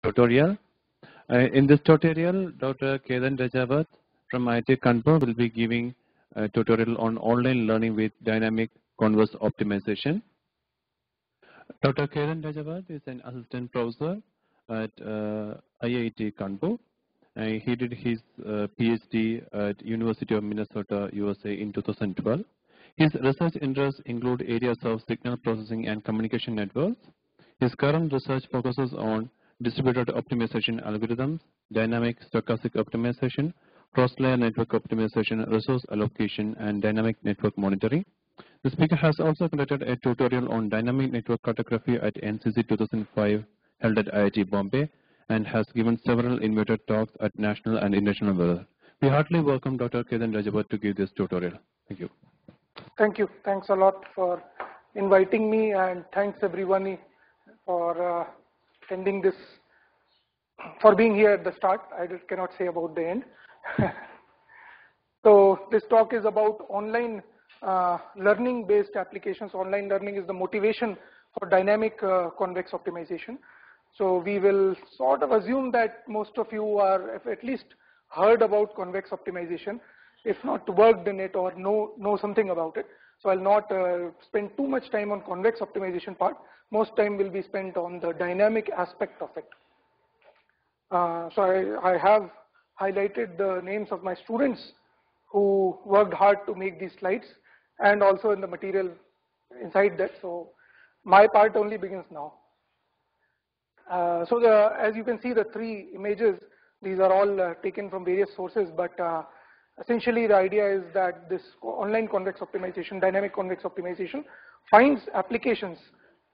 tutorial. In this tutorial, Dr. Ketan Rajawat from IIT Kanpur will be giving a tutorial on online learning with dynamic converse optimization. Dr. Ketan Rajawat is an assistant professor at IIT Kanpur. He did his PhD at University of Minnesota, USA in 2012. His research interests include areas of signal processing and communication networks. His current research focuses on distributed optimization algorithms, dynamic stochastic optimization, cross-layer network optimization, resource allocation, and dynamic network monitoring. The speaker has also conducted a tutorial on dynamic network cartography at NCC 2005 held at IIT Bombay and has given several invited talks at national and international level. We heartily welcome Dr. Ketan Rajawat to give this tutorial. Thank you. Thank you. Thanks a lot for inviting me, and thanks everyone for attending this, for being here at the start. I just cannot say about the end. So this talk is about online learning based applications. Online learning is the motivation for dynamic convex optimization. So we will sort of assume that most of you have at least heard about convex optimization, if not worked in it or know something about it. So I'll not spend too much time on convex optimization part. Most time will be spent on the dynamic aspect of it. So I have highlighted the names of my students who worked hard to make these slides, and also in the material inside that. So my part only begins now. As you can see, the three images, these are all taken from various sources, but essentially the idea is that this online convex optimization, dynamic convex optimization, finds applications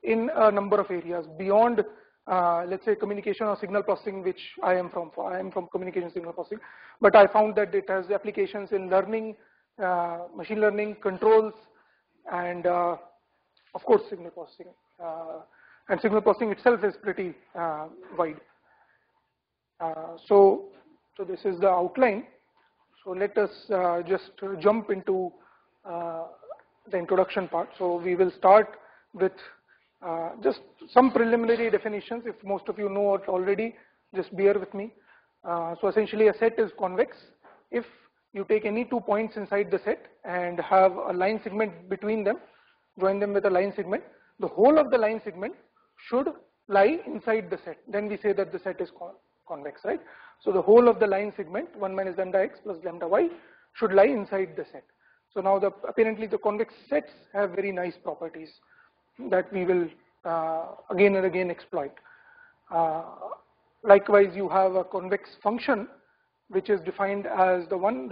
in a number of areas beyond, let's say, communication or signal processing, which I am from. I am from communication signal processing, but I found that it has applications in learning, machine learning, controls, and of course signal processing. And signal processing itself is pretty wide. So this is the outline. So let us just jump into the introduction part. So we will start with just some preliminary definitions. If most of you know it already, just bear with me. So essentially a set is convex if you take any 2 points inside the set and have a line segment between them, join them with a line segment, the whole of the line segment should lie inside the set. Then we say that the set is convex, right? So the whole of the line segment, 1 minus lambda x plus lambda y, should lie inside the set. So now apparently the convex sets have very nice properties that we will again and again exploit. Likewise, you have a convex function which is defined as the one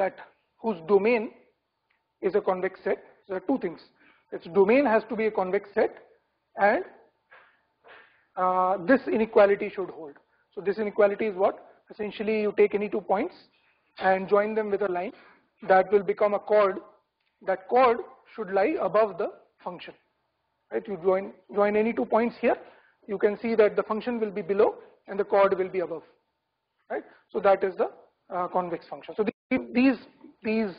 whose domain is a convex set. So there are two things. Its domain has to be a convex set, and this inequality should hold. So this inequality is what? Essentially you take any 2 points and join them with a line that will become a chord. That chord should lie above the function. Right? You join any 2 points here, you can see that the function will be below and the chord will be above. Right? So that is the convex function. So these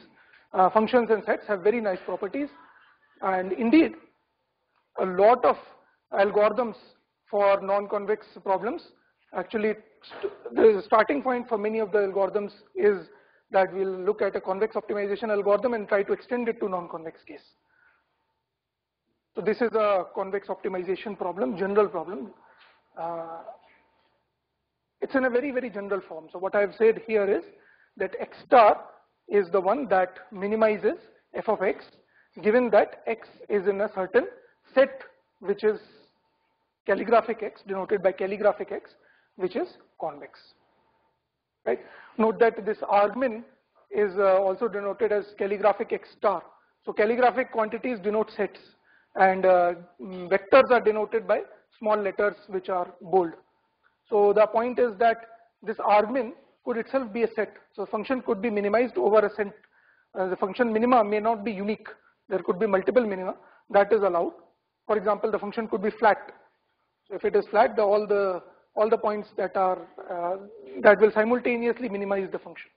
functions and sets have very nice properties, and indeed a lot of algorithms for non-convex problems. Actually, the starting point for many of the algorithms is that we'll look at a convex optimization algorithm and try to extend it to non-convex case. So this is a convex optimization problem, general problem. It's in a very, very general form. So what I have said here is that x star is the one that minimizes f of x, given that x is in a certain set which is calligraphic x, denoted by calligraphic x, which is convex. Right? Note that this argmin is also denoted as calligraphic x star. So calligraphic quantities denote sets, and vectors are denoted by small letters which are bold. So the point is that this argmin could itself be a set. So function could be minimized over a set. The function minima may not be unique. There could be multiple minima. That is allowed. For example, the function could be flat. So if it is flat, all the points that will simultaneously minimize the function.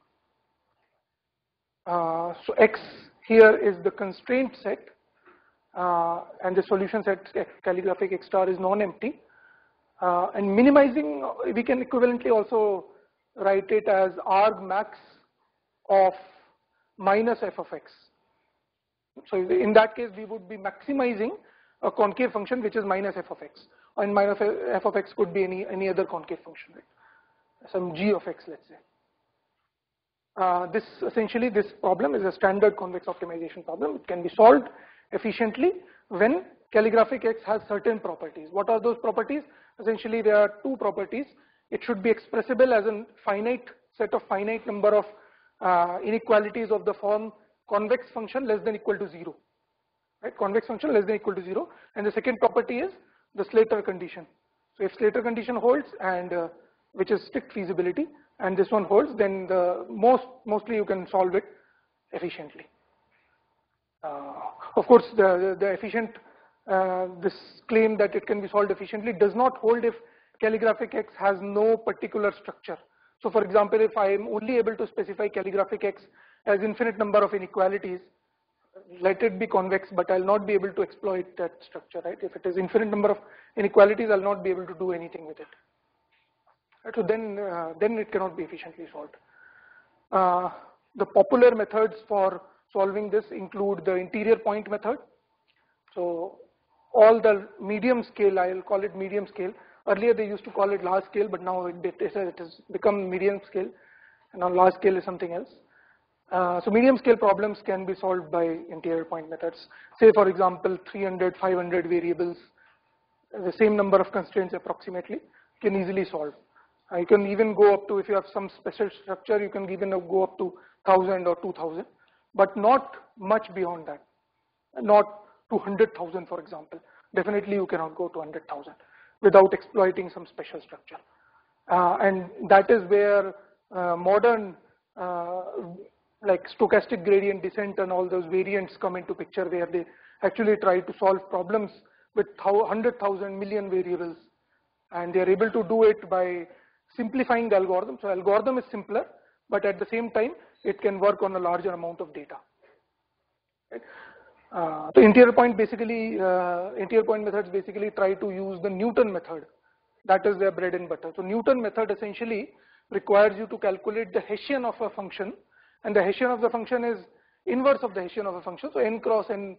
So x here is the constraint set, and the solution set calligraphic x star is non-empty. And minimizing, we can equivalently also write it as argmax of minus f of x. So in that case, we would be maximizing a concave function which is minus f of x, and minus f of x could be any other concave function, right? Some g of x, let's say. Essentially this problem is a standard convex optimization problem. It can be solved efficiently when calligraphic x has certain properties. What are those properties? Essentially there are two properties. It should be expressible as a finite set of finite number of inequalities of the form convex function less than equal to 0. Right? Convex function less than equal to 0. And the second property is the Slater condition. So if Slater condition holds, and which is strict feasibility, and this one holds, then mostly you can solve it efficiently. Of course, the efficient, this claim that it can be solved efficiently does not hold if calligraphic x has no particular structure. So for example, if I am only able to specify calligraphic x as infinite number of inequalities, let it be convex, but I'll not be able to exploit that structure, right? If it is infinite number of inequalities, I'll not be able to do anything with it. Right? So then it cannot be efficiently solved. The popular methods for solving this include the interior point method. So all the medium scale, I'll call it medium scale. Earlier they used to call it large scale, but now it has become medium scale, and now large scale is something else. So medium scale problems can be solved by interior point methods. Say for example 300, 500 variables, the same number of constraints approximately, can easily solve. You can even go up to, if you have some special structure, you can even go up to 1000 or 2000, but not much beyond that. Not to 100,000 for example. Definitely you cannot go to 100,000 without exploiting some special structure. And that is where modern like stochastic gradient descent and all those variants come into picture, where they actually try to solve problems with 100,000 million variables, and they are able to do it by simplifying the algorithm. So algorithm is simpler, but at the same time it can work on a larger amount of data. Right? So interior point methods basically try to use the Newton method. That is their bread and butter. So Newton method essentially requires you to calculate the Hessian of a function, and the Hessian of the function is inverse of the Hessian of a function. So n cross n,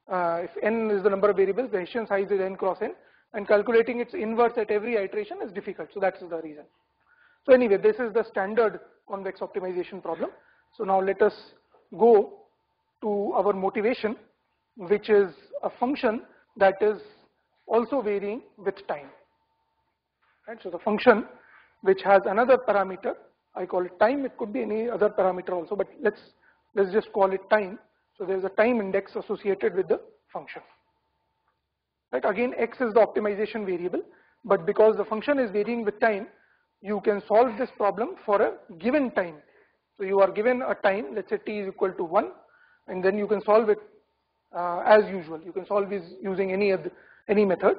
if n is the number of variables, the Hessian size is n cross n, and calculating its inverse at every iteration is difficult. So that's the reason. So anyway, this is the standard convex optimization problem. So now let us go to our motivation, which is a function that is also varying with time. Right? So the function which has another parameter, I call it time. It could be any other parameter also, but let's just call it time. So there is a time index associated with the function. Right? Again, x is the optimization variable, but because the function is varying with time, you can solve this problem for a given time. So you are given a time, let's say t is equal to 1, and then you can solve it as usual. You can solve this using any method,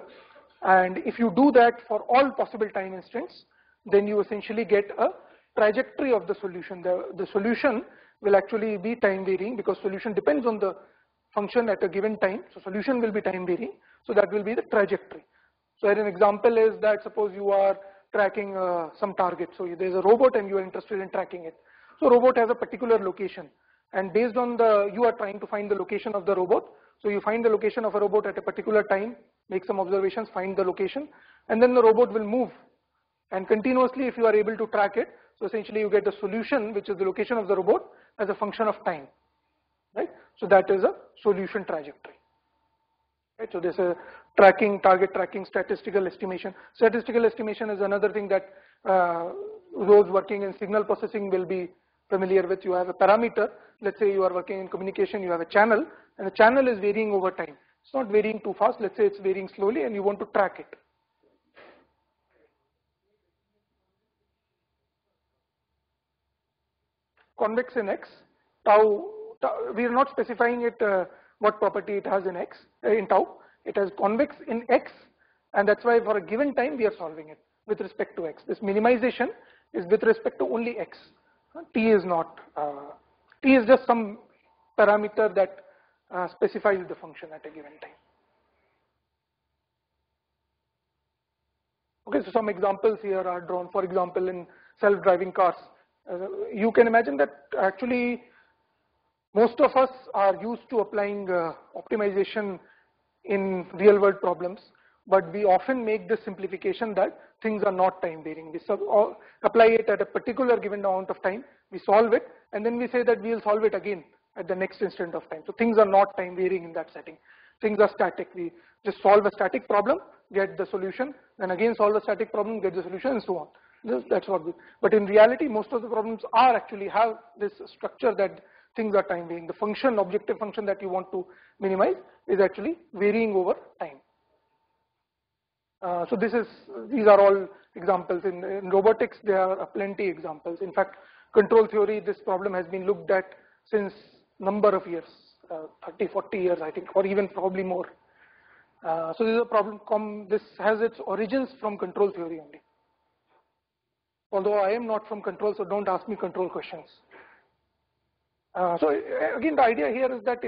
and if you do that for all possible time instants, then you essentially get a trajectory of the solution. The solution will actually be time varying, because solution depends on the function at a given time. So solution will be time varying. So that will be the trajectory. So an example is that suppose you are tracking some target. So there's a robot and you are interested in tracking it. So robot has a particular location, and based on you are trying to find the location of the robot. So you find the location of a robot at a particular time, make some observations, find the location, and then the robot will move. And continuously, if you are able to track it, so essentially you get a solution, which is the location of the robot, as a function of time. Right? So that is a solution trajectory. Right? So this is tracking, target tracking, statistical estimation. Statistical estimation is another thing that those working in signal processing will be familiar with. You have a parameter. Let's say you are working in communication, you have a channel, and the channel is varying over time. It's not varying too fast. Let's say it's varying slowly, and you want to track it. Convex in X, tau, we are not specifying it what property it has in X, in tau. It has convex in X, and that's why for a given time we are solving it with respect to X. This minimization is with respect to only X. T is not, T is just some parameter that specifies the function at a given time. Okay, so some examples here are drawn. For example, in self-driving cars, you can imagine that actually most of us are used to applying optimization in real-world problems, but we often make the simplification that things are not time varying. We apply it at a particular given amount of time, we solve it, and then we say that we will solve it again at the next instant of time. So things are not time varying in that setting. Things are static. We just solve a static problem, get the solution, then again solve a static problem, get the solution, and so on. That's what we. But in reality, most of the problems are actually have this structure that things are time varying. The function, objective function that you want to minimize is actually varying over time. So these are all examples. In robotics, there are plenty examples. In fact, control theory, this problem has been looked at since number of years, 30, 40 years, I think, or even probably more. So this is a problem. This has its origins from control theory only. Although I am not from control, so don't ask me control questions. So again, the idea here is that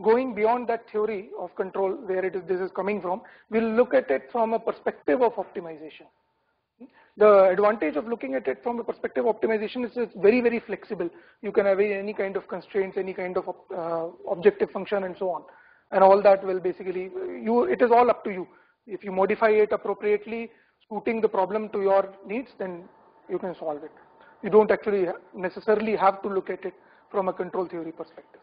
going beyond that theory of control, where this is coming from, we'll look at it from a perspective of optimization. The advantage of looking at it from a perspective of optimization is it's very, very flexible. You can have any kind of constraints, any kind of objective function, and so on. And all that will basically, it is all up to you. If you modify it appropriately, suiting the problem to your needs, then you can solve it. You don't actually necessarily have to look at it from a control theory perspective.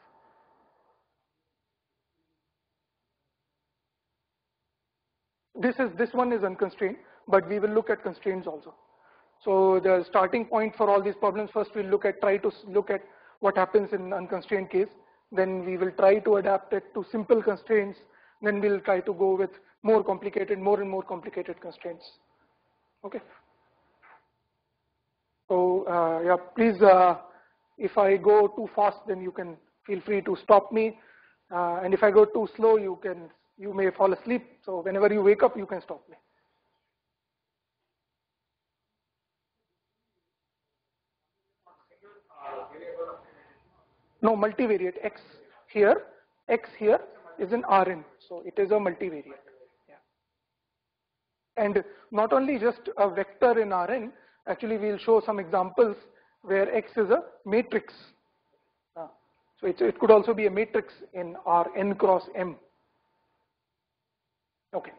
This one is unconstrained, but we will look at constraints also. So the starting point for all these problems, first we'll try to look at what happens in unconstrained case. Then we will try to adapt it to simple constraints. Then we'll try to go with more and more complicated constraints. Okay. So yeah, please, if I go too fast, then you can feel free to stop me. And if I go too slow, you may fall asleep. So whenever you wake up, you can stop me. No, multivariate. X here is an Rn, so it is a multivariate. Yeah. And not only just a vector in Rn, actually we'll show some examples where X is a matrix. So it could also be a matrix in Rn cross M. Okay.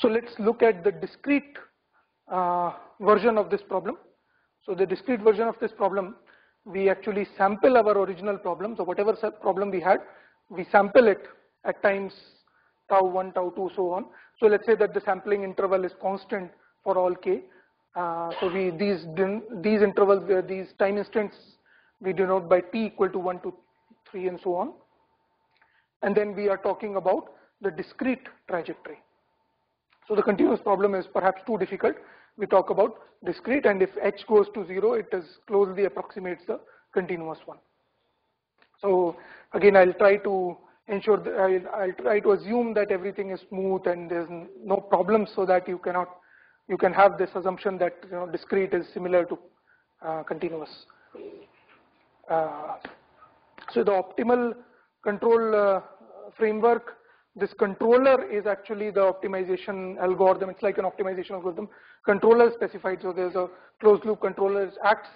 So let's look at the discrete version of this problem. So the discrete version of this problem, we actually sample our original problem. So whatever problem we had, we sample it at times tau 1, tau 2, so on. So let's say that the sampling interval is constant for all k. So these intervals, these time instants, we denote by t equal to 1 to 3 and so on. And then we are talking about the discrete trajectory. So the continuous problem is perhaps too difficult. We talk about discrete, and if h goes to 0, it is closely approximates the continuous one. So again, I'll try to ensure that I'll try to assume that everything is smooth and there's no problems, so that you can have this assumption that discrete is similar to continuous. So the optimal control framework, this controller is actually the optimization algorithm. It's like an optimization algorithm. Controller specified, so there's a closed loop controller acts,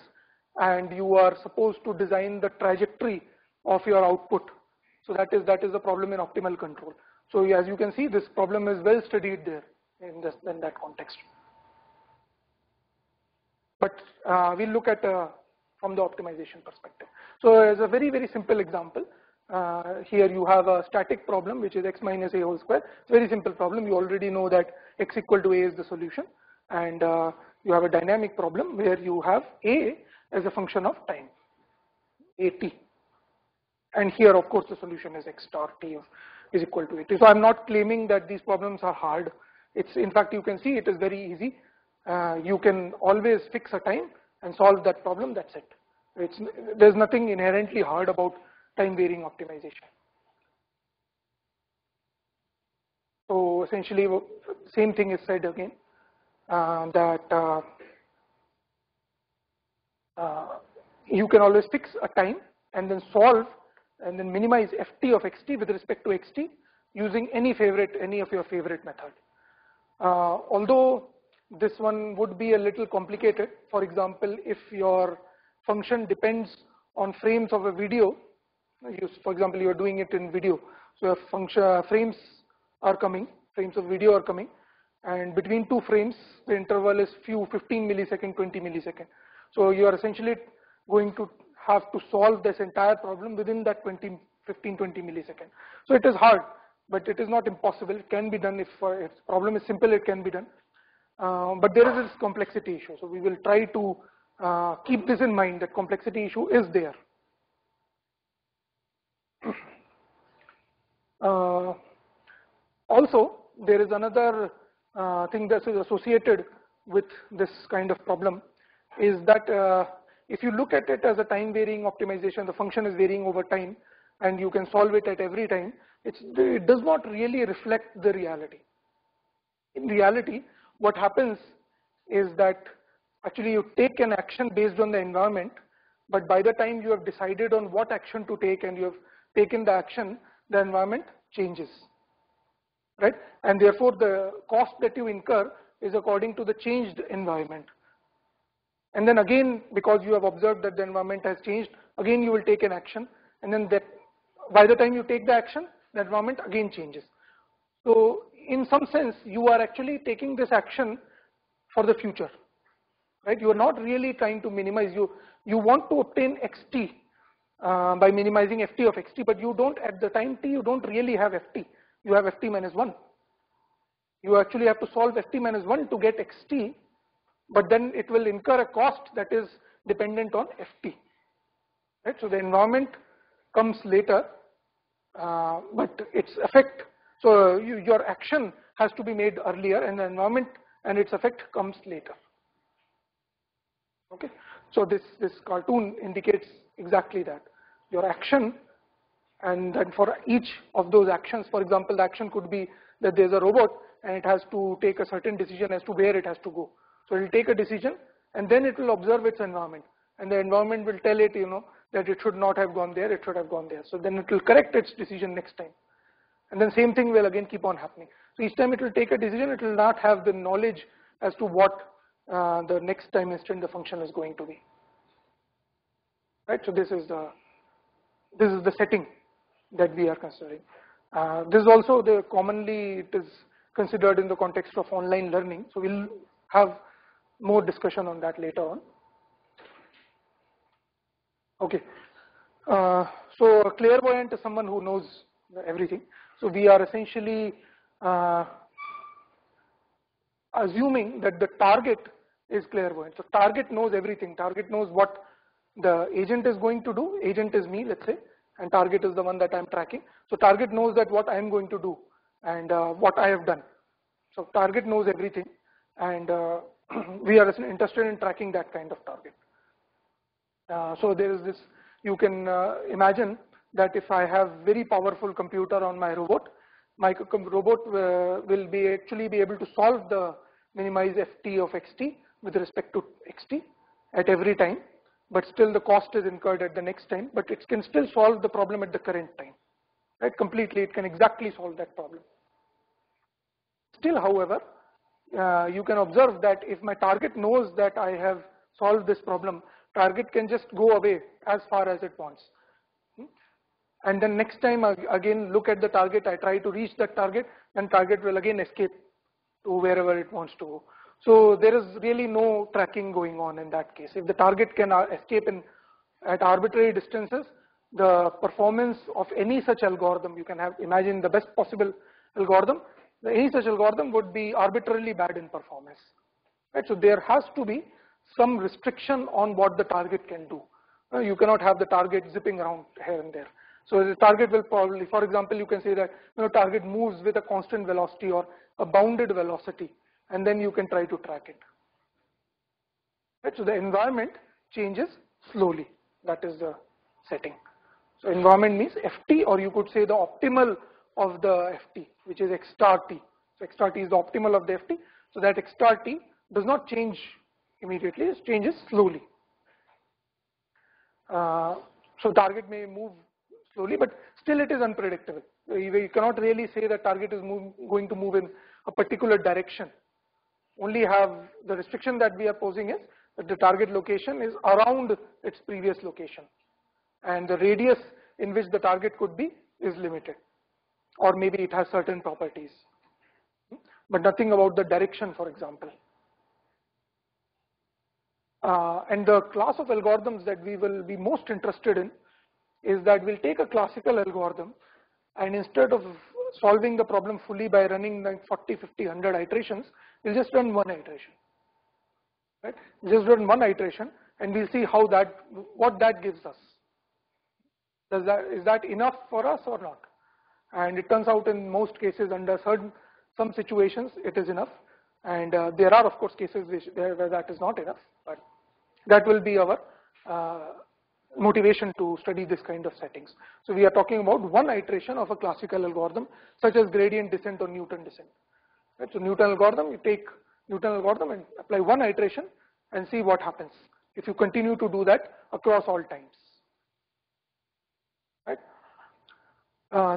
and you are supposed to design the trajectory of your output. So that is the problem in optimal control. So as you can see, this problem is well studied there in that context. But we'll look at from the optimization perspective. So as a very, very simple example, here you have a static problem, which is x minus a whole square. It's a very simple problem. You already know that x equal to a is the solution, and you have a dynamic problem where you have a as a function of time, at. And here, of course, the solution is x star t is equal to 80. So I'm not claiming that these problems are hard. It's, in fact, you can see it is very easy. You can always fix a time and solve that problem. That's it. There's nothing inherently hard about time varying optimization. So essentially, same thing is said again, that you can always fix a time and then solve and then minimize ft of xt with respect to xt using any of your favorite method. Although this one would be a little complicated. For example, if your function depends on frames of a video, for example, you are doing it in video, so your function frames are coming, frames of video are coming, and between two frames, the interval is 15 millisecond, 20 millisecond. So you are essentially going to have to solve this entire problem within that 15, 20 millisecond. So it is hard, but it is not impossible. It can be done if the problem is simple, it can be done. But there is this complexity issue. So we will try to keep this in mind, that complexity issue is there. Also, there is another thing that is associated with this kind of problem, is that if you look at it as a time varying optimization, the function is varying over time and you can solve it at every time, it does not really reflect the reality. In reality, what happens is that actually you take an action based on the environment, but by the time you have decided on what action to take and you have taken the action, the environment changes, right? And therefore the cost that you incur is according to the changed environment. And then again, because you have observed that the environment has changed, again you will take an action, and then that by the time you take the action, the environment again changes. So in some sense, you are actually taking this action for the future, right? You are not really trying to minimize. You want to obtain xt by minimizing ft of xt, but you don't, at the time t, you don't really have ft. You have ft minus 1. You actually have to solve ft minus 1 to get xt, but then it will incur a cost that is dependent on ft, right? So the environment comes later, but its effect, so your action has to be made earlier, and the environment and its effect comes later. Okay, so this cartoon indicates exactly that. Your action, and then for each of those actions, for example, the action could be that there's a robot and it has to take a certain decision as to where it has to go. So it will take a decision and then it will observe its environment, and the environment will tell it, that it should not have gone there, it should have gone there. So then it will correct its decision next time. And then same thing will again keep on happening. So each time it will take a decision, it will not have the knowledge as to what the next time instant the function is going to be. Right? So this is the setting that we are considering. This is also commonly it is considered in the context of online learning. So we'll have more discussion on that later on. Okay. So a clairvoyant is someone who knows everything. So we are essentially assuming that the target is clairvoyant. So target knows everything. Target knows what the agent is going to do. Agent is me, let's say, and target is the one that I'm tracking. So target knows that what I'm going to do and what I have done. So target knows everything, and we are interested in tracking that kind of target. So there is this, you can imagine that if I have very powerful computer on my robot will actually be able to solve the minimize ft of xt with respect to xt at every time, but still the cost is incurred at the next time, but it can still solve the problem at the current time, right? Completely, it can exactly solve that problem. Still, however, you can observe that if my target knows that I have solved this problem, target can just go away as far as it wants. And then next time again look at the target, I try to reach that target, and target will again escape to wherever it wants to go. So there is really no tracking going on in that case. If the target can escape at arbitrary distances, the performance of any such algorithm, you can imagine the best possible algorithm, any such algorithm would be arbitrarily bad in performance. Right? So there has to be some restriction on what the target can do. You cannot have the target zipping around here and there. So the target will probably, for example, you can say that target moves with a constant velocity or a bounded velocity, and then you can try to track it. Right? So the environment changes slowly. That is the setting. So environment means ft, or you could say the optimal of the ft, which is x star t. So x star t is the optimal of the ft. So that x star t does not change immediately, it changes slowly. So target may move slowly, but still it is unpredictable. You cannot really say that target is going to move in a particular direction. Only have the restriction that we are posing is that the target location is around its previous location, and the radius in which the target could be is limited, or maybe it has certain properties, but nothing about the direction, for example. And the class of algorithms that we will be most interested in is that we'll take a classical algorithm, and instead of solving the problem fully by running like 40, 50, 100 iterations, we'll just run one iteration. Right? Just run one iteration, and we'll see how what that gives us. Is that enough for us or not? And it turns out in most cases, under some situations, it is enough. And there are, of course, cases where that is not enough. But that will be our motivation to study this kind of settings. So we are talking about one iteration of a classical algorithm, such as gradient descent or Newton descent. Right? So Newton algorithm, you take Newton algorithm and apply one iteration and see what happens if you continue to do that across all times. Right?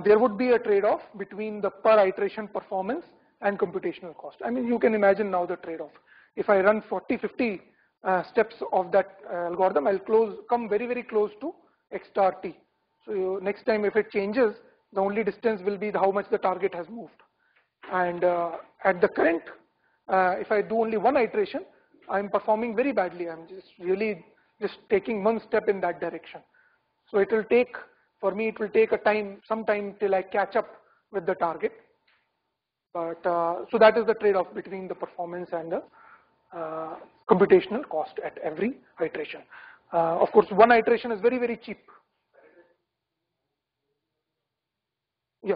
There would be a trade-off between the per iteration performance and computational cost. I mean, you can imagine now the trade-off. If I run 40, 50 steps of that algorithm, I'll come very, very close to x star t. So next time if it changes, the only distance will be how much the target has moved. And at the current, if I do only one iteration, I'm performing very badly. I'm just taking one step in that direction. So it will take, for me, it will take some time till I catch up with the target. But so that is the trade-off between the performance and the computational cost at every iteration. Of course, one iteration is very, very cheap. Yeah,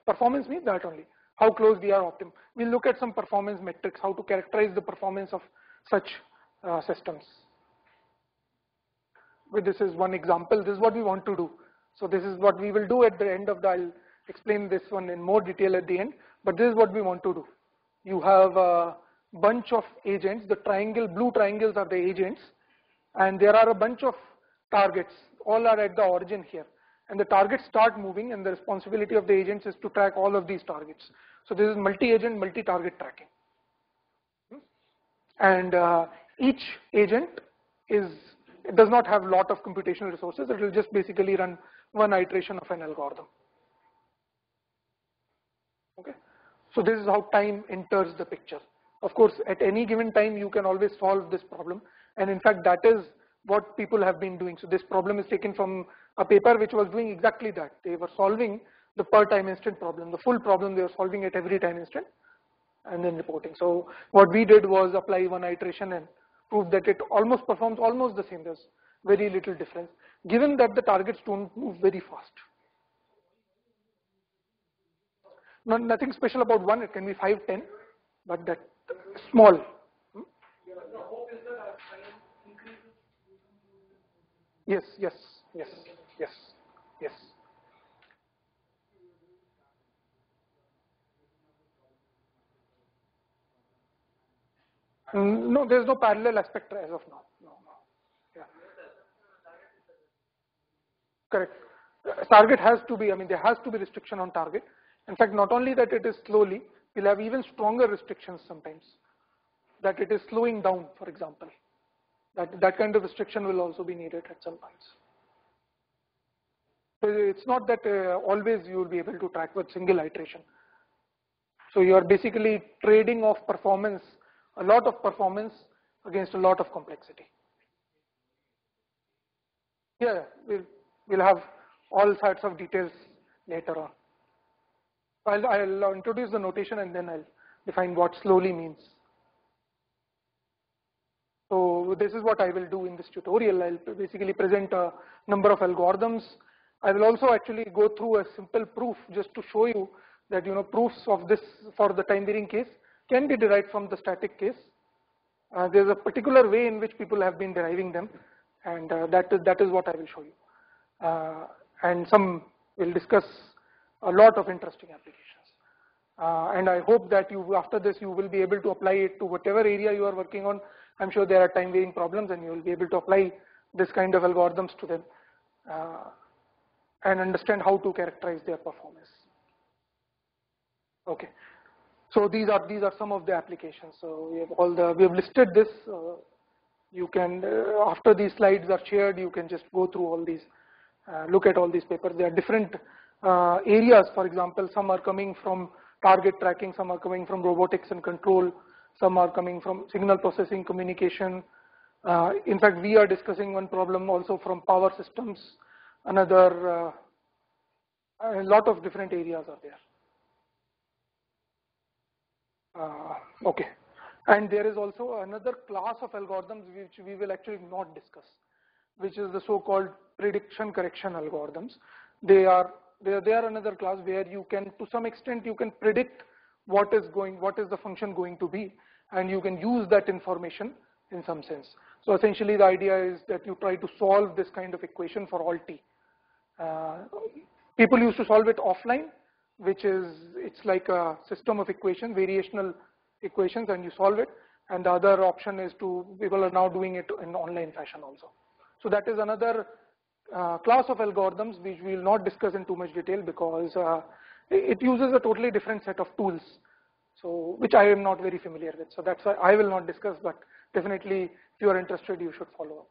performance means that only. How close we are optimum. We'll look at some performance metrics, how to characterize the performance of such systems. But this is one example. This is what we want to do. So this is what we will do at the end of I'll explain this one in more detail at the end. But this is what we want to do. You have a bunch of agents. The blue triangles are the agents, and there are a bunch of targets. All are at the origin here. And the targets start moving, and the responsibility of the agents is to track all of these targets. So this is multi-agent, multi-target tracking. And each agent does not have a lot of computational resources. It will just basically run one iteration of an algorithm. Okay. So this is how time enters the picture. Of course, at any given time, you can always solve this problem. And in fact, that is what people have been doing. So this problem is taken from a paper which was doing exactly that. They were solving the per time instant problem, the full problem they were solving at every time instant, and then reporting. So what we did was apply one iteration and prove that it almost performs almost the same. There's very little difference, given that the targets don't move very fast. Nothing special about one. It can be 5, 10, but that small. Yes, yes, yes, yes, yes. No, there is no parallel aspect as of now. No. Yeah. Correct. Target has to be, I mean, there has to be restriction on target. In fact, not only that it is slowly, we'll have even stronger restrictions sometimes. That it is slowing down, for example. That kind of restriction will also be needed at some points. So it's not that always you will be able to track with single iteration. So you are basically trading off performance, a lot of performance against a lot of complexity. Yeah, we'll have all sorts of details later on. I'll introduce the notation and then I'll define what slowly means. So this is what I will do in this tutorial. I'll basically present a number of algorithms. I will also actually go through a simple proof just to show you that proofs of this for the time varying case can be derived from the static case. There's a particular way in which people have been deriving them, and that is what I will show you. And we'll discuss a lot of interesting applications. And I hope that after this you will be able to apply it to whatever area you are working on. I'm sure there are time varying problems, and you will be able to apply this kind of algorithms to them and understand how to characterize their performance. Okay. So these are some of the applications. So we have listed this. You can, after these slides are shared, you can just go through all these, look at all these papers. There are different areas. For example, some are coming from target tracking, some are coming from robotics and control, some are coming from signal processing, communication. In fact, we are discussing one problem also from power systems. Another, a lot of different areas are there. Okay, and there is also another class of algorithms which we will actually not discuss, which is the so-called prediction correction algorithms. They are another class where you can, to some extent, you can predict what is the function going to be, and you can use that information in some sense. So essentially, the idea is that you try to solve this kind of equation for all t. People used to solve it offline, which is, it's like a system of equations, variational equations, and you solve it. And the other option is people are now doing it in online fashion also. So that is another class of algorithms which we will not discuss in too much detail, because it uses a totally different set of tools, so which I am not very familiar with. So that's why I will not discuss, but definitely if you are interested, you should follow up.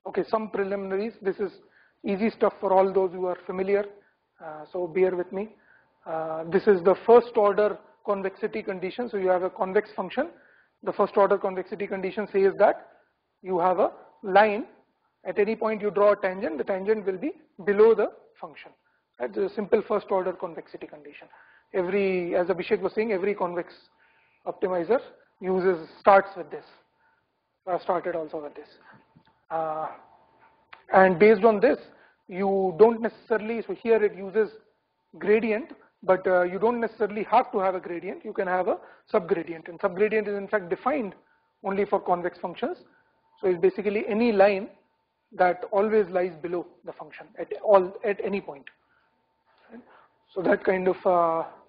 Okay, some preliminaries. This is easy stuff for all those who are familiar, so bear with me. This is the first order convexity condition. So you have a convex function. The first order convexity condition says that you have a line. At any point you draw a tangent, the tangent will be below the function. That's a simple first order convexity condition. As Abhishek was saying, every convex optimizer starts with this. I started also with this. And based on this, you don't necessarily, so here it uses gradient, but you don't necessarily have to have a gradient. You can have a subgradient, and subgradient is in fact defined only for convex functions. So it's basically any line that always lies below the function at any point. So that kind of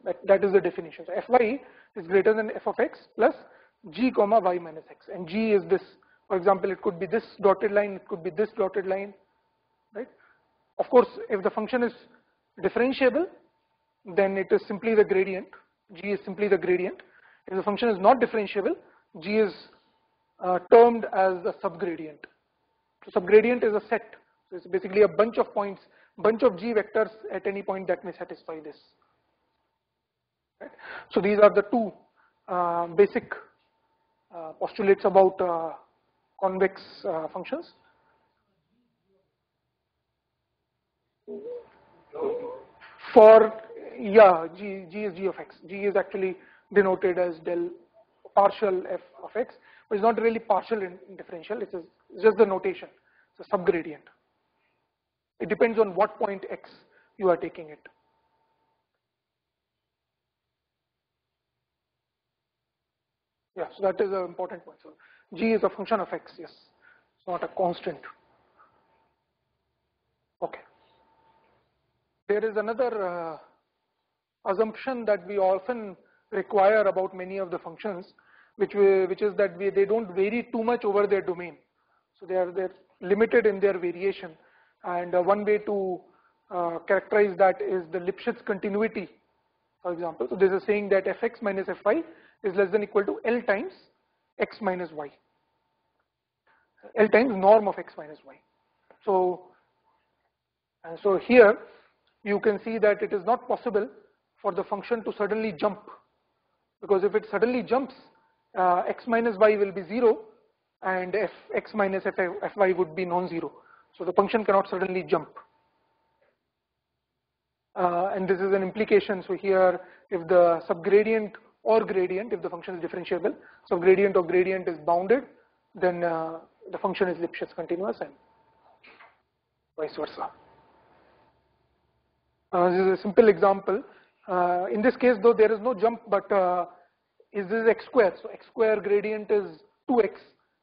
that is the definition. So fy is greater than f of x plus g comma y minus x, and g is this. For example, it could be this dotted line, it could be this dotted line, right? Of course, if the function is differentiable, then it is simply the gradient. G is simply the gradient. If the function is not differentiable, G is termed as a subgradient. So subgradient is a set. So it's basically a bunch of points, bunch of G vectors at any point that may satisfy this. Right? So these are the two basic postulates about convex functions. For G is g of x. G is actually denoted as del partial f of x, but it's not really partial in differential. It's just the notation. It's a subgradient. It depends on what point x you are taking it. Yeah, so that is an important point. So g is a function of x. Yes, it's not a constant. Okay. There is another assumption that we often require about many of the functions, which is that they don't vary too much over their domain. So they're limited in their variation, and one way to characterize that is the Lipschitz continuity, for example. So this is saying that fx minus fy is less than equal to L times x minus y, L times norm of x minus y. So here you can see that it is not possible for the function to suddenly jump, because if it suddenly jumps, x minus y will be 0, and fx minus fy would be non-zero. So the function cannot suddenly jump. And this is an implication. So here, if the subgradient or gradient, if the function is differentiable, subgradient or gradient is bounded, then the function is Lipschitz continuous, and vice versa. This is a simple example. In this case, though, there is no jump, but is this x square? So x square gradient is 2x,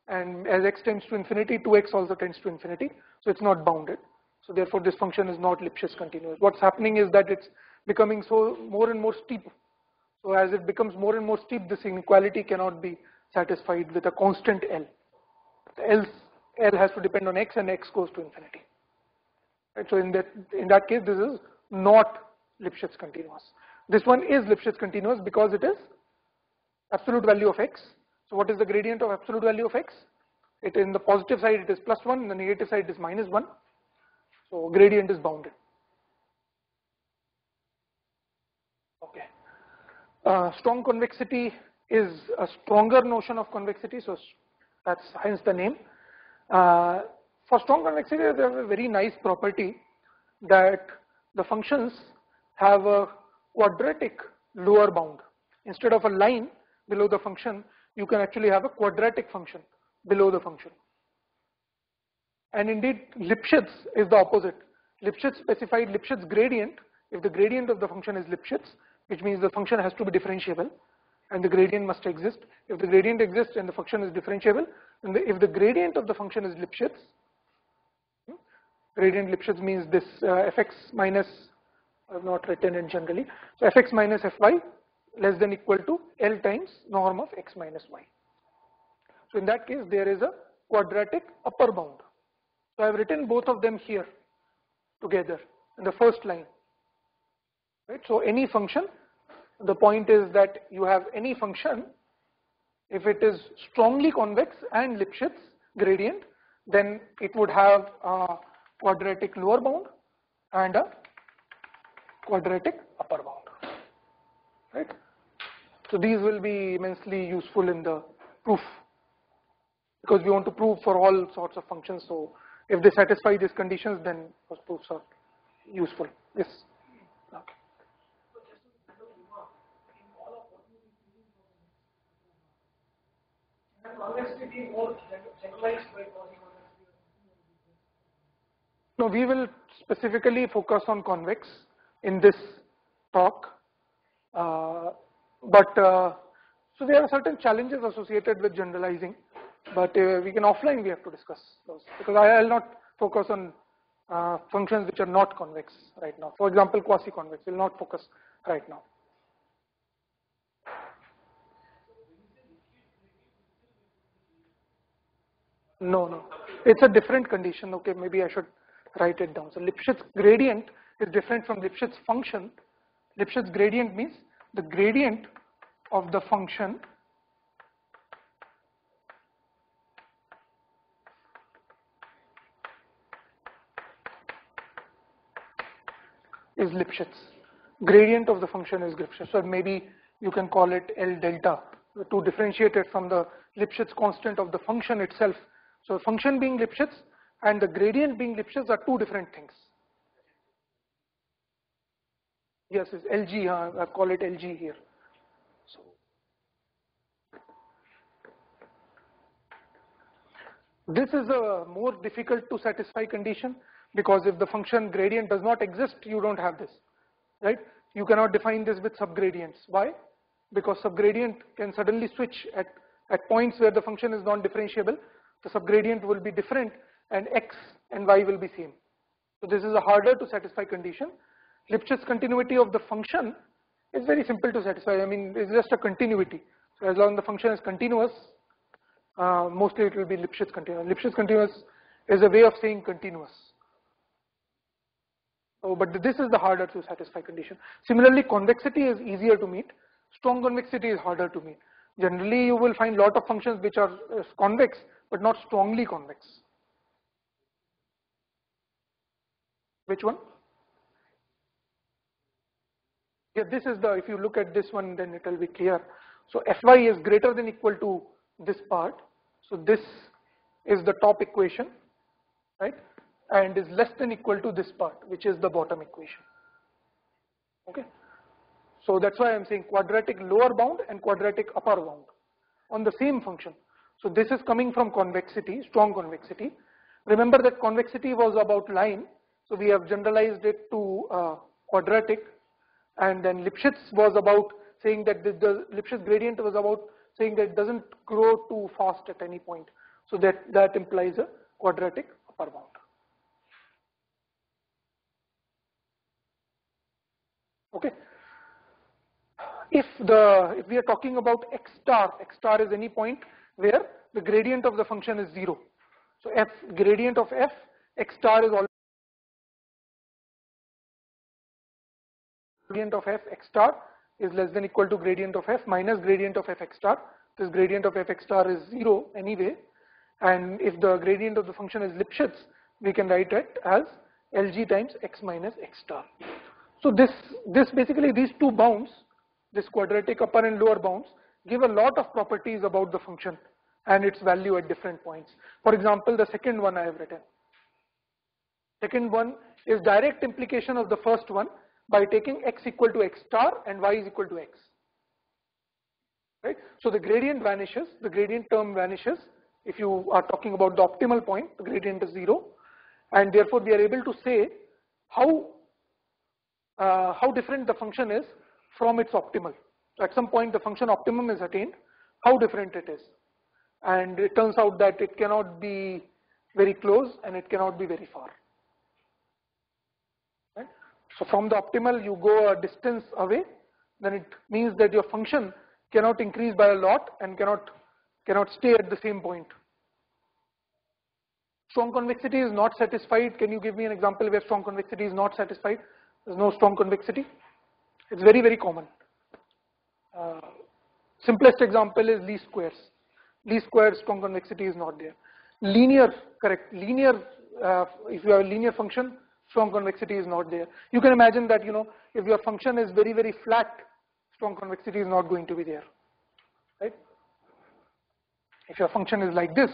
and as x tends to infinity, 2x also tends to infinity, so it's not bounded. So therefore, this function is not Lipschitz continuous. What's happening is that it's becoming more and more steep. So as it becomes more and more steep, this inequality cannot be satisfied with a constant L. Else L has to depend on x, and x goes to infinity. Right? So in that case, this is not Lipschitz continuous. This one is Lipschitz continuous because it is absolute value of x. So what is the gradient of absolute value of x? It in the positive side it is +1, in the negative side it is -1. So gradient is bounded. Okay. Strong convexity is a stronger notion of convexity, so that's hence the name. For strong convexity, they have a very nice property that the functions have a quadratic lower bound. Instead of a line below the function, you can actually have a quadratic function below the function. And indeed, Lipschitz is the opposite. Lipschitz specified Lipschitz gradient. If the gradient of the function is Lipschitz, which means the function has to be differentiable, and the gradient must exist. If the gradient exists and the function is differentiable, and if the gradient of the function is Lipschitz, gradient Lipschitz means this fx minus, I have not written it generally, so fx minus fy less than equal to L times norm of x minus y. So in that case, there is a quadratic upper bound. So I have written both of them here together in the first line. Right? So any function, the point is that you have any function, if it is strongly convex and Lipschitz gradient, then it would have a quadratic lower bound and a quadratic upper bound. Right? So these will be immensely useful in the proof, because we want to prove for all sorts of functions. So if they satisfy these conditions, then those proofs are useful. Yes. Okay. Convexity more generalized by quasi-convex. No, we will specifically focus on convex in this talk, so there are certain challenges associated with generalizing, but we can offline we have to discuss those, because I will not focus on functions which are not convex right now. For example, quasi-convex will not focus right now. No, it's a different condition. Okay, maybe I should write it down. So Lipschitz gradient is different from Lipschitz function. Lipschitz gradient means the gradient of the function is Lipschitz. Gradient of the function is Lipschitz. So maybe you can call it L delta to differentiate it from the Lipschitz constant of the function itself. So function being Lipschitz and the gradient being Lipschitz are two different things. Yes, it's LG, I call it LG here. So this is a more difficult to satisfy condition, because if the function gradient does not exist, you don't have this, right? You cannot define this with subgradients. Why? Because subgradient can suddenly switch at points where the function is non-differentiable. The subgradient will be different and x and y will be same. So this is a harder to satisfy condition. Lipschitz continuity of the function is very simple to satisfy. I mean, it's just a continuity. So as long as the function is continuous, mostly it will be Lipschitz continuous. Lipschitz continuous is a way of saying continuous. So, but this is the harder to satisfy condition. Similarly, convexity is easier to meet. Strong convexity is harder to meet. Generally, you will find lot of functions which are convex, but not strongly convex. Which one? Yeah, this is the, if you look at this one, then it will be clear. So Fy is greater than equal to this part. So this is the top equation, right? And is less than equal to this part, which is the bottom equation. Okay. So that's why I'm saying quadratic lower bound and quadratic upper bound on the same function. So this is coming from convexity, strong convexity. Remember that convexity was about line, so we have generalized it to quadratic, and then Lipschitz was about saying that the Lipschitz gradient was about saying that it doesn't grow too fast at any point. So that implies a quadratic upper bound. Okay. If we are talking about x star is any point where the gradient of the function is 0. So gradient of f, x star is always gradient of f x star is less than equal to gradient of f minus gradient of f x star. This gradient of f x star is 0 anyway, and if the gradient of the function is Lipschitz, we can write it as Lg times x minus x star. So this basically, these two bounds, this quadratic upper and lower bounds, give a lot of properties about the function and its value at different points. For example, the second one I have written. Second one is direct implication of the first one by taking x equal to x star and y is equal to x. Right? So the gradient vanishes, the gradient term vanishes. If you are talking about the optimal point, the gradient is 0, and therefore we are able to say how different the function is from its optimal. So at some point the function optimum is attained, how different it is. And it turns out that it cannot be very close and it cannot be very far. Right? So from the optimal you go a distance away, then it means that your function cannot increase by a lot and cannot stay at the same point. Strong convexity is not satisfied. Can you give me an example where strong convexity is not satisfied? There is no strong convexity. It's very, very common. Simplest example is least squares. Least squares, strong convexity is not there. Linear, correct. Linear, if you have a linear function, strong convexity is not there. You can imagine that, if your function is very, very flat, strong convexity is not going to be there. Right? If your function is like this,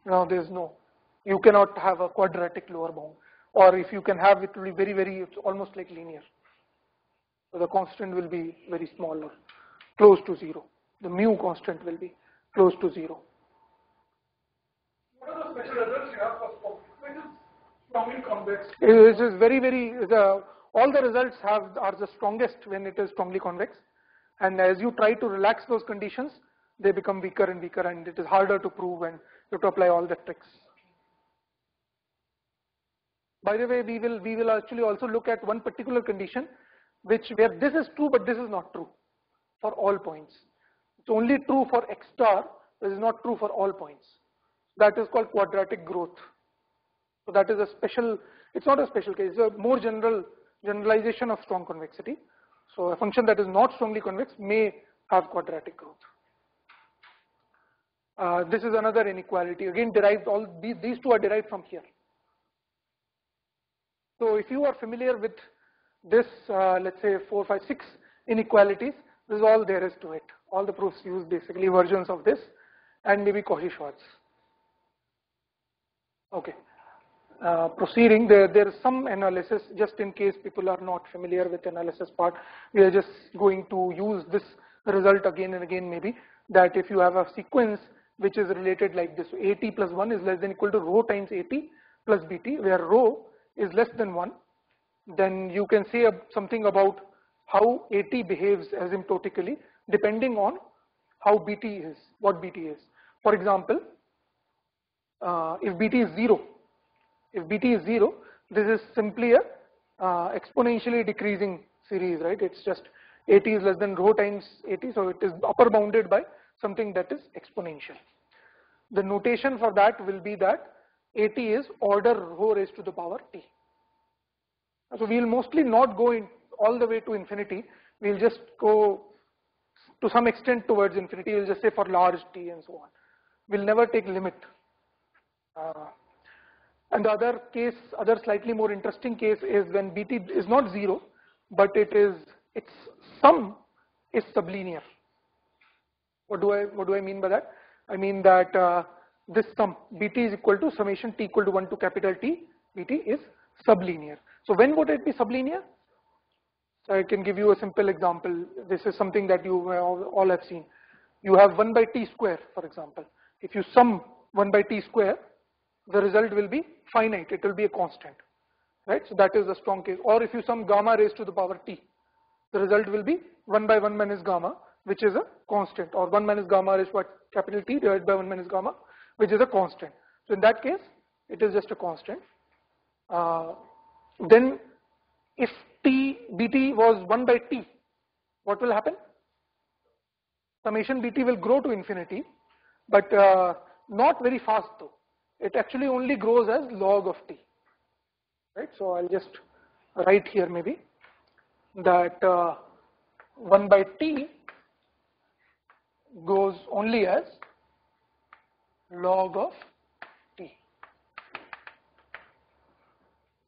you cannot have a quadratic lower bound. Or if you can have, it will be very, very, it's almost like linear. So the constant will be very small or close to 0. The mu constant will be close to 0. What are the special results you have for which is strongly convex? It is very, very, all the results are the strongest when it is strongly convex. And as you try to relax those conditions, they become weaker and weaker, and it is harder to prove, and you have to apply all the tricks. By the way, we will actually also look at one particular condition where this is true but this is not true for all points. It's only true for x star, this is not true for all points. That is called quadratic growth. So that is a special, it's not a special case, it's a more generalization of strong convexity. So a function that is not strongly convex may have quadratic growth. This is another inequality, again derived, these two are derived from here. So if you are familiar with this, let's say 4, 5, 6 inequalities, this is all there is to it. All the proofs use basically versions of this and maybe Cauchy-Schwarz. Okay. Proceeding, there is some analysis, just in case people are not familiar with analysis part, we are just going to use this result again and again maybe, that if you have a sequence which is related like this, so AT plus 1 is less than equal to rho times AT plus BT, where rho is less than 1, then you can say something about how AT behaves asymptotically depending on how BT is, what BT is. For example, if BT is 0, this is simply a exponentially decreasing series, right? It's just AT is less than rho times AT, so it is upper bounded by something that is exponential. The notation for that will be that AT is order rho raised to the power t. So we will mostly not go in all the way to infinity, we will just go to some extent towards infinity, we will just say for large t and so on. We will never take limit. And the other case, other slightly more interesting case is when BT is not 0, but its sum is sublinear. What do I mean by that? I mean that this sum BT is equal to summation t equal to 1 to capital T, BT is sublinear. So when would it be sublinear? So I can give you a simple example. This is something that you all have seen. You have 1 by t square, for example. If you sum 1 by t square, the result will be finite, it will be a constant, right? So that is a strong case. Or if you sum gamma raised to the power t, the result will be 1 by 1 minus gamma, which is a constant, or 1 minus gamma raised to capital T divided by 1 minus gamma, which is a constant. So in that case, it is just a constant. Then if BT was 1 by t, what will happen? Summation BT will grow to infinity, but not very fast though. It actually only grows as log of t, right? So I'll just write here maybe. that 1 by t goes only as log of t,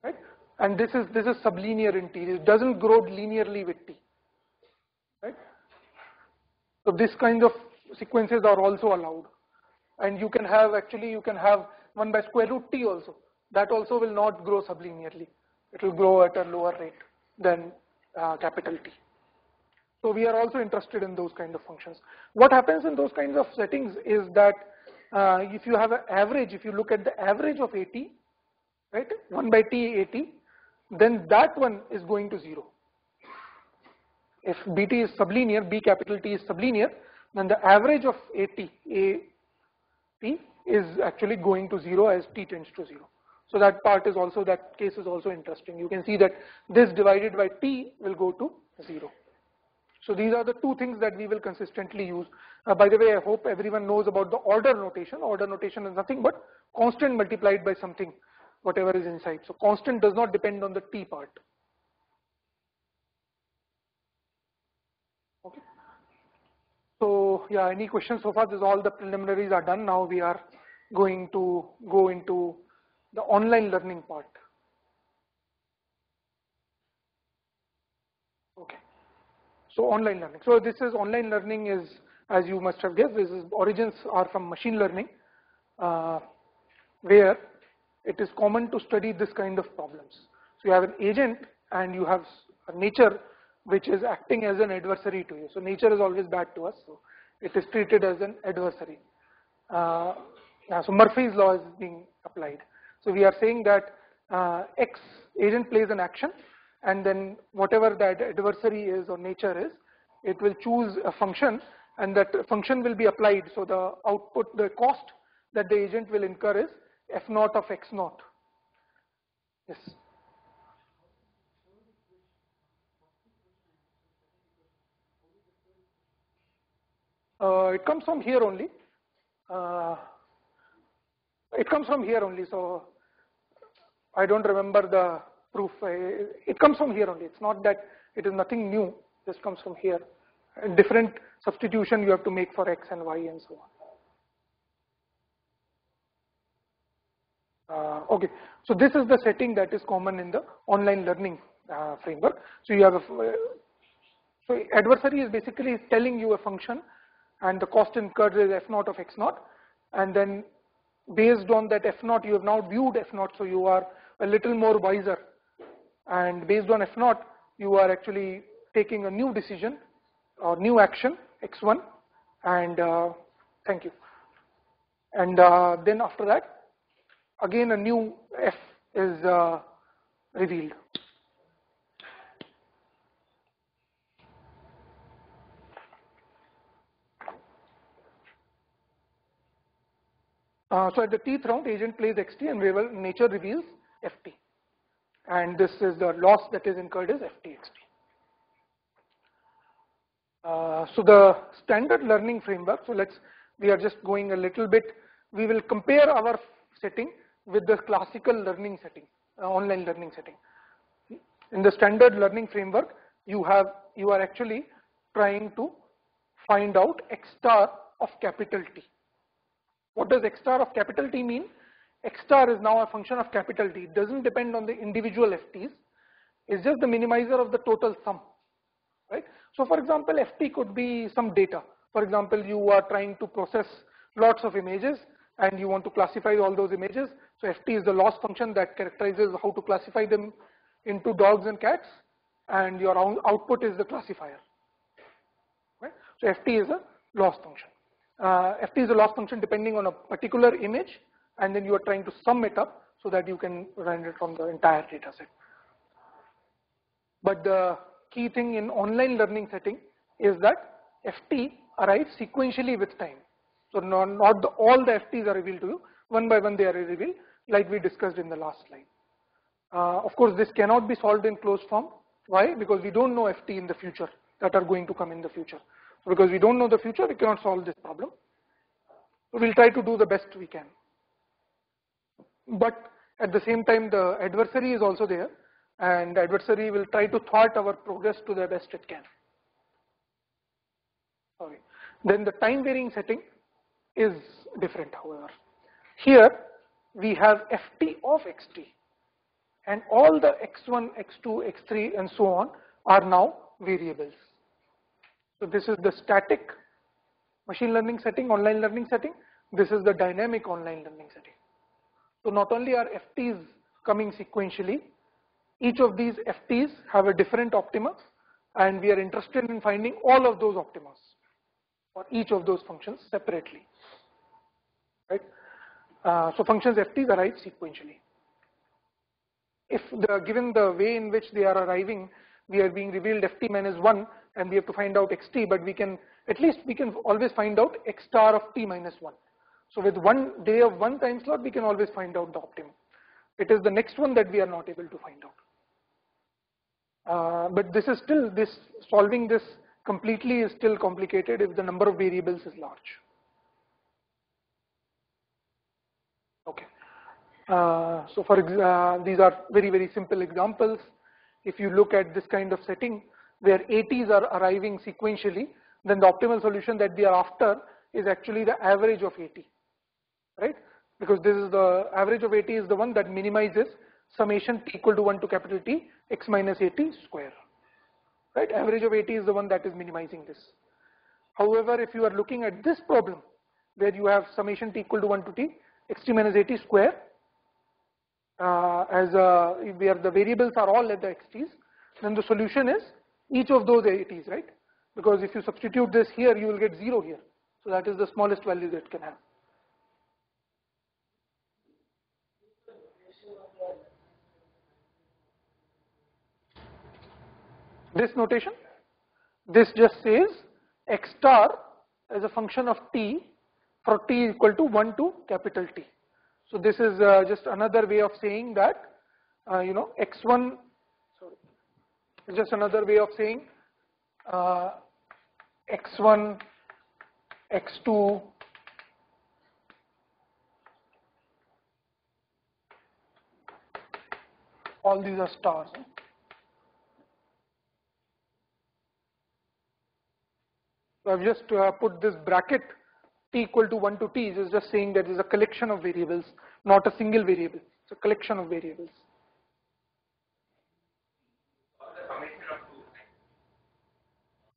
right? And this is sublinear in t. It doesn't grow linearly with t, right? So this kind of sequences are also allowed, and you can have 1 by square root t also. That also will not grow sublinearly. It will grow at a lower rate than capital T. So we are also interested in those kind of functions. What happens in those kinds of settings is that if you have an average, if you look at the average of AT, right, 1 by t AT, then that one is going to 0. If BT is sublinear, B capital T is sublinear, then the average of AT is actually going to 0 as T tends to 0. So that case is also interesting. You can see that this divided by T will go to 0. So these are the two things that we will consistently use. By the way, I hope everyone knows about the order notation. Order notation is nothing but constant multiplied by something, whatever is inside. So constant does not depend on the T part. Okay. So yeah, any questions so far? This all the preliminaries are done. Now we are going to go into the online learning part. Okay. So online learning. So this is online learning is, as you must have guessed, origins are from machine learning, where it is common to study this kind of problems. So you have an agent and you have a nature which is acting as an adversary to you. So nature is always bad to us, so it is treated as an adversary. So Murphy's law is being applied. So we are saying that X agent plays an action, and then whatever that adversary is or nature is, it will choose a function, and that function will be applied. So the output, the cost that the agent will incur is f naught of x naught. Yes. It comes from here only. So I don't remember the proof. It comes from here only. It's not that it is nothing new. This comes from here. And different substitution you have to make for x and y and so on. Okay. So this is the setting that is common in the online learning framework. So you have so adversary is basically telling you a function, and the cost incurred is f naught of x naught, and then based on that f naught, you have now viewed f naught, so you are a little more wiser, and based on f naught, you are actually taking a new decision or new action x1, and thank you, and then after that again a new f is revealed. So at the tth round, agent plays xt and nature reveals ft, and this is the loss that is incurred is ft xt. So the standard learning framework, so we are just going a little bit, we will compare our setting with the classical learning setting, online learning setting. In the standard learning framework, you are actually trying to find out x star of capital T. What does x star of capital T mean? X star is now a function of capital T. It doesn't depend on the individual FTs. It's just the minimizer of the total sum, right? So for example, FT could be some data. For example, you are trying to process lots of images and you want to classify all those images. So FT is the loss function that characterizes how to classify them into dogs and cats, and your output is the classifier, right? So FT is a loss function. FT is a loss function depending on a particular image, and then you are trying to sum it up so that you can run it from the entire data set. But the key thing in online learning setting is that FT arrives sequentially with time. So not all the FTs are revealed to you. One by one they are revealed, like we discussed in the last slide. Of course, this cannot be solved in closed form. Why? Because we don't know FT in the future that are going to come in the future. Because we don't know the future, we cannot solve this problem. So we'll try to do the best we can. But at the same time, the adversary is also there, and the adversary will try to thwart our progress to the best it can. Sorry. Then the time varying setting is different, however. Here we have ft of xt, and all the x1, x2, x3 and so on are now variables. So this is the static machine learning setting, online learning setting. This is the dynamic online learning setting. So not only are FTs coming sequentially, each of these FTs have a different optima, and we are interested in finding all of those optimas for each of those functions separately. Right? So functions FTs arrive sequentially. If given the way in which they are arriving, we are being revealed ft minus 1 and we have to find out xt, but we can always find out x star of t minus 1. So with one day of one time slot, we can always find out the optimum. It is the next one that we are not able to find out. But this is still, solving this completely is still complicated if the number of variables is large. Okay. So for these are very, very simple examples. If you look at this kind of setting where ATs are arriving sequentially, then the optimal solution that we are after is actually the average of AT, right? Because this is the average of AT is the one that minimizes summation t equal to 1 to capital T x minus AT square, right? Average of AT is the one that is minimizing this. However, if you are looking at this problem where you have summation t equal to 1 to T xt minus AT square, where the variables are all at the xt's, then the solution is each of those ATs, right? Because if you substitute this here, you will get 0 here. So that is the smallest value that it can have. This notation, this just says x star as a function of t for t equal to 1 to capital T. So this is just another way of saying that, x1, sorry, it's just another way of saying x1, x2, all these are stars. So I've just put this bracket t equal to 1 to T is just saying that it is a collection of variables, not a single variable. It's a collection of variables.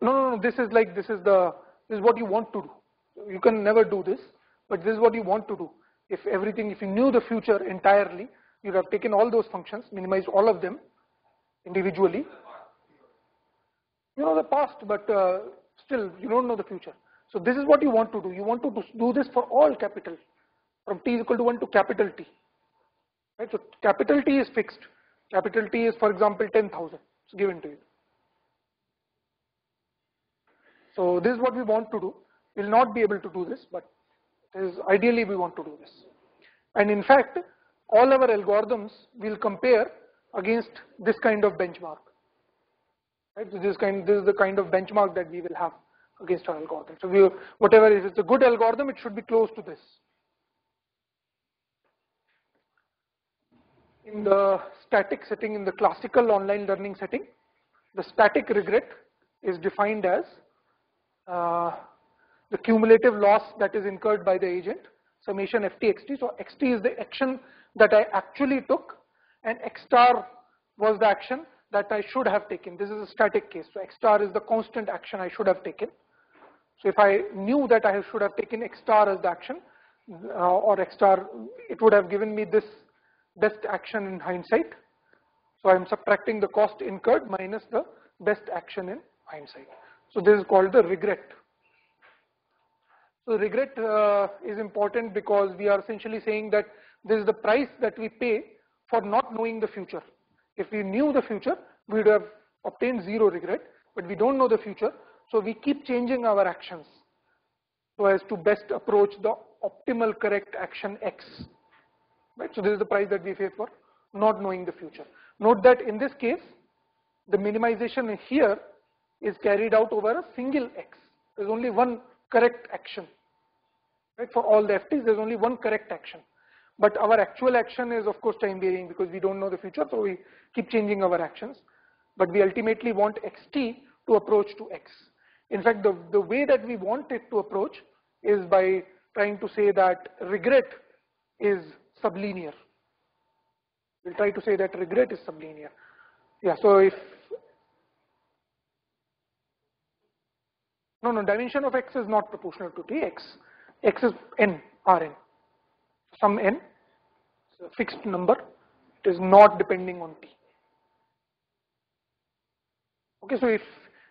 No, this is what you want to do. You can never do this, but this is what you want to do. If you knew the future entirely, you'd have taken all those functions, minimized all of them individually. You know the past, but still you don't know the future. So this is what you want to do. You want to do this for all capital, from t is equal to 1 to capital T. Right? So capital T is fixed. Capital T is, for example, 10,000. It's given to you. So this is what we want to do. We'll not be able to do this, but ideally we want to do this. And in fact, all our algorithms will compare against this kind of benchmark. Right? So this is the kind of benchmark that we will have against our algorithm. So if it's a good algorithm, it should be close to this. In the static setting, in the classical online learning setting, the static regret is defined as the cumulative loss that is incurred by the agent, summation ft xt. So xt is the action that I actually took, and x star was the action that I should have taken. This is a static case. So x star is the constant action I should have taken. So if I knew that I should have taken x star as the action, or x star, it would have given me this best action in hindsight. So I am subtracting the cost incurred minus the best action in hindsight. So this is called the regret. So regret is important because we are essentially saying that this is the price that we pay for not knowing the future. If we knew the future, we would have obtained 0 regret, but we don't know the future, so we keep changing our actions so as to best approach the optimal correct action X. Right? So this is the price that we pay for not knowing the future. Note that in this case, the minimization here is carried out over a single X. There's only one correct action. Right? For all the FTs, there's only one correct action. but our actual action is of course time varying because we don't know the future, so we keep changing our actions. But we ultimately want xt to approach to x. In fact, the way that we want it to approach is by trying to say that regret is sublinear. We'll try to say that regret is sublinear. Yeah, so if, no, dimension of x is not proportional to t, x is n, Rn. Some n, it's a fixed number, it is not depending on t. Okay, so if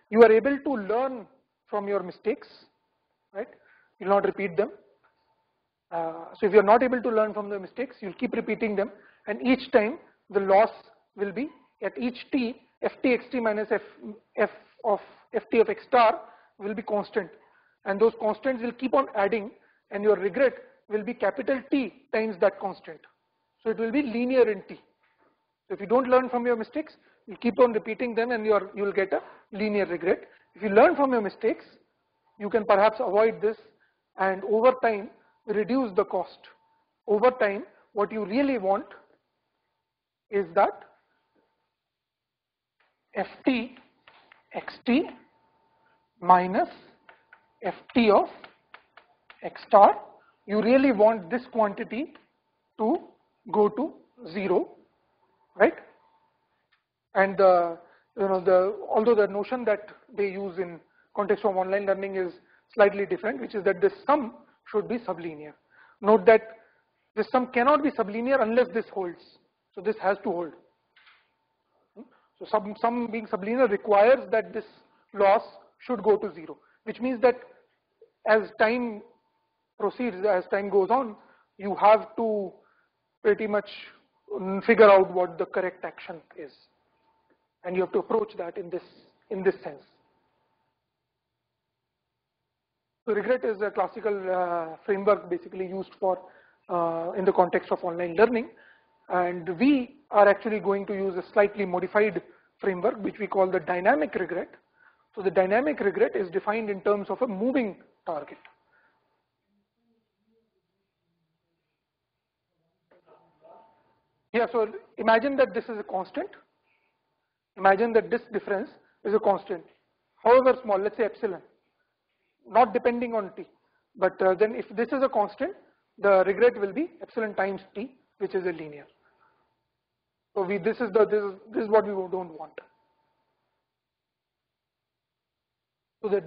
you are able to learn from your mistakes, right, you will not repeat them. So if you are not able to learn from the mistakes, you will keep repeating them, and each time the loss will be at each t, ft xt minus f of ft of x star will be constant, and those constants will keep on adding, and your regret will be capital T times that constant. So it will be linear in t. So if you don't learn from your mistakes, you keep on repeating them, and you will get a linear regret. If you learn from your mistakes, you can perhaps avoid this, and over time reduce the cost. Over time, what you really want is that ft xt minus ft of x star, you really want this quantity to go to 0, right? And although the notion that they use in context of online learning is slightly different, which is that this sum should be sublinear. Note that this sum cannot be sublinear unless this holds. So this has to hold. So sum being sublinear requires that this loss should go to 0, which means that as time proceeds, as time goes on, you have to pretty much figure out what the correct action is, and you have to approach that in this sense. So regret is a classical framework basically used for in the context of online learning, and we are actually going to use a slightly modified framework which we call the dynamic regret. So the dynamic regret is defined in terms of a moving target. Yeah, so imagine that this is a constant. Imagine that this difference is a constant, however small, let's say epsilon, not depending on t. But then if this is a constant, the regret will be epsilon times t, which is a linear. So this is what we don't want. So the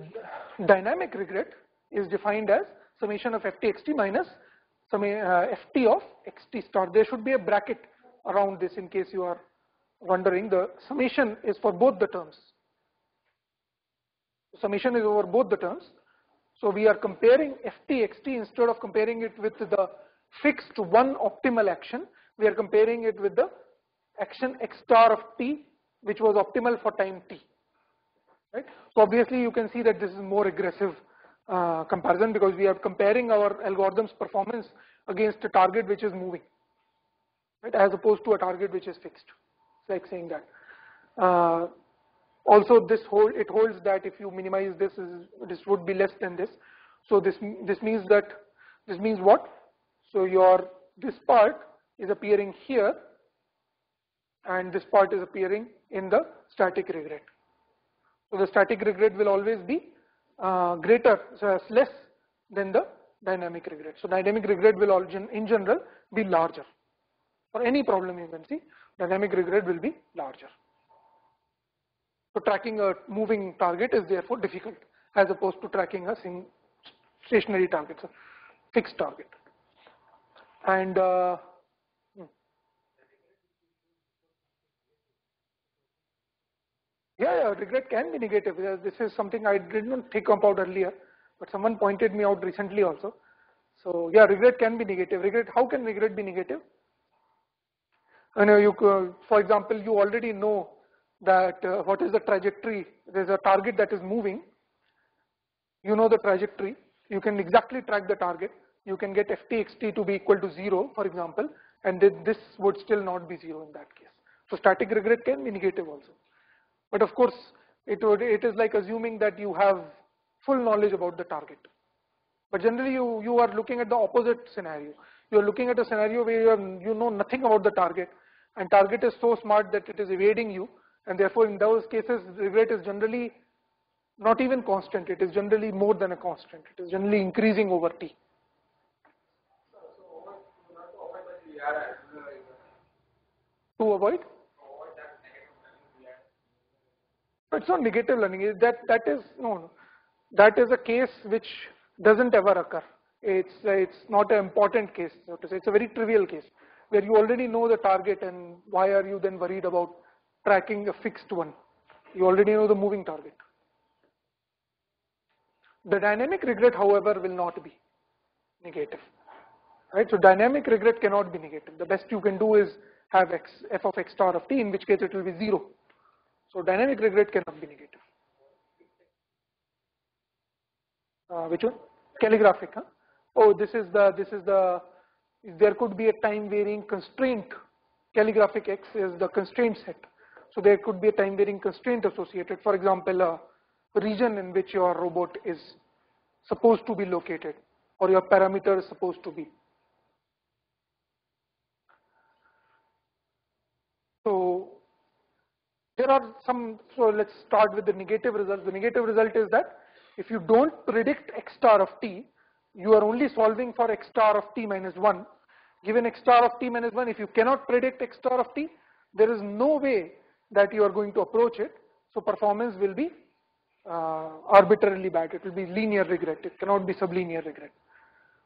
dynamic regret is defined as summation of ft xt minus ft of xt star. There should be a bracket around this in case you are wondering. The summation is for both the terms. Summation is over both the terms. So we are comparing ft xt, instead of comparing it with the fixed one optimal action, we are comparing it with the action x star of t, which was optimal for time t. Right? So obviously you can see that this is more aggressive comparison, because we are comparing our algorithm's performance against a target which is moving, right, as opposed to a target which is fixed. It's like saying that. Also, it holds that if you minimize this, this would be less than this. So this means what? So this part is appearing here, and this part is appearing in the static regret. So the static regret will always be less than the dynamic regret. So dynamic regret will in general be larger. For any problem you can see, dynamic regret will be larger. So tracking a moving target is therefore difficult, as opposed to tracking a stationary target, so fixed target. And yeah, regret can be negative. This is something I did not think about earlier, but someone pointed me out recently also. So yeah, regret can be negative. How can regret be negative? For example, you already know that what is the trajectory. There's a target that is moving. You know the trajectory. You can exactly track the target. You can get ft xt to be equal to 0, for example, and this would still not be 0 in that case. So static regret can be negative also. But of course, it is like assuming that you have full knowledge about the target. But generally, you are looking at the opposite scenario. You are looking at a scenario where you know nothing about the target, and target is so smart that it is evading you, and therefore in those cases regret is generally not even constant, it is generally more than a constant, it is generally increasing over t. To avoid? It's not negative learning, that is a case which doesn't ever occur. It's not an important case, so to say. It's a very trivial case where you already know the target, and why are you then worried about tracking a fixed one? You already know the moving target. The dynamic regret, however, will not be negative, right? So dynamic regret cannot be negative. The best you can do is have f of x star of t, in which case it will be 0. So dynamic regret cannot be negative. Which one? Calligraphic, huh? Oh, there could be a time varying constraint. Calligraphic x is the constraint set. So there could be a time varying constraint associated. For example, a region in which your robot is supposed to be located, or your parameter is supposed to be. So there are some, so let's start with the negative result. The negative result is that if you don't predict x star of t, you are only solving for x star of t minus 1. Given x star of t minus 1, if you cannot predict x star of t, there is no way that you are going to approach it. So performance will be arbitrarily bad. It will be linear regret. It cannot be sublinear regret.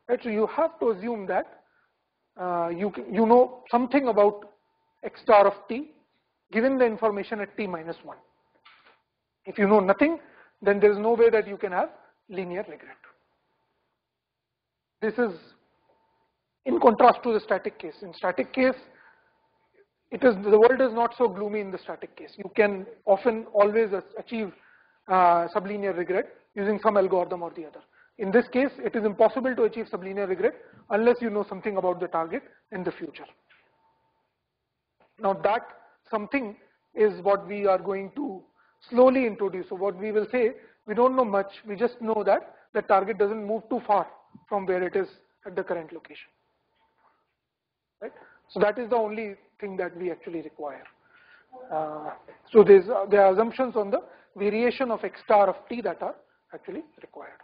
Right? So you have to assume that you know something about x star of t given the information at t minus 1. If you know nothing, then there is no way that you can have linear regret. This is in contrast to the static case. In static case, the world is not so gloomy in the static case. You can often always achieve sublinear regret using some algorithm or the other. In this case, it is impossible to achieve sublinear regret unless you know something about the target in the future. Now that something is what we are going to slowly introduce. So what we will say, we don't know much, we just know that the target doesn't move too far from where it is at the current location. Right? So that is the only thing that we actually require. So there are assumptions on the variation of x star of t that are actually required.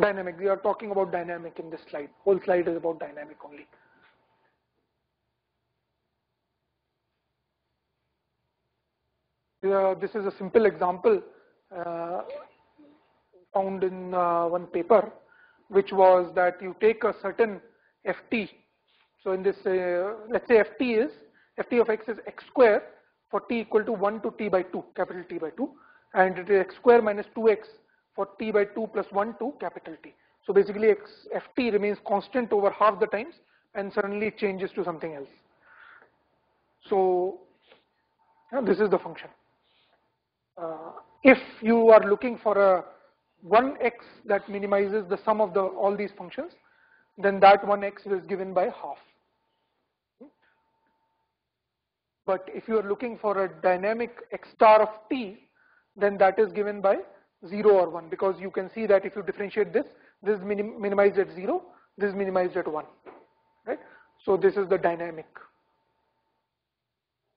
Dynamic, we are talking about dynamic in this slide. Whole slide is about dynamic only. This is a simple example found in one paper, which was that you take a certain ft. So in this, let's say ft of x is x square for t equal to 1 to t by 2, capital T by 2, and it is x square minus 2x for t by 2 plus 1 to capital T. So basically ft remains constant over half the times and suddenly it changes to something else. So this is the function. If you are looking for a 1x that minimizes the sum of all these functions, then that 1x is given by half. But if you are looking for a dynamic x star of t, then that is given by 0 or 1, because you can see that if you differentiate this is minimized at 0, this is minimized at 1. Right? So this is the dynamic.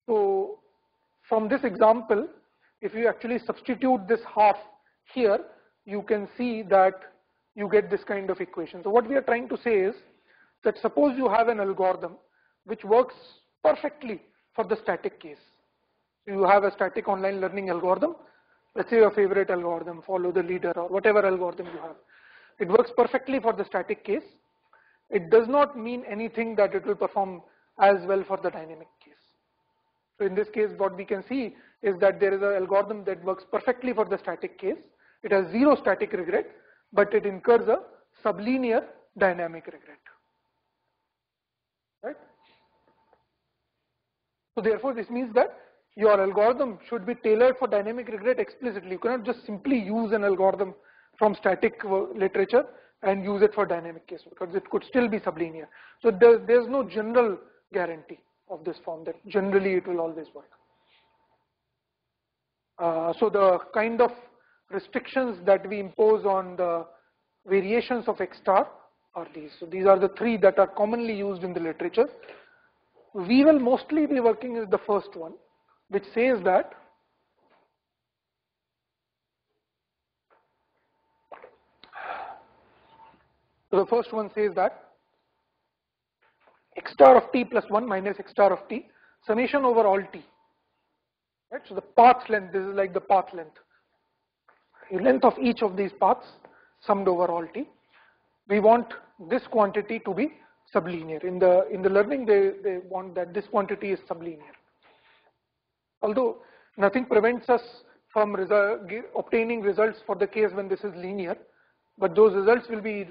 So from this example, if you actually substitute this half here, you can see that you get this kind of equation. So what we are trying to say is that suppose you have an algorithm which works perfectly for the static case. So you have a static online learning algorithm, let's say your favorite algorithm, follow the leader or whatever algorithm you have. It works perfectly for the static case. It does not mean anything that it will perform as well for the dynamic case. So in this case, what we can see is that there is an algorithm that works perfectly for the static case. It has 0 static regret, but it incurs a sublinear dynamic regret. Right? So therefore, this means that your algorithm should be tailored for dynamic regret explicitly. You cannot just simply use an algorithm from static literature and use it for dynamic case, because it could still be sublinear. So there's no general guarantee of this form that generally it will always work. So the kind of restrictions that we impose on the variations of X star are these. So these are the three that are commonly used in the literature. We will mostly be working with the first one, which says that the first one says that X star of t plus 1 minus X star of t summation over all t. Right? So the path length, this is like the path length. The length of each of these paths summed over all t. We want this quantity to be sublinear. In the learning, they want that this quantity is sublinear. Although nothing prevents us from obtaining results for the case when this is linear, but those results will be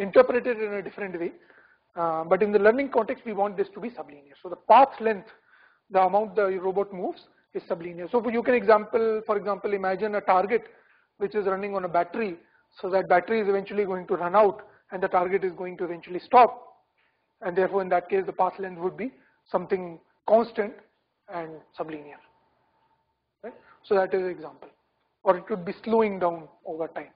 interpreted in a different way. But in the learning context, we want this to be sublinear. So the path length, the amount the robot moves, is sublinear. So you can for example, imagine a target which is running on a battery. So that battery is eventually going to run out and the target is going to eventually stop. And therefore, in that case, the path length would be something constant and sublinear. Right? So that is an example. Or it could be slowing down over time.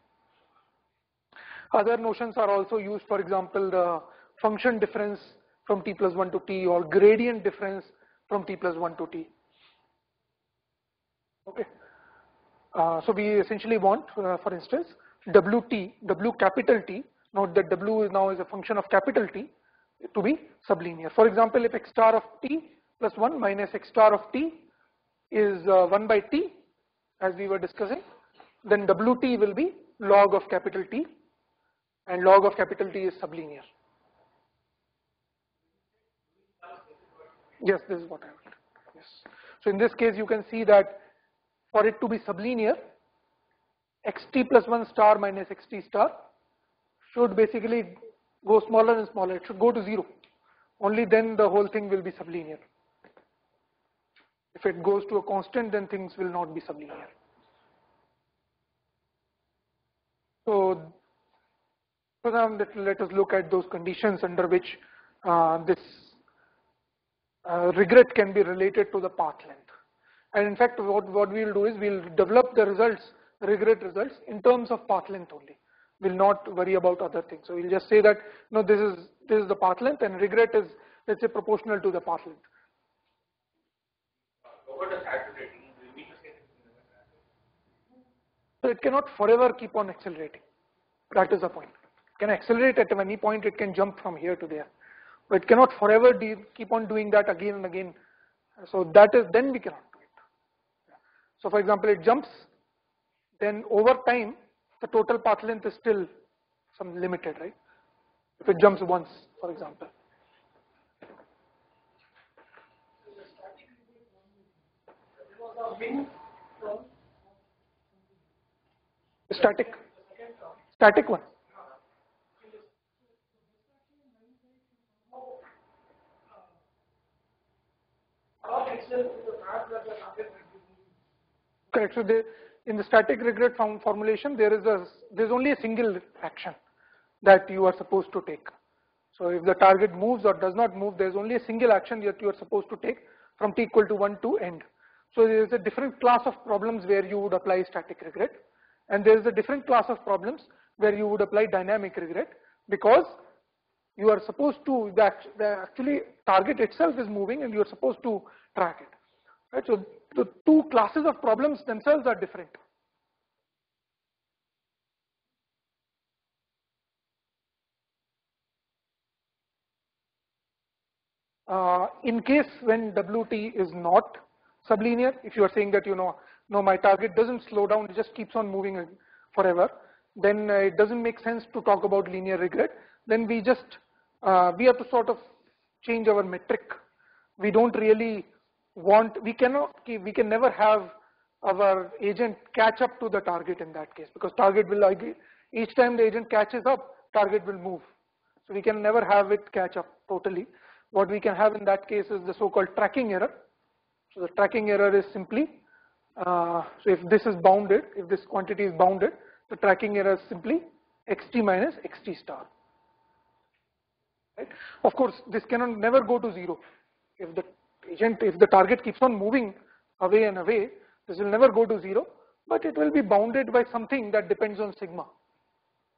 Other notions are also used, for example, the function difference from t plus 1 to t or gradient difference from t plus 1 to t. Okay. So we essentially want, for instance, W capital T, note that W is now is a function of capital T, to be sublinear. For example, if X star of t plus 1 minus X star of t is 1 by t, as we were discussing, then Wt will be log of capital T, and log of capital T is sublinear. Yes, this is what I meant. Yes. So in this case, you can see that for it to be sublinear, xt plus 1 star minus xt star should basically go smaller and smaller. It should go to 0. Only then the whole thing will be sublinear. If it goes to a constant, then things will not be sublinear. So now let us look at those conditions under which this regret can be related to the path length. And in fact, what we will do is we will develop the results, regret results, in terms of path length only. We will not worry about other things. So we will just say that no, this is the path length, and regret is, let's say, proportional to the path length. So it cannot forever keep on accelerating. That is the point. It can accelerate at any point. It can jump from here to there, but it cannot forever keep on doing that again and again. So that is, then we cannot do it. So for example, it jumps, then over time the total path length is still some limited, right? If it jumps once, for example. Static one. Correct. So in the static regret formulation, there's only a single action that you are supposed to take. So if the target moves or does not move, there's only a single action that you are supposed to take from t equal to 1 to end. So there is a different class of problems where you would apply static regret, and there is a different class of problems where you would apply dynamic regret, because you are supposed to, the actually target itself is moving and you are supposed to track it. Right? So the two classes of problems themselves are different. In case when Wt is not sublinear, if you are saying that no, my target doesn't slow down, it just keeps on moving forever, then it doesn't make sense to talk about linear regret. Then we just we have to sort of change our metric. We don't really want, we can never have our agent catch up to the target in that case, because target will, each time the agent catches up, target will move. So we can never have it catch up totally. What we can have in that case is the so-called tracking error. So the tracking error is simply, so if this is bounded, if this quantity is bounded, the tracking error is simply xt minus xt star. Right? Of course, this cannot never go to 0. If the target keeps on moving away and away, this will never go to 0. but it will be bounded by something that depends on sigma.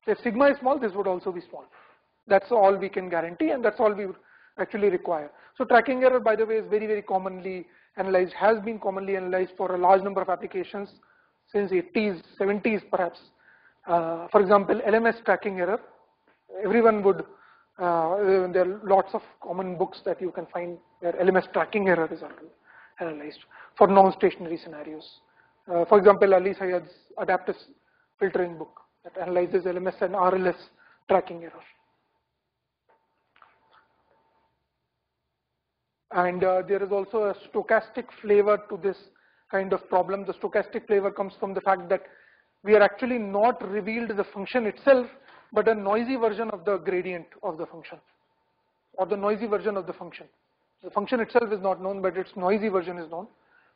So if sigma is small, this would also be small. That's all we can guarantee, and that's all we would actually require. So tracking error, by the way, is very commonly analyzed, has been commonly analyzed for a large number of applications since 80s, 70s perhaps. For example, LMS tracking error, everyone would, there are lots of common books that you can find where LMS tracking error is analyzed for non-stationary scenarios. For example, Ali Sayed's adaptive filtering book that analyzes LMS and RLS tracking error. And there is also a stochastic flavor to this kind of problem. The stochastic flavor comes from the fact that we are actually not revealed the function itself, but a noisy version of the gradient of the function, or the noisy version of the function. The function itself is not known, but its noisy version is known.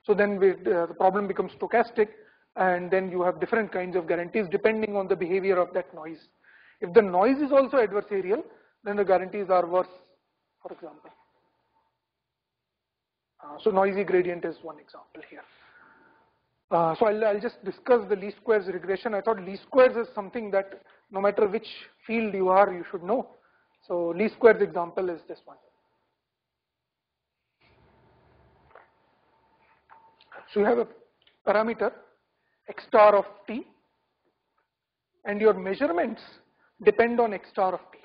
So then the problem becomes stochastic, and then you have different kinds of guarantees depending on the behavior of that noise. If the noise is also adversarial, then the guarantees are worse, for example. So noisy gradient is one example here. So I'll just discuss the least squares regression. I thought least squares is something that no matter which field you are, you should know. So least squares example is this one. So you have a parameter x star of t, and your measurements depend on x star of t.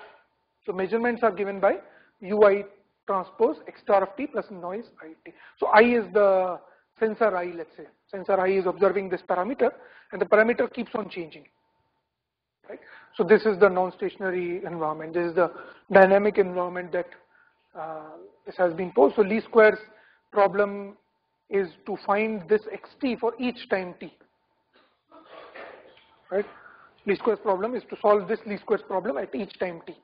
So measurements are given by ui transpose x star of t plus noise it. So I is the sensor I, let's say. Sensor I is observing this parameter, and the parameter keeps on changing. Right? So this is the non-stationary environment. This is the dynamic environment that this has been posed. So least squares problem is to find this xt for each time t. Right? Least squares problem is to solve this least squares problem at each time t.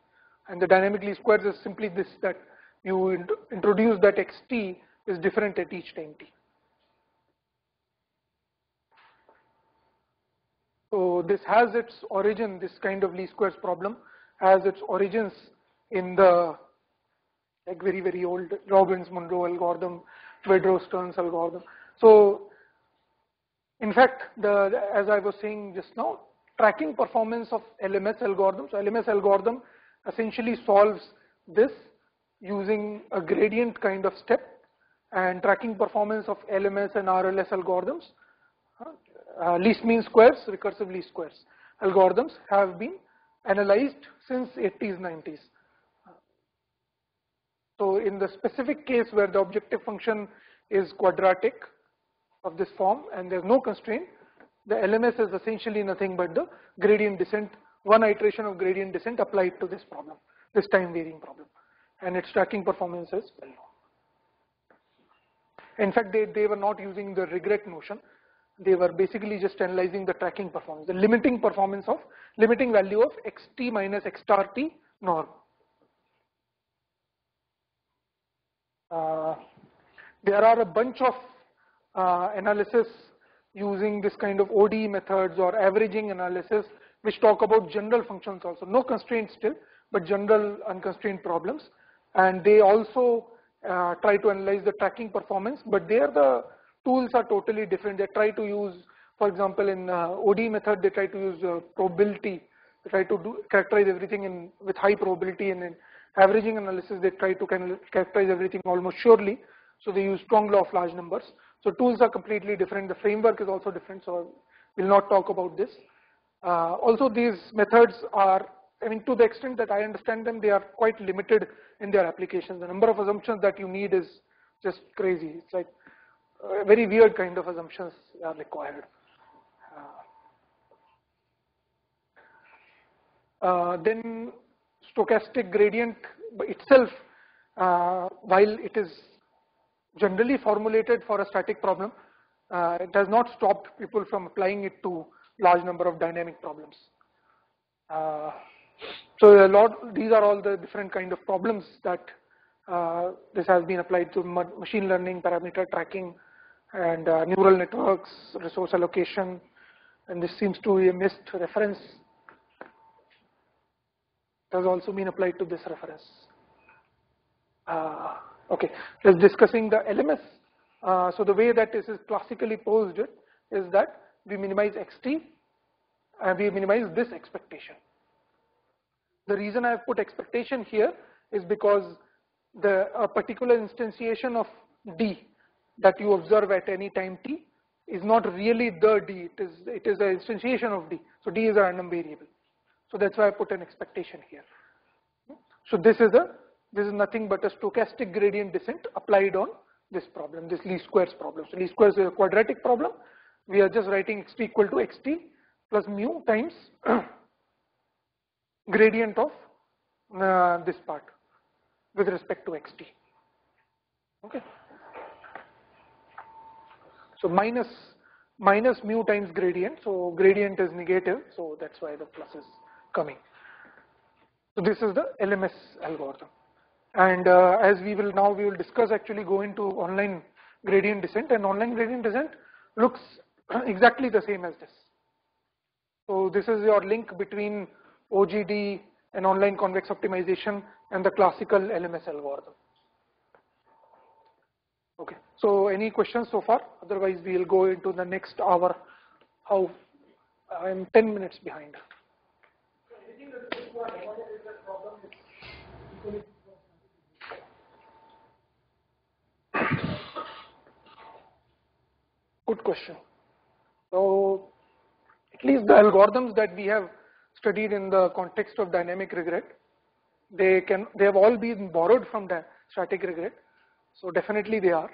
And the dynamic least squares is simply this, that you introduce that xt is different at each time t. So this has its origin, this kind of least squares problem has its origins in the like very old Robbins-Monroe algorithm, Wedrow-Stearns algorithm. So in fact, as I was saying just now, tracking performance of LMS algorithm. So LMS algorithm essentially solves this using a gradient kind of step, and tracking performance of LMS and RLS algorithms, least mean squares, recursive least squares algorithms have been analyzed since 80s, 90s. So in the specific case where the objective function is quadratic of this form and there's no constraint, the LMS is essentially nothing but the gradient descent, one iteration of gradient descent applied to this problem, this time varying problem, and its tracking performance is well known. In fact, they were not using the regret notion. They were basically just analyzing the tracking performance, the limiting performance of, limiting value of xt minus x star t norm. There are a bunch of analysis using this kind of ODE methods or averaging analysis which talk about general functions also, no constraints still, but general unconstrained problems, and they also try to analyze the tracking performance, but there the tools are totally different. They try to use, for example, in ODE method, they try to use probability. They try to characterize everything with high probability, and in averaging analysis, they try to characterize everything almost surely. So they use strong law of large numbers. So tools are completely different. The framework is also different. So we'll not talk about this. Also, these methods are, I mean, to the extent that I understand them, they are quite limited in their applications. The number of assumptions that you need is just crazy. It's like very weird kind of assumptions are required. Then stochastic gradient itself, while it is generally formulated for a static problem, it has not stopped people from applying it to large number of dynamic problems. So these are all the different kind of problems that this has been applied to: machine learning, parameter tracking, and neural networks, resource allocation, and this seems to be a missed reference. It has also been applied to this reference. Okay, just discussing the LMS. So the way that this is classically posed is that we minimize xt, and we minimize this expectation. The reason I have put expectation here is because a particular instantiation of d that you observe at any time t is not really the d, it is an instantiation of d. So d is a random variable. So that's why I put an expectation here. So this is nothing but a stochastic gradient descent applied on this problem, this least squares problem. So least squares is a quadratic problem. We are just writing xt equal to xt plus mu times gradient of this part with respect to xt. Okay. So minus mu times gradient. So gradient is negative. So that's why the plus is coming. So this is the LMS algorithm. And as we will discuss, actually go into online gradient descent, and online gradient descent looks exactly the same as this. So this is your link between OGD and online convex optimization and the classical LMS algorithm. Okay, so any questions so far? Otherwise we will go into the next hour. How I am 10 minutes behind. Good question. So at least the algorithms that we have studied in the context of dynamic regret, they have all been borrowed from the static regret. So definitely they are,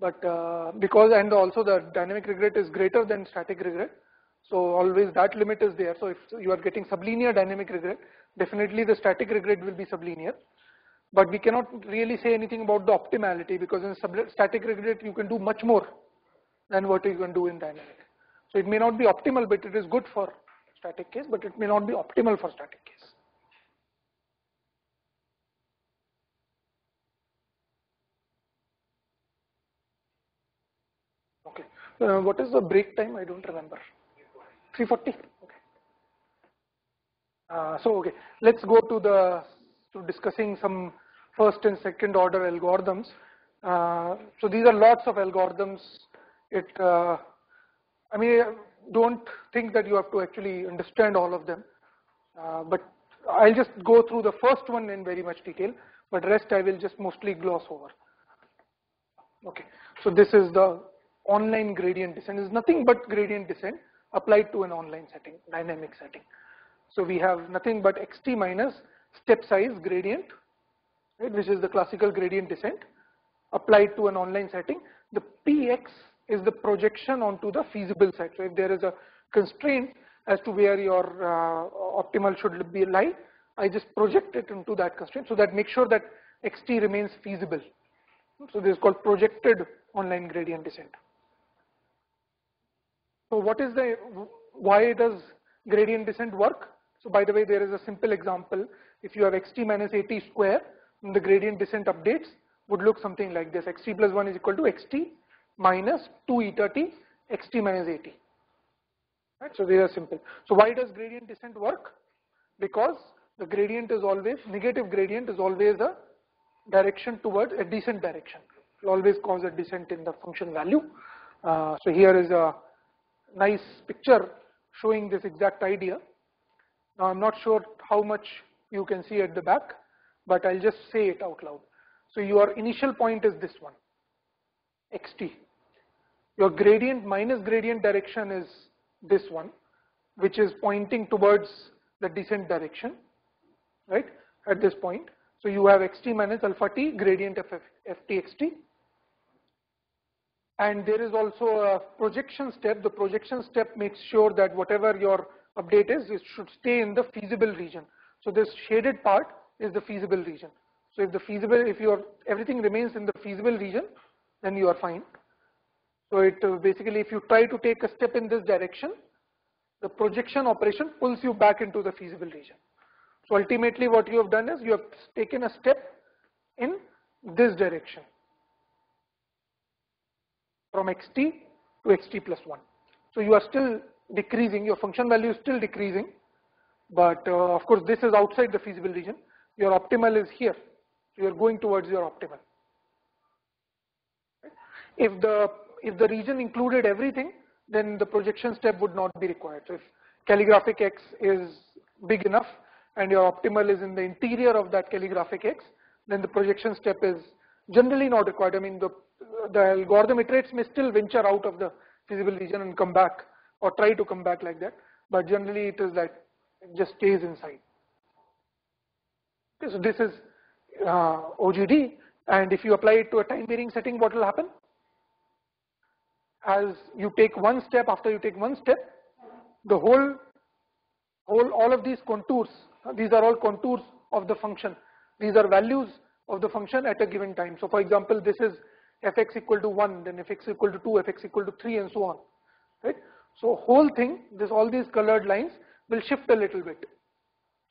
but and also the dynamic regret is greater than static regret, so always that limit is there. So if you are getting sublinear dynamic regret, definitely the static regret will be sublinear, but we cannot really say anything about the optimality, because in static regret you can do much more than what you can do in dynamic. So it may not be optimal, but it is good for static case, but it may not be optimal for static case. Okay. What is the break time? I don't remember. 3:40. Okay. Okay. Let's go to discussing some first and second order algorithms. So these are lots of algorithms. I mean, don't think that you have to actually understand all of them. But I'll just go through the first one in very much detail. But rest I will just mostly gloss over. Okay. So this is the online gradient descent. Is nothing but gradient descent applied to an online setting, dynamic setting. So we have nothing but xt minus step size gradient, right, which is the classical gradient descent applied to an online setting. The px is the projection onto the feasible set. So if there is a constraint as to where your optimal should be lie, I just project it into that constraint, so that makes sure that xt remains feasible. So this is called projected online gradient descent. So why does gradient descent work? So by the way, there is a simple example. If you have xt minus at square, then the gradient descent updates would look something like this. xt plus 1 is equal to xt minus 2 eta t xt minus at. Right? So they are simple. So why does gradient descent work? Because the gradient is always, negative gradient is always a direction towards a descent direction. It will always cause a descent in the function value. So here is a nice picture showing this exact idea. Now I'm not sure how much you can see at the back, but I'll just say it out loud. So your initial point is this one, xt. Your gradient minus gradient direction is this one, which is pointing towards the descent direction, right, at this point. So you have xt minus alpha t gradient of ftxt. And there is also a projection step. The projection step makes sure that whatever your update is, it should stay in the feasible region. So this shaded part is the feasible region. So if everything remains in the feasible region, then you are fine. So it basically, if you try to take a step in this direction, the projection operation pulls you back into the feasible region. So ultimately what you have done is you have taken a step in this direction from xt to xt plus 1. So you are still decreasing, your function value is still decreasing, but of course this is outside the feasible region. Your optimal is here. So you are going towards your optimal. If the region included everything, then the projection step would not be required. So if calligraphic X is big enough and your optimal is in the interior of that calligraphic X, then the projection step is generally not required. I mean, the algorithm iterates may still venture out of the feasible region and come back or try to come back like that, but generally it is that it just stays inside. Okay, so this is OGD, and if you apply it to a time varying setting, what will happen? As you take one step, after you take one step, the all of these contours, these are all contours of the function. These are values of the function at a given time. So for example, this is fx equal to 1, then fx equal to 2, fx equal to 3, and so on. Right? So whole thing, all these colored lines will shift a little bit.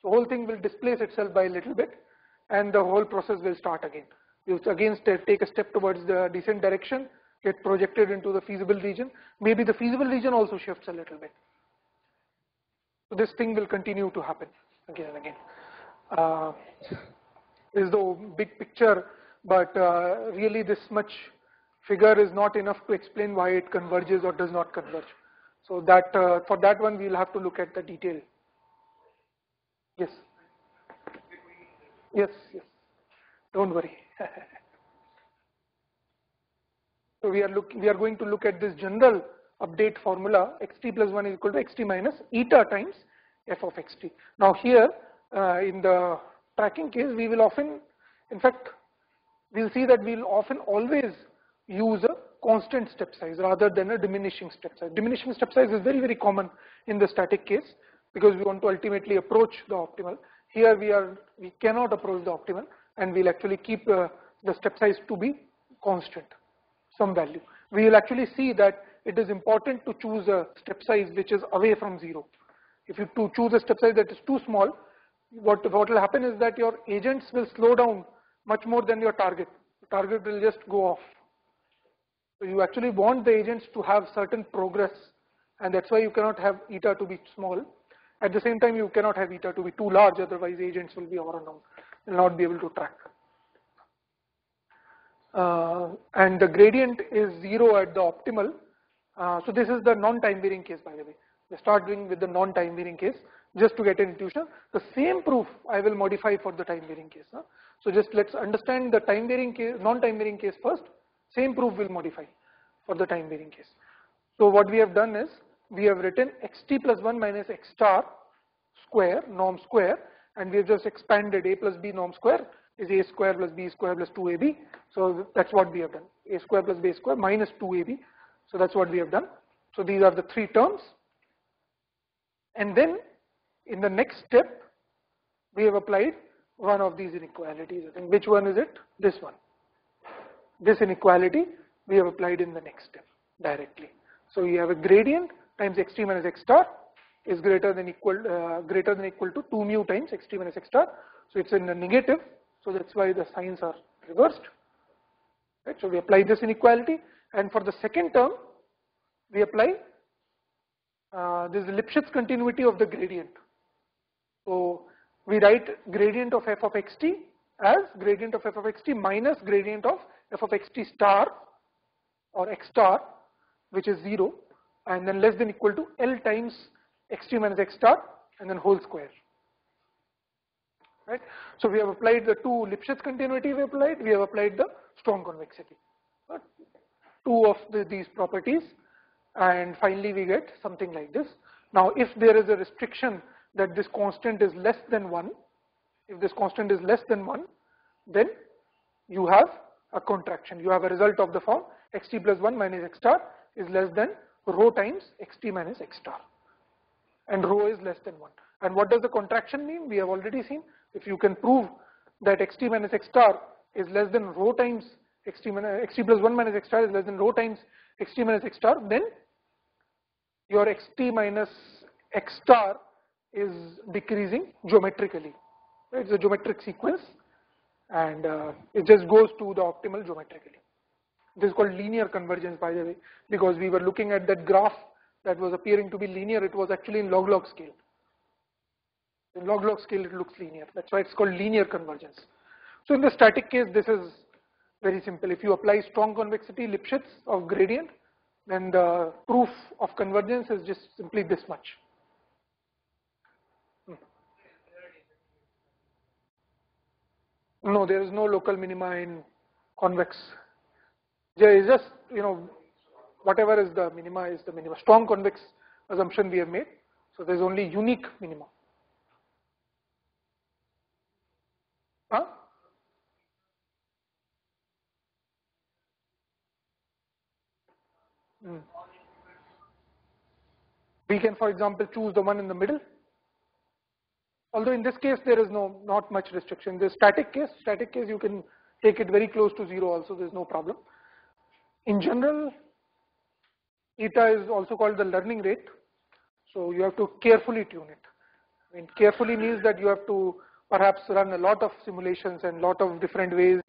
So whole thing will displace itself by a little bit, and the whole process will start again. You again take a step towards the descent direction, get projected into the feasible region. Maybe the feasible region also shifts a little bit. So this thing will continue to happen again and again. This is the big picture, but really this much figure is not enough to explain why it converges or does not converge. So that for that one we will have to look at the detail. Yes. Yes. Don't worry. So we are going to look at this general update formula: xt plus 1 is equal to xt minus eta times f of xt. Now here in the tracking case, we will often, in fact, we'll see that we'll often always use a constant step size rather than a diminishing step size. Diminishing step size is very, very common in the static case because we want to ultimately approach the optimal. Here we cannot approach the optimal, and we'll actually keep the step size to be constant, some value. We will actually see that it is important to choose a step size which is away from 0. If you choose a step size that is too small, what will happen is that your agents will slow down much more than your target. The target will just go off. So you actually want the agents to have certain progress, and that's why you cannot have eta to be small. At the same time, you cannot have eta to be too large, otherwise agents will be overwhelmed, will not be able to track. And the gradient is 0 at the optimal. So this is the non-time varying case, by the way. We start doing with the non-time varying case just to get an intuition. The same proof I will modify for the time varying case. So just let's understand the time varying case, non-time varying case first. Same proof will modify for the time varying case. So what we have done is we have written xt plus 1 minus x star square, norm square, and we have just expanded a plus b norm square is a square plus b square plus 2ab. So that's what we have done. A square plus b square minus 2ab. So that's what we have done. So these are the three terms. And then in the next step, we have applied one of these inequalities. I think which one is it? This one. This inequality we have applied in the next step directly. So we have a gradient times xt minus x star is greater than equal to 2 mu times xt minus x star. So it's in the negative. So that's why the signs are reversed. Right? So we apply this inequality, and for the second term, we apply this is the Lipschitz continuity of the gradient. So we write gradient of f of xt as gradient of f of xt minus gradient of f of xt star or x star, which is 0, and then less than equal to L times xt minus x star and then whole square. Right? So we have applied the two Lipschitz continuity we have applied the strong convexity. Two of these properties, and finally we get something like this. Now if there is a restriction that this constant is less than 1, if this constant is less than 1, then you have a contraction. You have a result of the form xt plus 1 minus x star is less than rho times xt minus x star, and rho is less than 1. And what does the contraction mean? We have already seen. If you can prove that xt minus x star is less than rho times xt plus 1 minus x star is less than rho times xt minus x star, then your xt minus x star is decreasing geometrically. It's a geometric sequence, and it just goes to the optimal geometrically. This is called linear convergence, by the way, because we were looking at that graph that was appearing to be linear. It was actually in log-log scale. In log-log scale, it looks linear. That's why it's called linear convergence. So in the static case, this is very simple. If you apply strong convexity Lipschitz of gradient, then the proof of convergence is just simply this much. No, there is no local minima in convex. There is just, whatever is the minima is the minima. Strong convex assumption we have made. So there is only unique minima. Huh? We can, for example, choose the one in the middle. Although in this case there is not much restriction. The static case you can take it very close to 0 also, there is no problem. In general, eta is also called the learning rate, so you have to carefully tune it. I mean, carefully means that you have to perhaps run a lot of simulations and lot of different ways,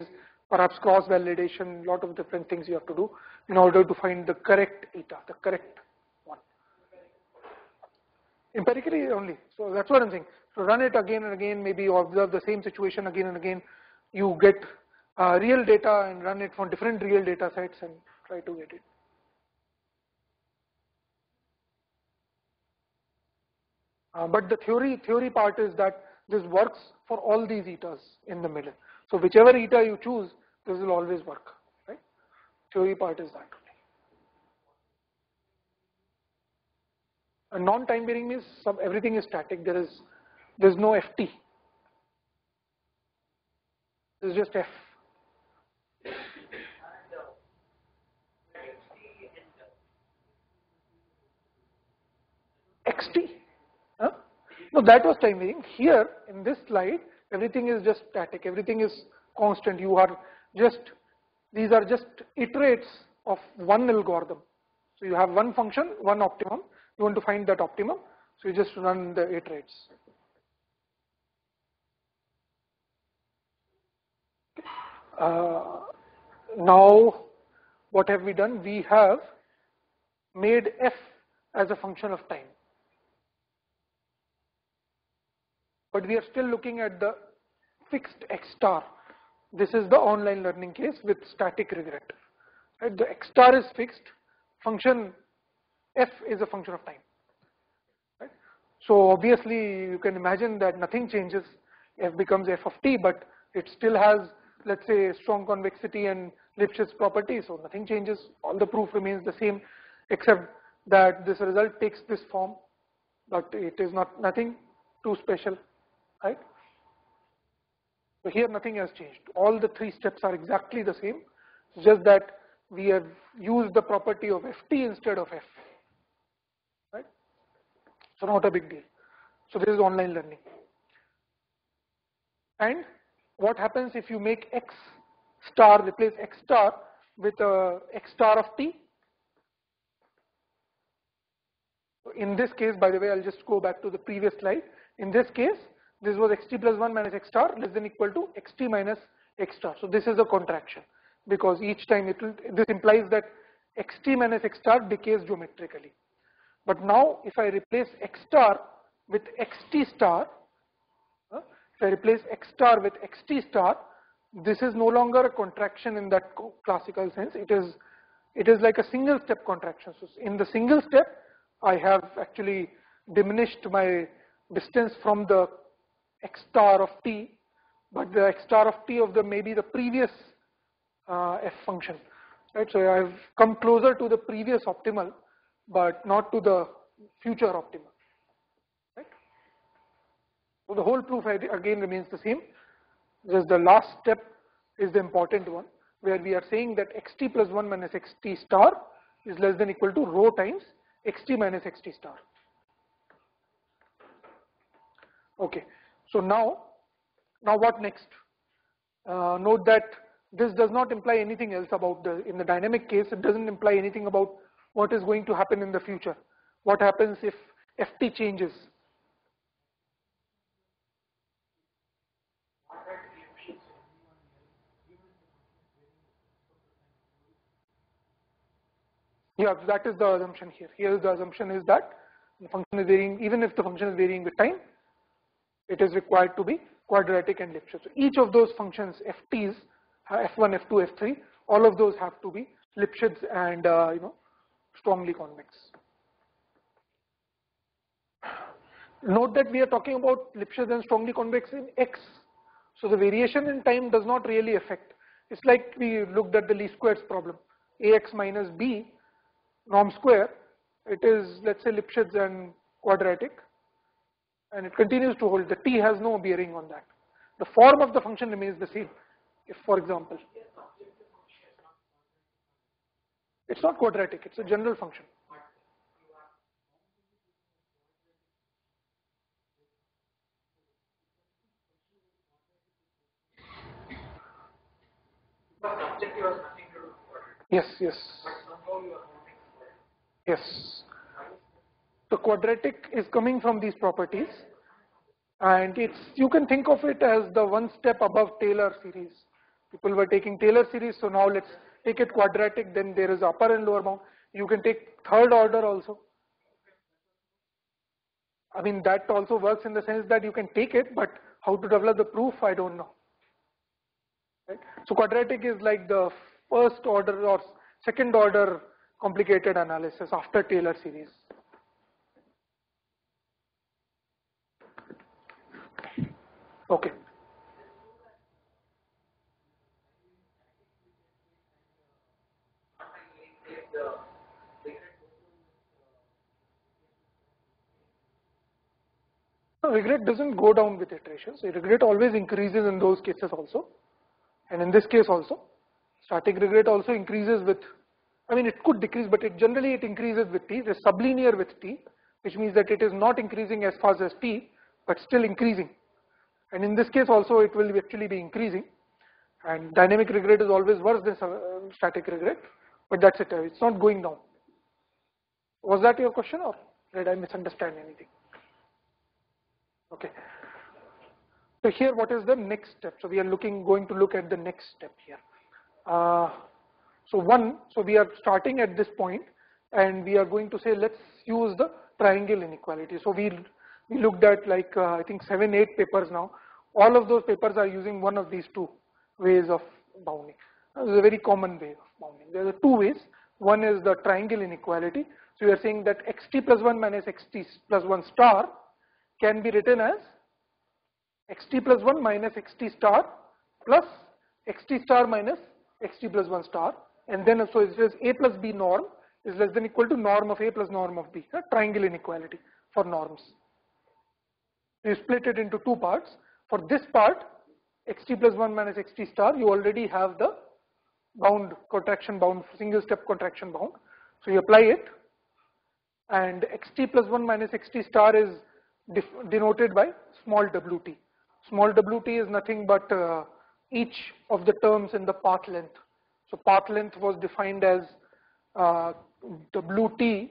perhaps cross validation, lot of different things you have to do in order to find the correct eta, the correct one. Empirically only, so that's what I'm saying. So run it again and again, maybe observe the same situation again and again. You get real data and run it from different real data sets and try to get it. But the theory part is that this works for all these etas in the middle. So whichever eta you choose, this will always work, right? Theory part is that. A non-time varying means everything is static. There's no ft. There's just f. xt. Huh? No, that was time varying. Here in this slide, everything is just static. Everything is constant. These are just iterates of one algorithm. So you have one function, one optimum. You want to find that optimum, so you just run the iterates. Now, what have we done? We have made f as a function of time. But we are still looking at the fixed x star. This is the online learning case with static regret. Right? The x star is fixed, function f is a function of time. Right? So obviously you can imagine that nothing changes, f becomes f of t, but it still has, let's say, strong convexity and Lipschitz property, so nothing changes, all the proof remains the same, except that this result takes this form, but it is nothing too special, right? So here nothing has changed, all the three steps are exactly the same, it's just that we have used the property of ft instead of f, right? So not a big deal. So this is online learning. And what happens if you make x star, replace x star with x star of t? So in this case, by the way, I'll just go back to the previous slide. In this case, this was xt plus 1 minus x star less than equal to xt minus x star. So this is a contraction, because each time this implies that xt minus x star decays geometrically. But now if I replace x star with xt star, if I replace x star with xt star, this is no longer a contraction in that classical sense. It is like a single step contraction. So in the single step, I have actually diminished my distance from the x star of t, but the x star of t of maybe the previous f function, right? So I have come closer to the previous optimal, but not to the future optimal, right? So the whole proof again remains the same. Just the last step is the important one, where we are saying that xt plus 1 minus xt star is less than equal to rho times xt minus xt star. Okay, so now what next? Note that this does not imply anything else about in the dynamic case, it doesn't imply anything about what is going to happen in the future. What happens if ft changes? Yeah, that is the assumption here. Here the assumption is that the function is varying, even if the function is varying with time, it is required to be quadratic and Lipschitz. So each of those functions, ft's, f1, f2, f3, all of those have to be Lipschitz and strongly convex. Note that we are talking about Lipschitz and strongly convex in X. So the variation in time does not really affect. It's like we looked at the least squares problem. Ax minus b norm square, it is, let's say, Lipschitz and quadratic, and it continues to hold. The t has no bearing on that. The form of the function remains the same. If, for example, it's not quadratic, it's a general function. Yes, yes. Yes. The quadratic is coming from these properties, and it's, you can think of it as the one step above Taylor series. People were taking Taylor series, so now let's take it quadratic, then there is upper and lower bound. You can take third order also. I mean, that also works in the sense that you can take it, but how to develop the proof, I don't know. Right? So quadratic is like the first order or second order complicated analysis after Taylor series. Okay. No, regret doesn't go down with iterations. Regret always increases in those cases also, and in this case also. Static regret also increases with, I mean, it could decrease, but it generally increases with t. It is sublinear with t, which means that it is not increasing as fast as t, but still increasing. And in this case also, it will actually be increasing. And dynamic regret is always worse than static regret, but that's it. It's not going down. Was that your question, or did I misunderstand anything? Okay. So here, what is the next step? So we are going to look at the next step here. So we are starting at this point, and we are going to say, let's use the triangle inequality. So we looked at like, I think 7, 8 papers now. All of those papers are using one of these two ways of bounding. This is a very common way of bounding. There are two ways. One is the triangle inequality. So we are saying that xt plus 1 minus xt plus 1 star can be written as xt plus 1 minus xt star plus xt star minus xt plus 1 star, and then so it says a plus b norm is less than equal to norm of a plus norm of b, a triangle inequality for norms. You split it into two parts. For this part, xt plus 1 minus xt star, you already have the bound, contraction bound, single step contraction bound. So you apply it, and xt plus 1 minus xt star is denoted by small wt. Small wt is nothing but each of the terms in the path length. So path length was defined as wt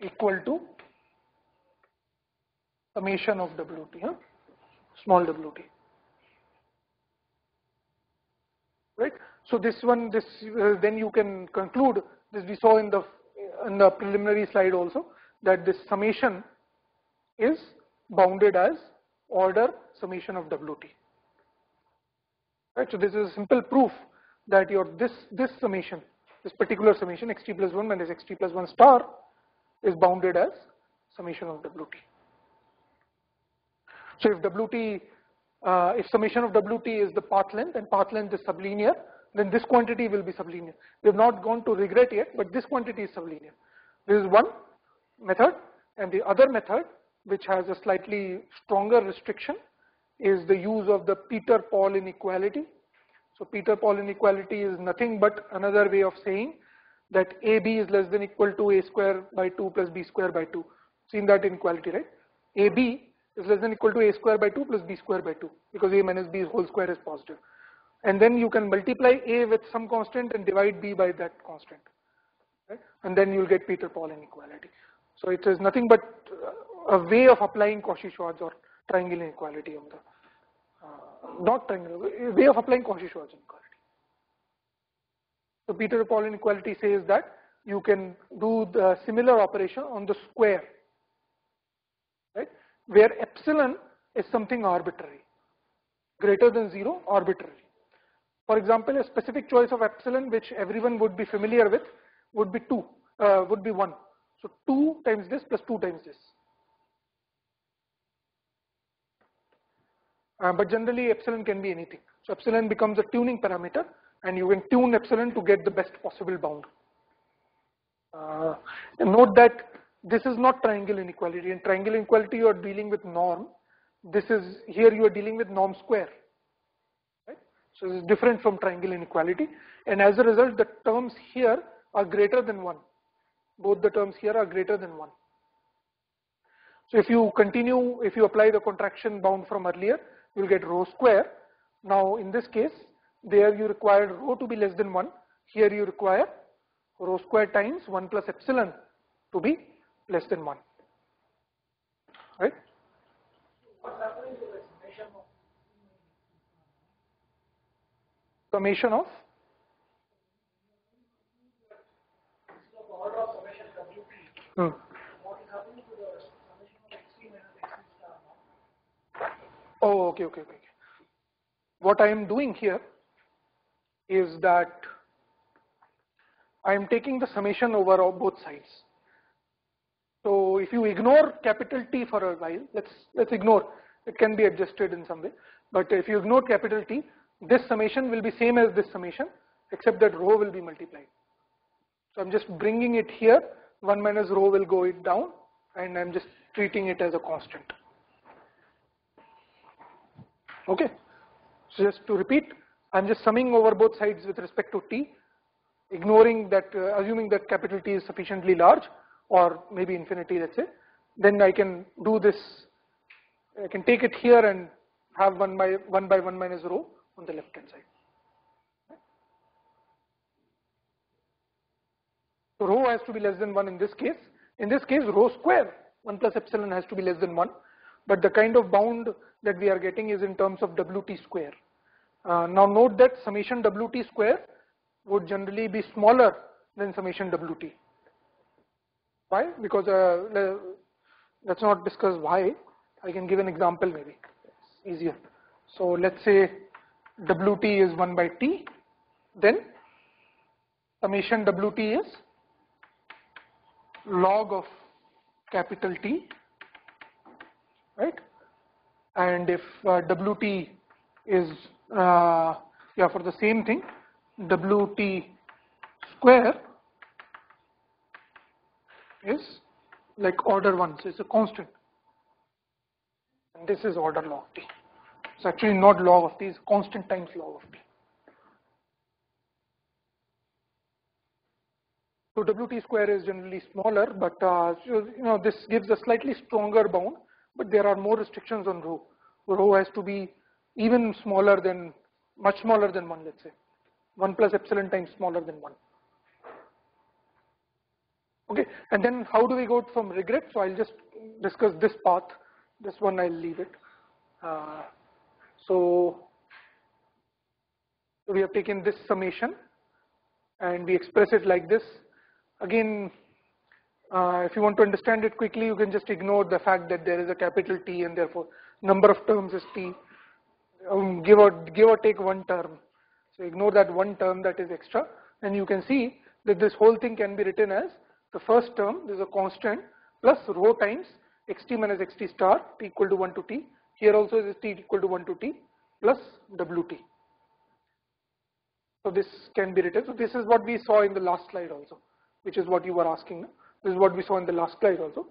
equal to summation of wt, small wt. Right? So this one, then you can conclude this. We saw in the preliminary slide also that this summation is bounded as order summation of wt. Right? So this is a simple proof that your this summation, this particular summation xt plus 1 minus xt plus 1 star is bounded as summation of wt. So if wt, if summation of wt is the path length and path length is sublinear, then this quantity will be sublinear. We have not gone to regret yet, but this quantity is sublinear. This is one method, and the other method, which has a slightly stronger restriction, is the use of the Peter-Paul inequality. So Peter-Paul inequality is nothing but another way of saying that AB is less than equal to A square by 2 plus B square by 2. Seen that inequality, right? AB is less than equal to A square by 2 plus B square by 2, because A minus B whole square is positive. And then you can multiply A with some constant and divide B by that constant. Right? And then you'll get Peter-Paul inequality. So it is nothing but a way of applying Cauchy-Schwarz or triangle inequality on the, not triangle, a way of applying Cauchy-Schwarz inequality. So Peter-Paul inequality says that you can do the similar operation on the square, right? Where epsilon is something arbitrary, greater than 0, arbitrary. For example, a specific choice of epsilon which everyone would be familiar with would be 1. So 2 times this plus 2 times this. But generally epsilon can be anything. So epsilon becomes a tuning parameter and you can tune epsilon to get the best possible bound. And note that this is not triangle inequality. In triangle inequality you are dealing with norm. Here you are dealing with norm square. Right? So this is different from triangle inequality, and as a result the terms here are greater than 1. Both the terms here are greater than 1. So if you apply the contraction bound from earlier, you will get rho square. Now in this case, there you require rho to be less than 1. Here you require rho square times 1 plus epsilon to be less than 1. Right? What's happening to the Summation of order of summation WP? What is happening to the summation of XT minus XT star now? Oh, okay. What I am doing here is that I am taking the summation over both sides. So if you ignore capital T for a while, let's ignore, it can be adjusted in some way, but if you ignore capital T, this summation will be same as this summation except that rho will be multiplied. So I'm just bringing it here, 1 minus rho will go it down, and I'm just treating it as a constant. Okay, so just to repeat, I'm just summing over both sides with respect to T, ignoring that, assuming that capital T is sufficiently large, or maybe infinity, let's say, then I can do this, I can take it here and have 1 by 1 minus rho on the left hand side. So rho has to be less than 1 in this case. In this case, rho square 1 plus epsilon has to be less than 1, but the kind of bound that we are getting is in terms of WT square. Now note that summation WT square would generally be smaller than summation WT. Why? Because let's not discuss why. I can give an example maybe. It's easier. So let's say WT is 1 by T, then summation WT is log of capital T, right? And if WT is, for the same thing, WT square is like order 1, so it's a constant. And this is order log T. It's actually not log of T, it's constant times log of T. So WT square is generally smaller, but this gives a slightly stronger bound, but there are more restrictions on rho. Rho has to be even smaller than, much smaller than 1, let's say. 1 plus epsilon times smaller than 1. Okay, and then how do we go from regret? So I'll just discuss this path. This one I'll leave it. So we have taken this summation and we express it like this. Again, if you want to understand it quickly, you can just ignore the fact that there is a capital T and therefore number of terms is T. Give or take 1 term. So ignore that 1 term that is extra, and you can see that this whole thing can be written as the first term, this is a constant, plus rho times xt minus xt star t equal to 1 to t. Here also is t equal to 1 to t plus wt. So this can be written. So this is what we saw in the last slide also, which is what you were asking. This is what we saw in the last slide also.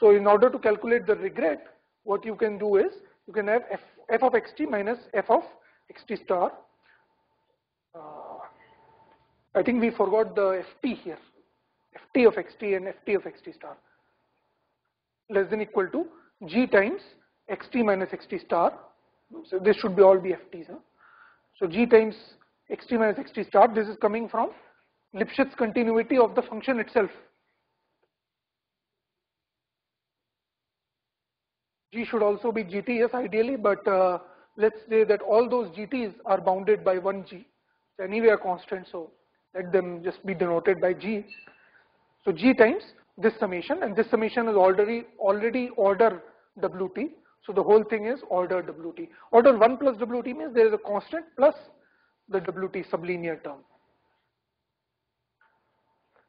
So in order to calculate the regret, what you can do is you can have f of xt minus f of xt star. I think we forgot the ft here. Ft of xt and ft of xt star less than equal to g times xt minus xt star. So this should be all be ft's. So g times xt minus xt star, this is coming from Lipschitz continuity of the function itself. G should also be gt, yes, ideally, but let's say that all those gt's are bounded by 1 g. So anyway a constant, so let them just be denoted by g. So g times this summation, and this summation is already order wt. So the whole thing is order wt. Order 1 plus wt means there is a constant plus the WT sublinear term.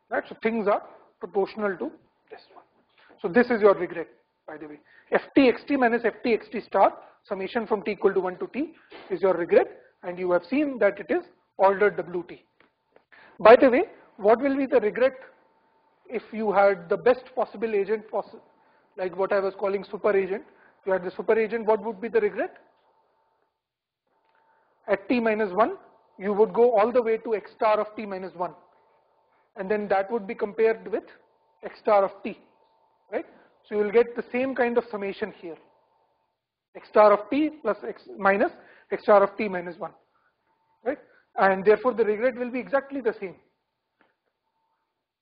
Right, so things are proportional to this one. So this is your regret, by the way. Ft_xt minus Ft_xt star summation from t equal to 1 to t is your regret, and you have seen that it is ordered WT. By the way, what will be the regret if you had the best possible agent, like what I was calling super agent? You had the super agent, what would be the regret? At t minus 1, you would go all the way to x star of t minus 1. And then that would be compared with x star of t, right? So you will get the same kind of summation here. X star of t plus x minus x star of t minus 1, right? And therefore the regret will be exactly the same,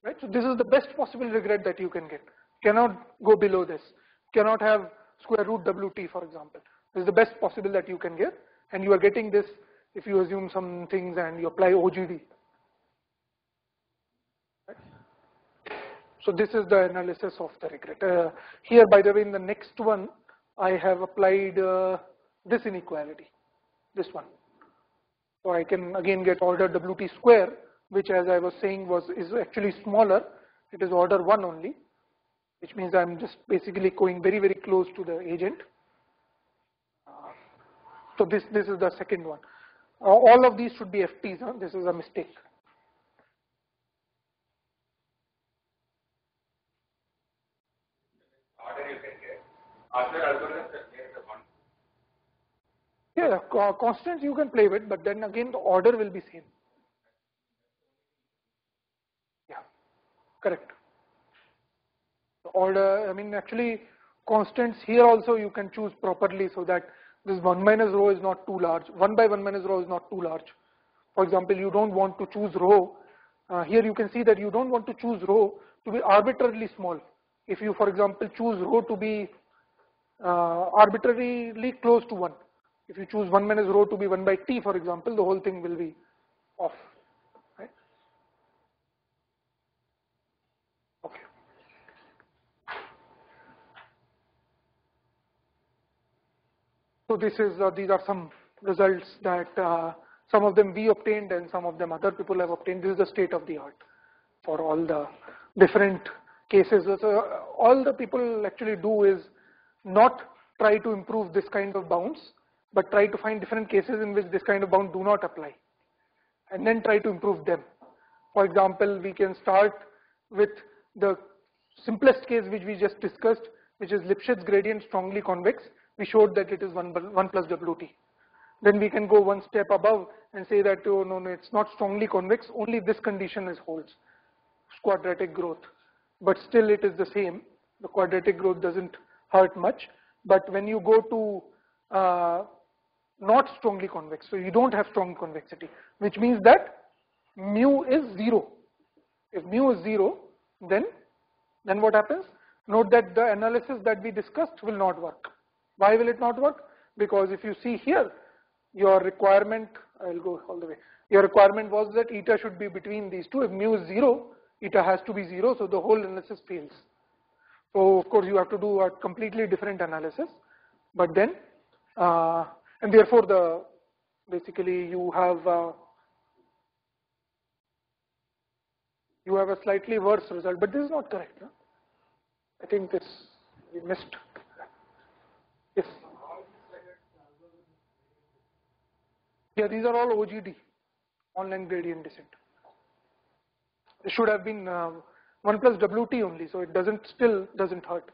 right? So this is the best possible regret that you can get. Cannot go below this. Cannot have square root WT, for example. This is the best possible that you can get, and you are getting this if you assume some things and you apply OGD. So this is the analysis of the regret. Here, by the way, in the next one, I have applied this inequality, this one. So I can again get order WT square, which, as I was saying, is actually smaller. It is order 1 only, which means I'm just basically going very, very close to the agent. So this is the second one. All of these should be FTs. Huh? This is a mistake. Yeah, constants you can play with, but then again the order will be same. Yeah, correct. The order, I mean, actually constants here also you can choose properly so that this 1 minus rho is not too large. 1 by 1 minus rho is not too large. For example, you don't want to choose rho. Here you can see that you don't want to choose rho to be arbitrarily small. If you, for example, choose rho to be arbitrarily close to 1. If you choose 1 minus rho to be 1 by t, for example, the whole thing will be off. Right? Okay. So these are some results that some of them we obtained and some of them other people have obtained. This is the state of the art for all the different cases. So all the people actually do is not try to improve this kind of bounds, but try to find different cases in which this kind of bound do not apply, and then try to improve them. For example, we can start with the simplest case which we just discussed, which is Lipschitz gradient strongly convex. We showed that it is 1 plus WT. Then we can go one step above and say that, oh, no, it's not strongly convex, only this condition holds, quadratic growth. But still it is the same. The quadratic growth doesn't hurt much. But when you go to not strongly convex, so you don't have strong convexity, which means that mu is 0. If mu is 0, then what happens? Note that the analysis that we discussed will not work. Why will it not work? Because if you see here, your requirement, I'll go all the way, your requirement was that eta should be between these two. If mu is 0, eta has to be 0, so the whole analysis fails. So of course you have to do a completely different analysis, but then and therefore basically you have a slightly worse result, but this is not correct. Huh? I think this we missed. Yes. Yeah, these are all OGD, online gradient descent. It should have been 1 plus WT only, so it still doesn't hurt.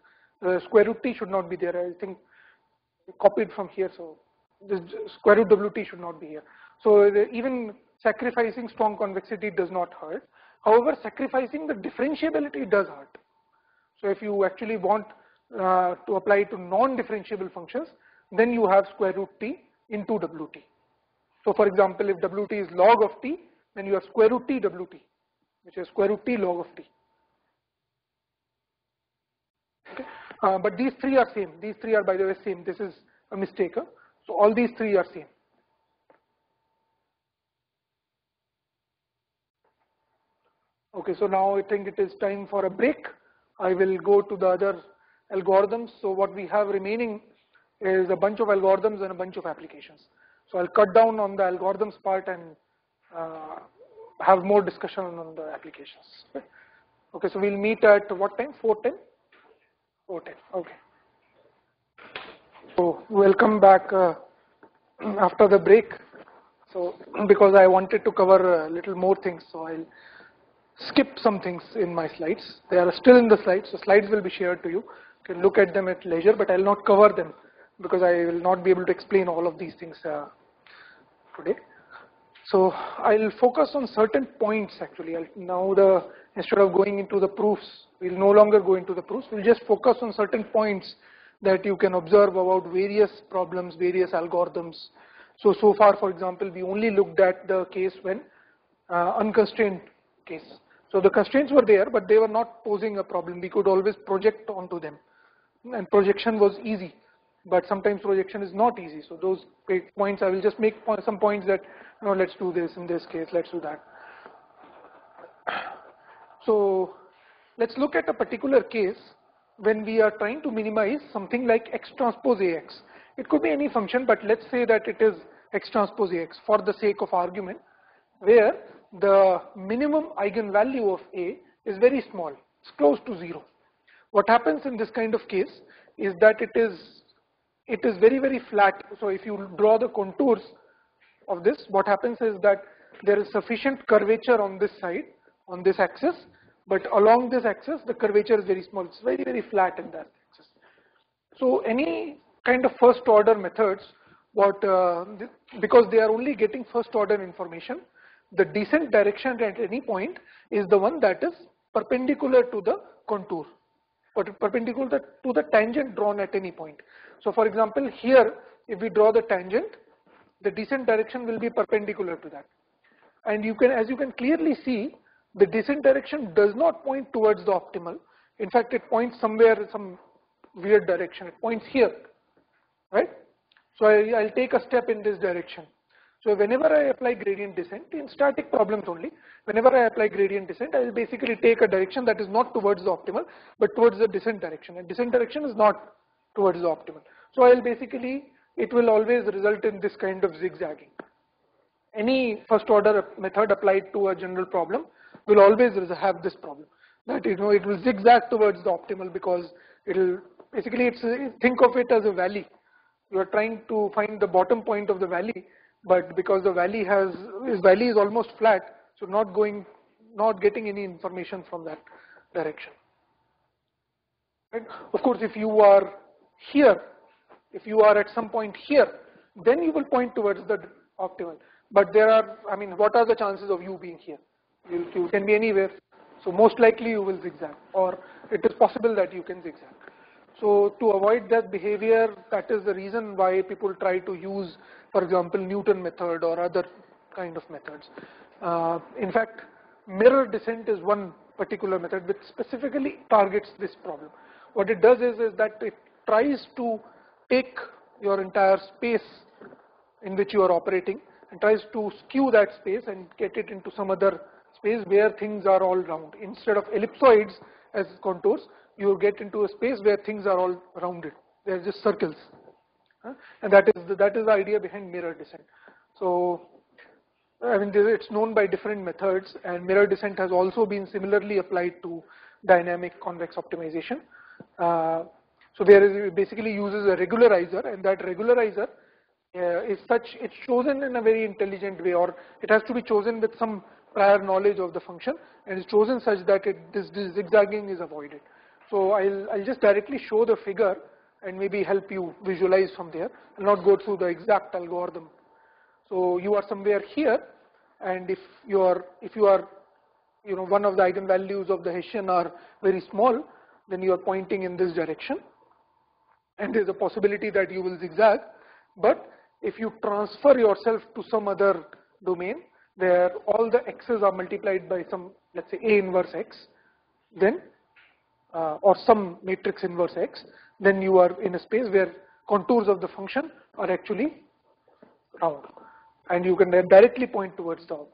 Square root T should not be there. I think copied from here, so this square root WT should not be here. So even sacrificing strong convexity does not hurt. However, sacrificing the differentiability does hurt. So if you actually want to apply to non-differentiable functions, then you have square root T into WT. So for example, if WT is log of T, then you have square root T WT, which is square root T log of T. Okay. But these three are same. These three are, by the way, same. This is a mistake. Huh? So all these three are same. Okay, so now I think it is time for a break. I will go to the other algorithms. So what we have remaining is a bunch of algorithms and a bunch of applications. So I'll cut down on the algorithms part and have more discussion on the applications. Okay, so we'll meet at what time? 4:10? 4:10, okay. So welcome back after the break. So because I wanted to cover a little more things, so I'll skip some things in my slides. They are still in the slides, so slides will be shared to you. You can look at them at leisure, but I'll not cover them because I will not be able to explain all of these things today. So I'll focus on certain points actually. Instead of going into the proofs, we'll no longer go into the proofs. We'll just focus on certain points that you can observe about various problems, various algorithms. So far, for example, we only looked at the case when unconstrained case. So the constraints were there, but they were not posing a problem. We could always project onto them, and projection was easy. But sometimes projection is not easy. So those points, I will just make some points that, let's do this in this case, let's do that. So let's look at a particular case when we are trying to minimize something like x transpose ax. It could be any function, but let's say that it is x transpose ax for the sake of argument, where the minimum eigenvalue of a is very small, it's close to 0. What happens in this kind of case is that it is very, very flat. So if you draw the contours of this, what happens is that there is sufficient curvature on this side, on this axis, but along this axis the curvature is very small. It's very, very flat in that axis. So any kind of first order methods, because they are only getting first order information, the descent direction at any point is the one that is perpendicular to the contour, perpendicular to the tangent drawn at any point. So for example, here if we draw the tangent, the descent direction will be perpendicular to that. And as you can clearly see, the descent direction does not point towards the optimal. In fact, it points somewhere, some weird direction. It points here, right? So I'll take a step in this direction. So whenever I apply gradient descent, in static problems only, whenever I apply gradient descent, I will basically take a direction that is not towards the optimal, but towards the descent direction. And descent direction is not towards the optimal. So it will always result in this kind of zigzagging. Any first order method applied to a general problem will always have this problem, that it will zigzag towards the optimal, because think of it as a valley. You are trying to find the bottom point of the valley, but because the valley is almost flat, so not getting any information from that direction. Right? Of course, if you are here, if you are at some point here, then you will point towards the optimal. But what are the chances of you being here? You can be anywhere. So most likely you will zigzag, or it is possible that you can zigzag. So to avoid that behavior, that is the reason why people try to use, for example, Newton method or other kind of methods. In fact, mirror descent is one particular method which specifically targets this problem. What it does is that it tries to take your entire space in which you are operating and tries to skew that space and get it into some other space where things are all round. Instead of ellipsoids as contours, you get into a space where things are all rounded. They are just circles, and that is the idea behind mirror descent. So it's known by different methods, and mirror descent has also been similarly applied to dynamic convex optimization. So it basically uses a regularizer, and that regularizer it's chosen in a very intelligent way, or it has to be chosen with some prior knowledge of the function, and it's chosen such that this zigzagging is avoided. So I'll just directly show the figure and maybe help you visualize from there. I'll not go through the exact algorithm. So you are somewhere here, and if you are one of the eigenvalues of the Hessian are very small, then you are pointing in this direction, and there's a possibility that you will zigzag. But if you transfer yourself to some other domain where all the x's are multiplied by some, let's say, A inverse x, then or some matrix inverse x, then you are in a space where contours of the function are actually round, and you can then directly point towards the output.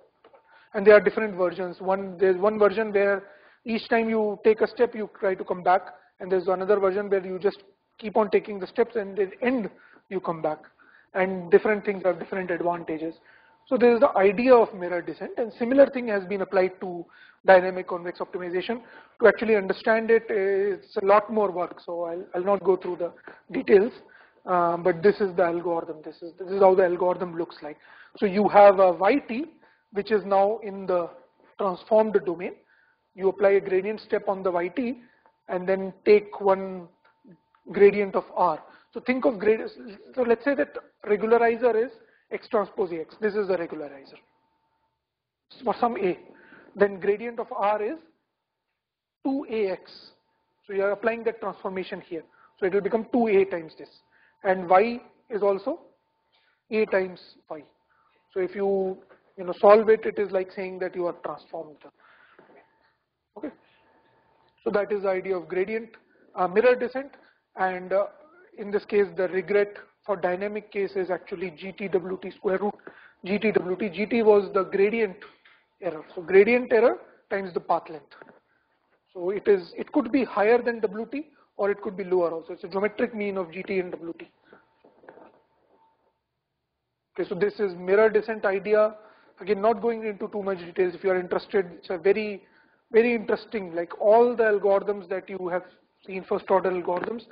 And there are different versions. There's one version where each time you take a step you try to come back, and there's another version where you just keep on taking the steps and at the end you come back. and different things have different advantages. So this is the idea of mirror descent, and similar thing has been applied to dynamic convex optimization. To actually understand it, it's a lot more work, so I'll not go through the details, but this is the algorithm. This is how the algorithm looks like. So you have a yt, which is now in the transformed domain. You apply a gradient step on the yt, and then take one gradient of r. So think of gradient. So let's say that regularizer is x transpose x. This is the regularizer for some a. Then gradient of r is 2ax. So you are applying that transformation here. So it will become 2a times this. And y is also a times y. So if you solve it, it is like saying that you are transformed. Okay. So that is the idea of gradient mirror descent, and in this case the regret for dynamic case is actually GTWT square root GTWT. GT was the gradient error. So gradient error times the path length. So it could be higher than WT or it could be lower also. It's a geometric mean of GT and WT. Okay, so this is mirror descent idea. Again, not going into too much details. If you are interested, it's a very interesting, like all the algorithms that you have seen, first order algorithms,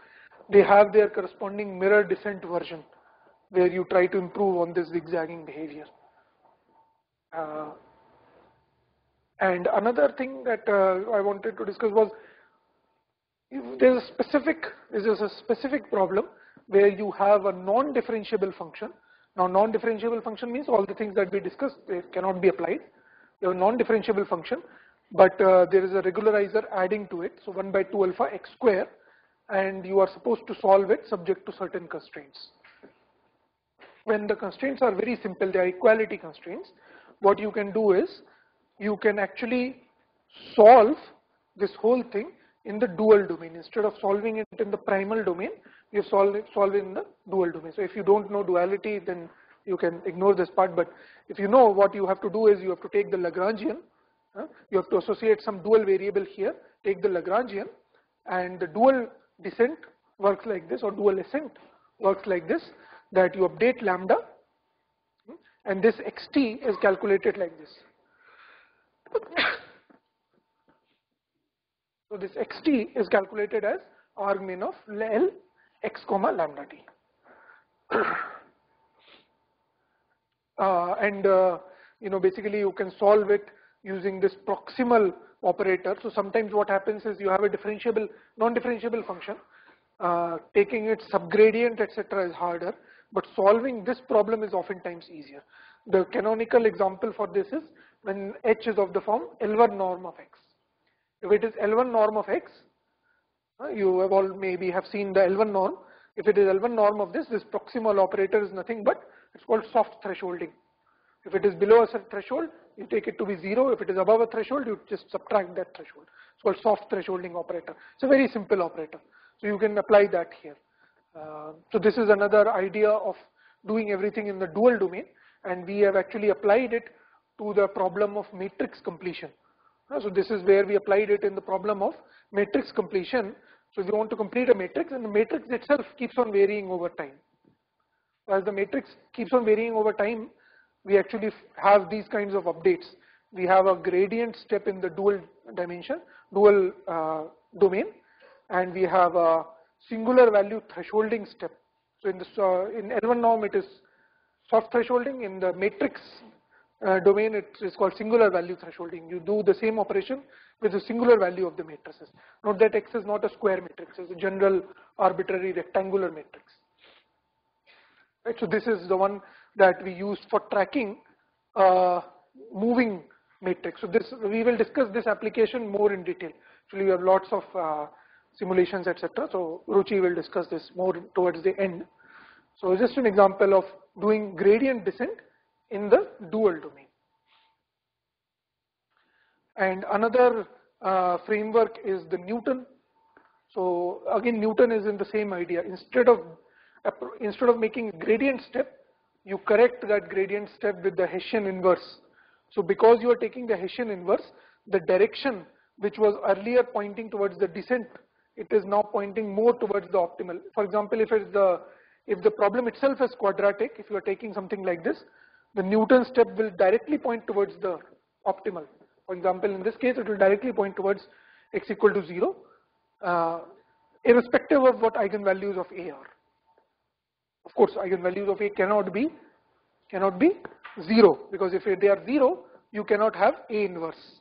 they have their corresponding mirror descent version where you try to improve on this zigzagging behavior. And another thing that I wanted to discuss was, if there's a specific problem where you have a non-differentiable function. Now non-differentiable function means all the things that we discussed, they cannot be applied. You have a non-differentiable function, but there is a regularizer adding to it, so 1 by 2 alpha x square, and you are supposed to solve it subject to certain constraints. When the constraints are very simple, they are equality constraints, what you can do is, you can actually solve this whole thing in the dual domain. Instead of solving it in the primal domain, you solve it in the dual domain. So if you don't know duality, then you can ignore this part, but if you know, what you have to do is you have to take the Lagrangian, you have to associate some dual variable here, take the Lagrangian, and the dual descent works like this, or dual ascent works like this, that you update lambda, and this xt is calculated like this. So this xt is calculated as argmin of L x comma lambda t. Basically you can solve it using this proximal operator. So sometimes what happens is you have a differentiable, non-differentiable function, taking its subgradient etc. is harder, but solving this problem is oftentimes easier. The canonical example for this is when h is of the form L1 norm of x. If it is L1 norm of x, you have all maybe have seen the L1 norm. If it is L1 norm of this proximal operator is nothing but, it's called soft thresholding. If it is below a certain threshold, you take it to be 0. If it is above a threshold, you just subtract that threshold. It's called soft thresholding operator. It's a very simple operator. So you can apply that here. So this is another idea of doing everything in the dual domain, and we have actually applied it to the problem of matrix completion. So this is where we applied it in the problem of matrix completion. So if you want to complete a matrix, and the matrix itself keeps on varying over time. As the matrix keeps on varying over time, we actually have these kinds of updates. We have a gradient step in the dual dimension, dual domain, and we have a singular value thresholding step. So in L1 norm it is soft thresholding. In the matrix domain it is called singular value thresholding. You do the same operation with the singular value of the matrices. Note that X is not a square matrix, it's a general arbitrary rectangular matrix. Right, so this is the one that we use for tracking moving matrix. So we will discuss this application more in detail. Actually, we have lots of simulations, etc. So Ruchi will discuss this more towards the end. So just an example of doing gradient descent in the dual domain. And another framework is the Newton. So again, Newton is in the same idea. Instead of making a gradient step, you correct that gradient step with the Hessian inverse. So because you are taking the Hessian inverse, the direction which was earlier pointing towards the descent, it is now pointing more towards the optimal. For example, if it's the if the problem itself is quadratic, if you are taking something like this, the Newton step will directly point towards the optimal. For example, in this case, it will directly point towards x equal to 0, irrespective of what eigenvalues of A are. Of course, eigenvalues of A cannot be 0, because if they are 0, you cannot have A inverse.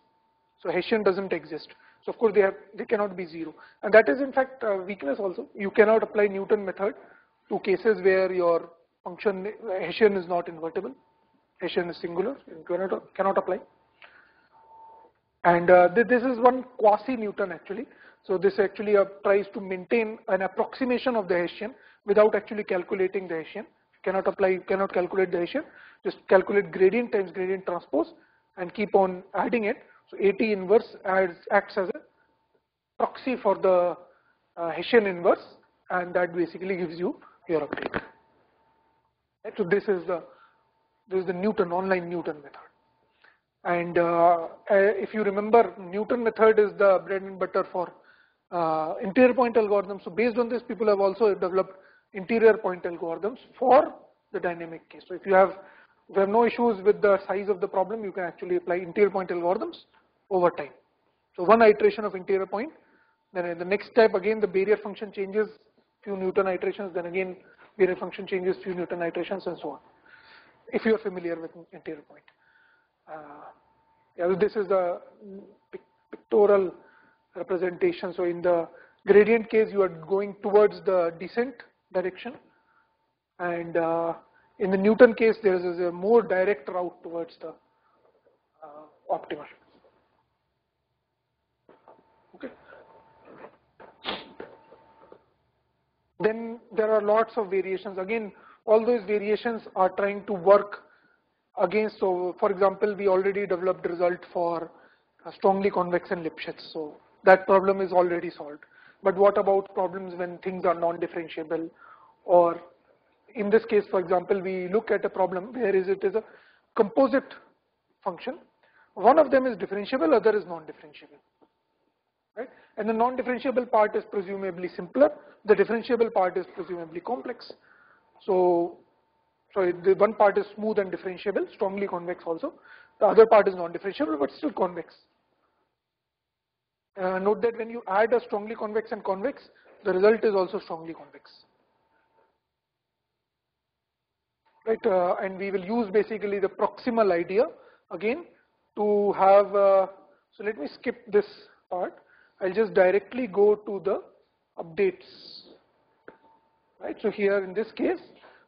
So Hessian doesn't exist. So of course they cannot be 0, and that is in fact a weakness also. You cannot apply Newton method to cases where your function Hessian is not invertible. Hessian is singular. You cannot apply. And this is one quasi-Newton actually. So this actually tries to maintain an approximation of the Hessian without actually calculating the Hessian. Cannot calculate the Hessian. Just calculate gradient times gradient transpose and keep on adding it. So AT inverse acts as a proxy for the Hessian inverse, and that basically gives you your update. Right? So this is the Newton online Newton method. And if you remember, Newton method is the bread and butter for interior point algorithms. So based on this, people have also developed interior point algorithms for the dynamic case. So if you have no issues with the size of the problem, you can actually apply interior point algorithms over time. So one iteration of interior point, then in the next step again the barrier function changes few Newton iterations, then again barrier function changes few Newton iterations, and so on. If you are familiar with interior point. Yeah, this is the pictorial representation. So in the gradient case, you are going towards the descent direction, and in the Newton case, there is a more direct route towards the optimal. Okay. Then there are lots of variations. Again, all those variations are trying to work against. So, for example, we already developed result for strongly convex and Lipschitz. So that problem is already solved. But what about problems when things are non-differentiable? Or in this case, for example, we look at a problem where it is a composite function. One of them is differentiable, other is non-differentiable. Right? And the non-differentiable part is presumably simpler. The differentiable part is presumably complex. So the one part is smooth and differentiable, strongly convex also. The other part is non-differentiable, but still convex. Note that when you add a strongly convex and convex, the result is also strongly convex. Right? And we will use basically the proximal idea again to have. So let me skip this part. I'll just directly go to the updates. Right? So here in this case,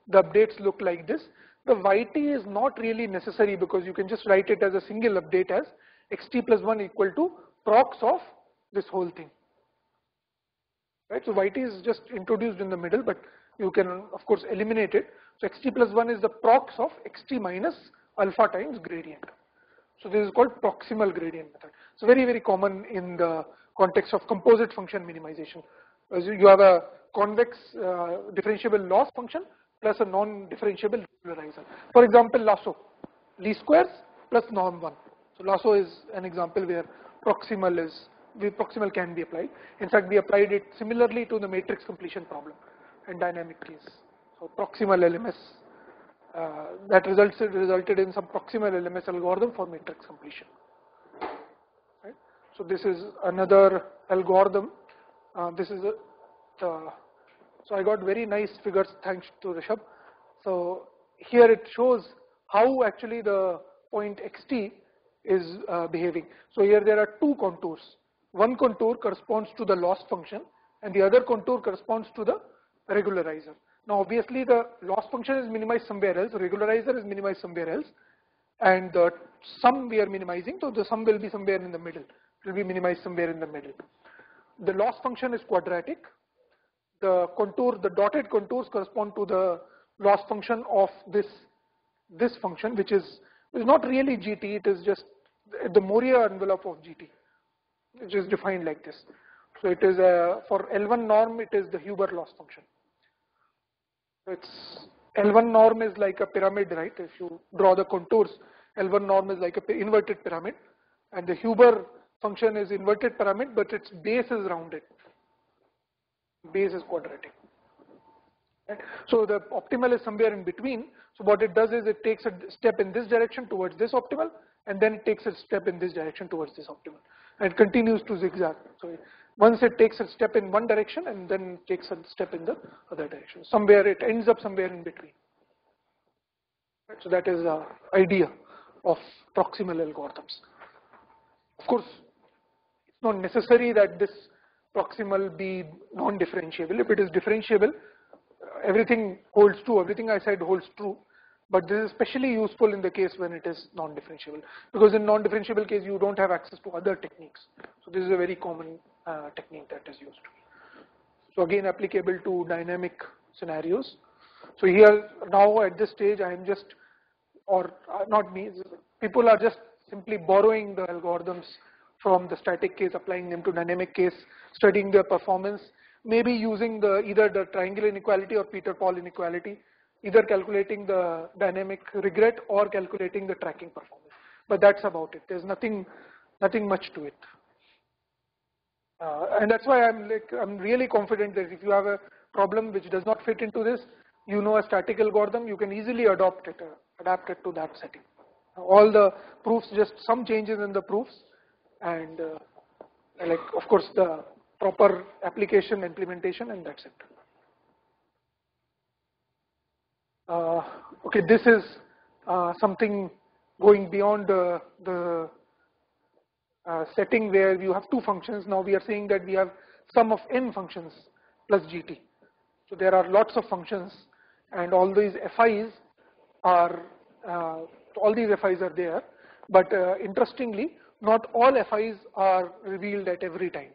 the updates look like this. The YT is not really necessary because you can just write it as a single update as xt plus 1 equal to prox of this whole thing. Right? So YT is just introduced in the middle, but you can of course eliminate it. So xt plus 1 is the prox of xt minus alpha times gradient. So this is called proximal gradient method. So very, very common in the context of composite function minimization. As you have a convex differentiable loss function plus a non-differentiable regularizer. For example, lasso, least squares plus norm 1. So lasso is an example where proximal can be applied. In fact, we applied it similarly to the matrix completion problem and dynamic case. So proximal LMS that resulted in some proximal LMS algorithm for matrix completion. Right? So this is another algorithm. So I got very nice figures thanks to Rishabh. So here it shows how actually the point xt is behaving. So here there are two contours. One contour corresponds to the loss function and the other contour corresponds to the regularizer. Now obviously the loss function is minimized somewhere else, regularizer is minimized somewhere else, and the sum we are minimizing, so the sum will be somewhere in the middle. It will be minimized somewhere in the middle. The loss function is quadratic. The dotted contours correspond to the loss function of this function, which is not really GT, it is just the Moria envelope of GT, which is defined like this. So it is for L1 norm, it is the Huber loss function. L1 norm is like a pyramid, right? If you draw the contours, L1 norm is like an inverted pyramid, and the Huber function is inverted pyramid, but its base is rounded. Base is quadratic. Right? So the optimal is somewhere in between. So what it does is it takes a step in this direction towards this optimal, and then it takes a step in this direction towards this optimal, and it continues to zigzag. So once it takes a step in one direction and then takes a step in the other direction. Somewhere it ends up somewhere in between. Right? So that is the idea of proximal algorithms. Of course, it's not necessary that this proximal be non-differentiable. If it is differentiable, everything holds true, everything I said holds true, but this is especially useful in the case when it is non-differentiable, because in non-differentiable case you don't have access to other techniques. So this is a very common technique that is used. So again, applicable to dynamic scenarios. So here now at this stage I am just, or not me, people are just simply borrowing the algorithms from the static case, applying them to dynamic case, studying their performance, maybe using either the triangle inequality or Peter-Paul inequality, either calculating the dynamic regret or calculating the tracking performance. But that's about it. There's nothing much to it. And that's why I'm really confident that if you have a problem which does not fit into this, you know a static algorithm, you can easily adapt it to that setting. All the proofs, just some changes in the proofs, and of course the proper application, implementation, and that's it. Okay, this is something going beyond the setting where you have two functions. Now we are saying that we have sum of n functions plus gt. So there are lots of functions, and all these FIs are there. But interestingly, not all FIs are revealed at every time.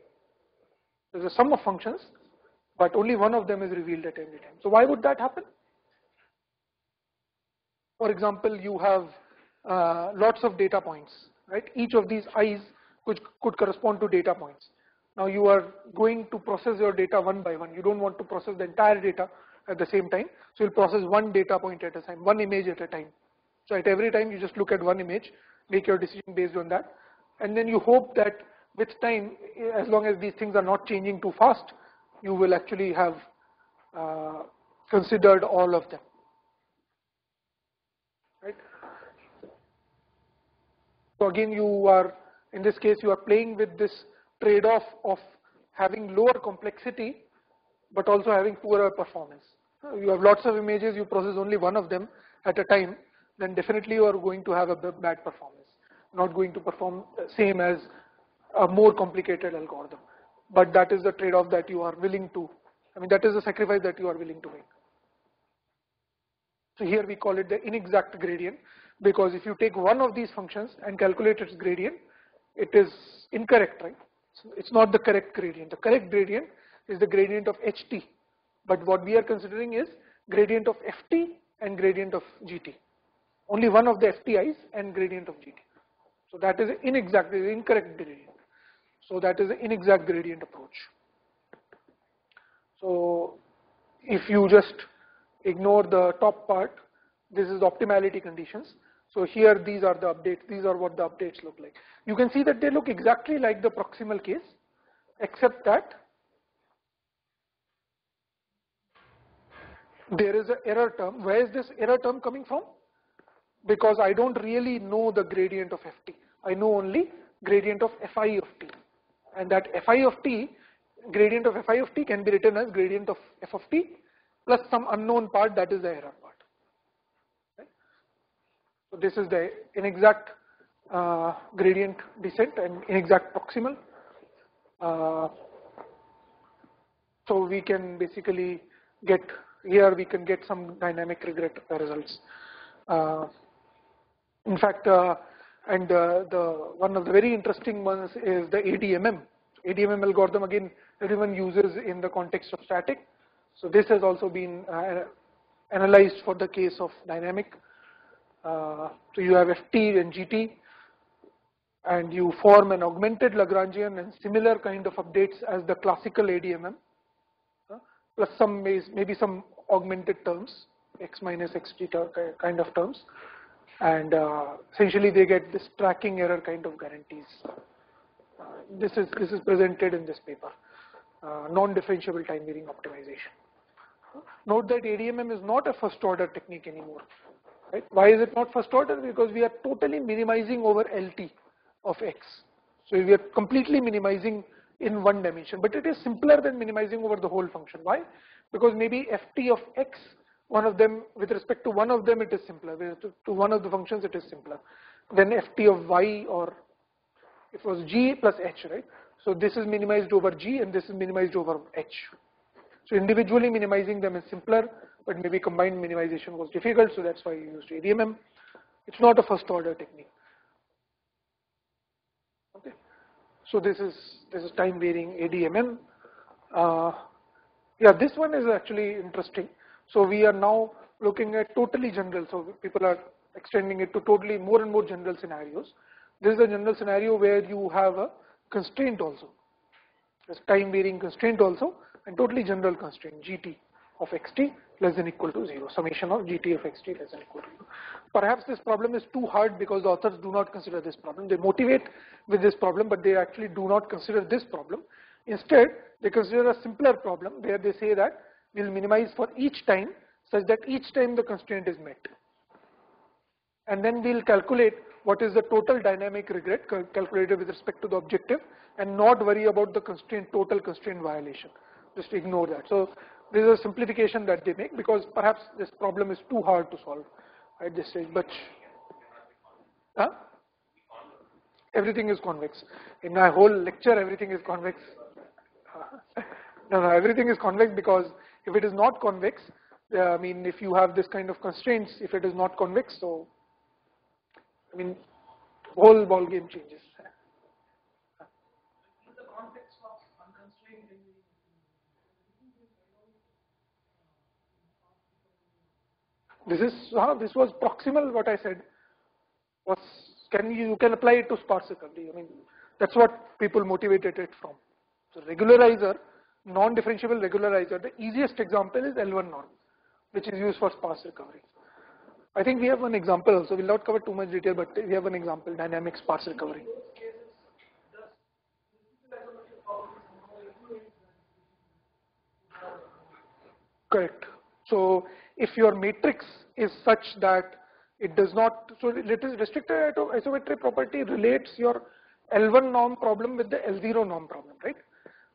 There's a sum of functions, but only one of them is revealed at every time. So why would that happen? For example, you have lots of data points, right? Each of these i's could correspond to data points. Now you are going to process your data one by one. You don't want to process the entire data at the same time. So you'll process one data point at a time, one image at a time. So at every time you just look at one image, make your decision based on that. And then you hope that with time, as long as these things are not changing too fast, you will actually have considered all of them. Right? So again, in this case, you are playing with this trade-off of having lower complexity, but also having poorer performance. You have lots of images, you process only one of them at a time, then definitely you are going to have a bad performance. Not going to perform same as a more complicated algorithm. But that is the trade-off that you are willing to, that is the sacrifice that you are willing to make. So here we call it the inexact gradient, because if you take one of these functions and calculate its gradient, it is incorrect, right? So it's not the correct gradient. The correct gradient is the gradient of ht. But what we are considering is gradient of ft and gradient of gt. Only one of the fti's and gradient of gt. So that is inexact, incorrect gradient. So that is an inexact gradient approach. So if you just ignore the top part, this is optimality conditions. So here these are the updates, these are what the updates look like. You can see that they look exactly like the proximal case, except that there is an error term. Where is this error term coming from? Because I don't really know the gradient of ft. I know only gradient of fi of t. And that fi of t, gradient of fi of t can be written as gradient of f of t plus some unknown part, that is the error part. Right? So this is the inexact gradient descent and inexact proximal. So we can basically get, here we can get some dynamic regret results. In fact, one of the very interesting ones is the ADMM. ADMM algorithm, again, everyone uses in the context of static. So this has also been analyzed for the case of dynamic. So you have ft and gt, and you form an augmented Lagrangian and similar kind of updates as the classical ADMM, plus some maybe some augmented terms, x minus xt kind of terms, and essentially they get this tracking error kind of guarantees. This is presented in this paper, non-differentiable time varying optimization. Note that ADMM is not a first order technique anymore. Right? Why is it not first order? Because we are totally minimizing over LT of X. So we are completely minimizing in one dimension, but it is simpler than minimizing over the whole function. Why? Because maybe Ft of X, one of them, with respect to one of them it is simpler, with respect to one of the functions it is simpler than Ft of Y, or it was G plus H, right? So this is minimized over G and this is minimized over H. So individually minimizing them is simpler, but maybe combined minimization was difficult, so that's why you used ADMM. It's not a first order technique. Okay. So this is time varying ADMM. Yeah, this one is actually interesting. So we are now looking at totally general. So people are extending it to totally more and more general scenarios. This is a general scenario where you have a constraint also. There's time varying constraint also, and totally general constraint GT of xt less than equal to 0, summation of GT of xt less than equal to 0. Perhaps this problem is too hard because the authors do not consider this problem. They motivate with this problem, but they actually do not consider this problem. Instead, they consider a simpler problem where they say that we'll minimize for each time such that each time the constraint is met. And then we'll calculate what is the total dynamic regret calculated with respect to the objective, and not worry about the constraint, total constraint violation. Just ignore that. So this is a simplification that they make because perhaps this problem is too hard to solve at this stage. But everything is convex. In my whole lecture, everything is convex. No, everything is convex because if it is not convex, I mean, if you have this kind of constraints, if it is not convex, so I mean, whole ball game changes. In the context of unconstrained This was proximal. What I said was, you can apply it to sparse recovery. I mean, that's what people motivated it from. So regularizer, non-differentiable regularizer. The easiest example is L1 norm, which is used for sparse recovery. I think we have one example also. We'll not cover too much detail, but we have an example: dynamic sparse recovery. Correct. So if your matrix is such that it does not, so it is restricted isometry property relates your L1 norm problem with the L0 norm problem, right?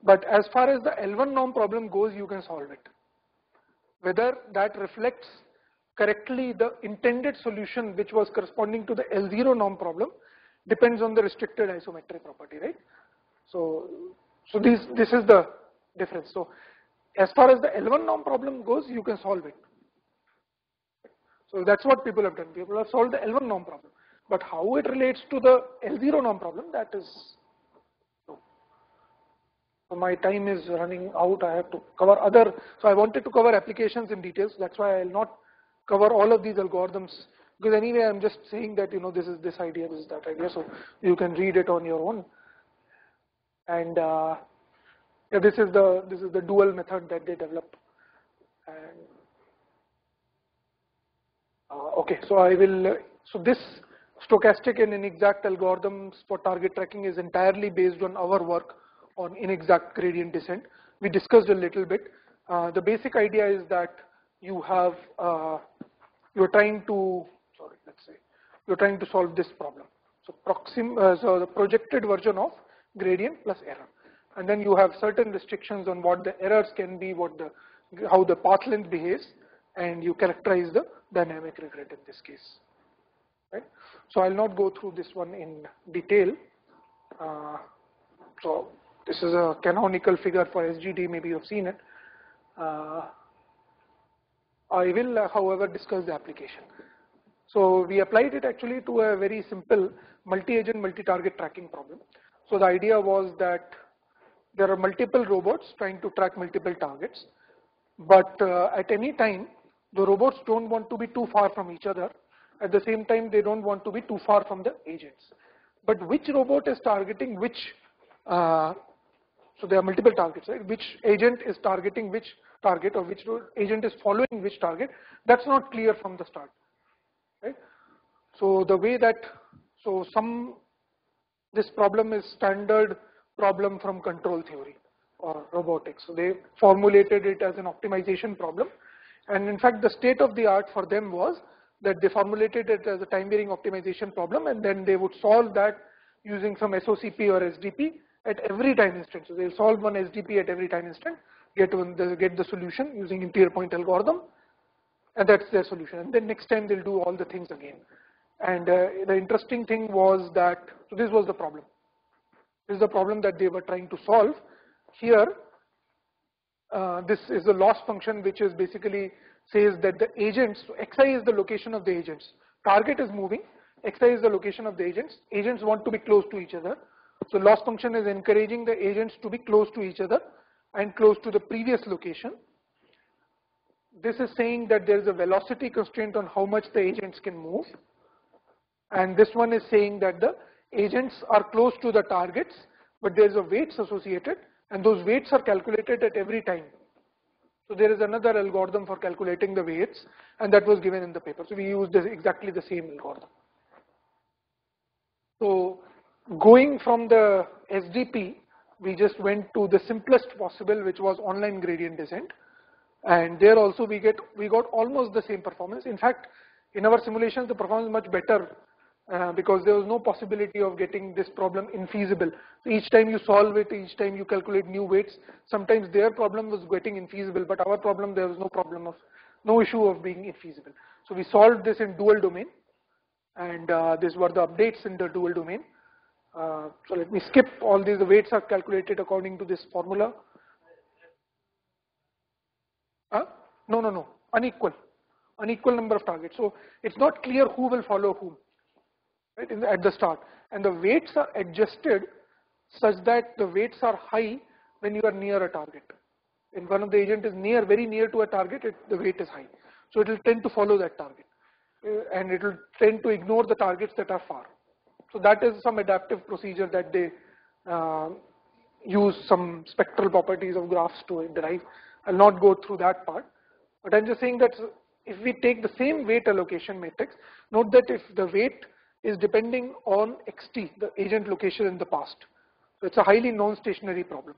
But as far as the L1 norm problem goes, you can solve it. Whether that reflects correctly the intended solution which was corresponding to the L0 norm problem depends on the restricted isometry property, right? So this is the difference. So as far as the L1 norm problem goes, you can solve it. So that's what people have done. People have solved the L1 norm problem. But how it relates to the L0 norm problem, that is no. So my time is running out. I have to cover other. So I wanted to cover applications in details. That's why I'll not cover all of these algorithms. Because anyway, I'm just saying that this is this idea, this is that idea. So you can read it on your own. And yeah, this is the dual method that they developed. And okay, so I will. So this stochastic and inexact algorithms for target tracking is entirely based on our work on inexact gradient descent. We discussed a little bit. The basic idea is that you have you're trying to solve this problem. So so the projected version of gradient plus error, and then you have certain restrictions on what the errors can be, how the path length behaves, and you characterize the dynamic regret in this case. Right? So I'll not go through this one in detail. So this is a canonical figure for SGD. Maybe you've seen it. I will, however, discuss the application. So we applied it actually to a very simple multi-agent, multi-target tracking problem. So the idea was that there are multiple robots trying to track multiple targets, but at any time, the robots don't want to be too far from each other. At the same time, they don't want to be too far from the agents. But which robot is targeting which, so there are multiple targets, right? Which agent is targeting which target, or which agent is following which target, that's not clear from the start, right? So the way that, this problem is standard problem from control theory. or robotics. So they formulated it as an optimization problem, and in fact the state of the art for them was that they formulated it as a time varying optimization problem, and then they would solve that using some SOCP or SDP at every time instant. So they'll solve one SDP at every time instant, get the solution using interior point algorithm, and that's their solution. And then next time they'll do all the things again. And the interesting thing was that, so this was the problem. This is the problem that they were trying to solve. Here, this is a loss function which is basically says that the agents, so xi is the location of the agents. Target is moving, xi is the location of the agents. Agents want to be close to each other. So loss function is encouraging the agents to be close to each other and close to the previous location. This is saying that there is a velocity constraint on how much the agents can move. And this one is saying that the agents are close to the targets, but there is a weights associated, and those weights are calculated at every time. So there is another algorithm for calculating the weights, and that was given in the paper. So we used exactly the same algorithm. So going from the SDP, we just went to the simplest possible, which was online gradient descent. And there also we got almost the same performance. In fact, in our simulations, the performance is much better because there was no possibility of getting this problem infeasible. So each time you solve it, each time you calculate new weights, sometimes their problem was getting infeasible, but our problem, there was no issue of being infeasible. So we solved this in dual domain, and these were the updates in the dual domain. So let me skip all these. The weights are calculated according to this formula. No, unequal number of targets. So it's not clear who will follow whom, right, at the start. And the weights are adjusted such that the weights are high when you are near a target. When one of the agent is very near to a target, the weight is high. So it will tend to follow that target, and it will tend to ignore the targets that are far. So that is some adaptive procedure that they use some spectral properties of graphs to derive. I'll not go through that part, but I'm just saying that if we take the same weight allocation matrix, note that if the weight is depending on xt, the agent location in the past, so it's a highly non-stationary problem.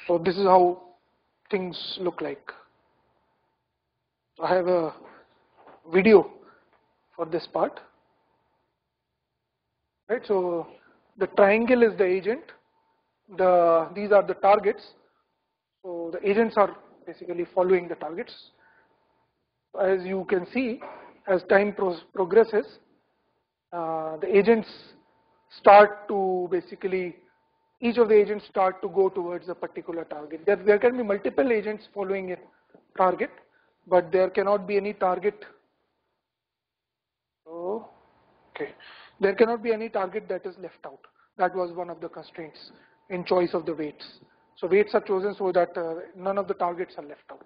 So this is how things look like. I have a video for this part, right? So the triangle is the agent. These are the targets. So the agents are basically following the targets. As you can see, as time progresses, the agents start to basically, each of the agents start to go towards a particular target. There can be multiple agents following a target, but there cannot be any target. There cannot be any target that is left out. That was one of the constraints in choice of the weights. So weights are chosen so that none of the targets are left out.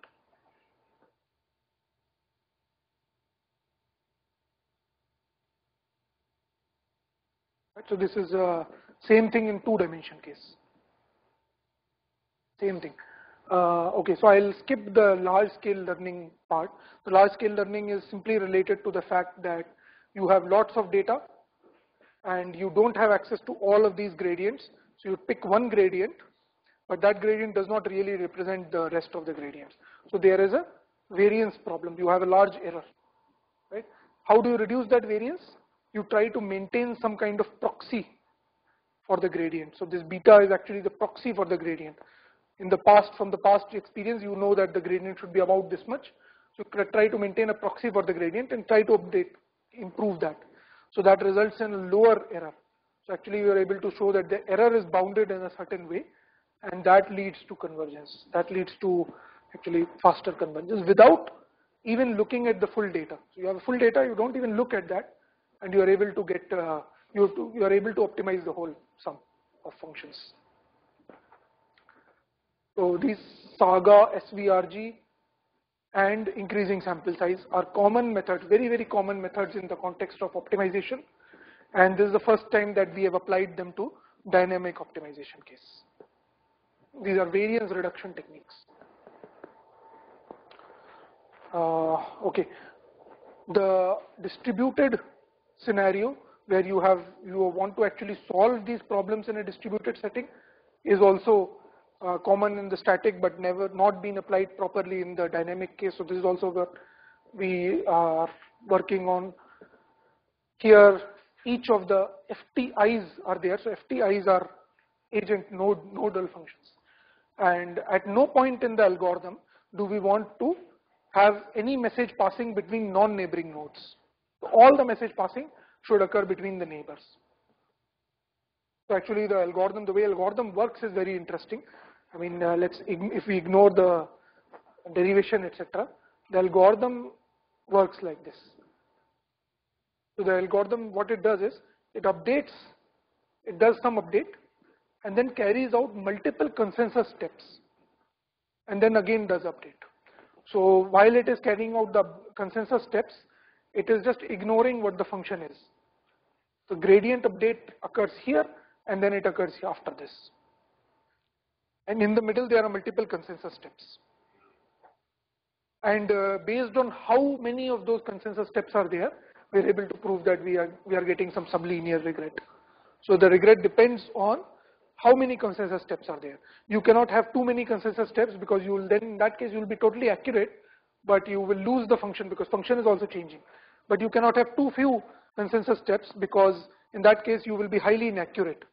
Right, so this is same thing in 2-dimension case. Same thing. Okay, so I'll skip the large scale learning part. The large scale learning is simply related to the fact that you have lots of data and you don't have access to all of these gradients. So you pick one gradient, but that gradient does not really represent the rest of the gradients. So there is a variance problem. You have a large error, right? How do you reduce that variance? You try to maintain some kind of proxy for the gradient. So this beta is actually the proxy for the gradient. In the past, from the past experience, you know that the gradient should be about this much. So try to maintain a proxy for the gradient and try to improve that. So that results in a lower error. So actually you are able to show that the error is bounded in a certain way, and that leads to convergence. That leads to actually faster convergence without even looking at the full data. So you have full data, you don't even look at that, and you are able to get, you are able to optimize the whole sum of functions. So these Saga, SVRG, and increasing sample size are common methods, very, very common methods in the context of optimization. And this is the first time that we have applied them to dynamic optimization case. These are variance reduction techniques. Okay, the distributed scenario where you want to actually solve these problems in a distributed setting is also common in the static, but not been applied properly in the dynamic case. So this is also what we are working on. Here, each of the FTIs are there. So FTIs are agent nodal functions. And at no point in the algorithm do we want to have any message passing between non-neighboring nodes. So all the message passing should occur between the neighbors. So actually the way algorithm works is very interesting. I mean, if we ignore the derivation, etc., the algorithm works like this. So the algorithm, what it does is, it does some update, and then carries out multiple consensus steps, and then again does update. So while it is carrying out the consensus steps, it is just ignoring what the function is. So gradient update occurs here, and then it occurs here after this. And in the middle there are multiple consensus steps. And based on how many of those consensus steps are there, we are able to prove that we are getting some sublinear regret. So the regret depends on how many consensus steps are there. You cannot have too many consensus steps, because you will then, in that case, you will be totally accurate, but you will lose the function because function is also changing. But you cannot have too few consensus steps, because in that case you will be highly inaccurate.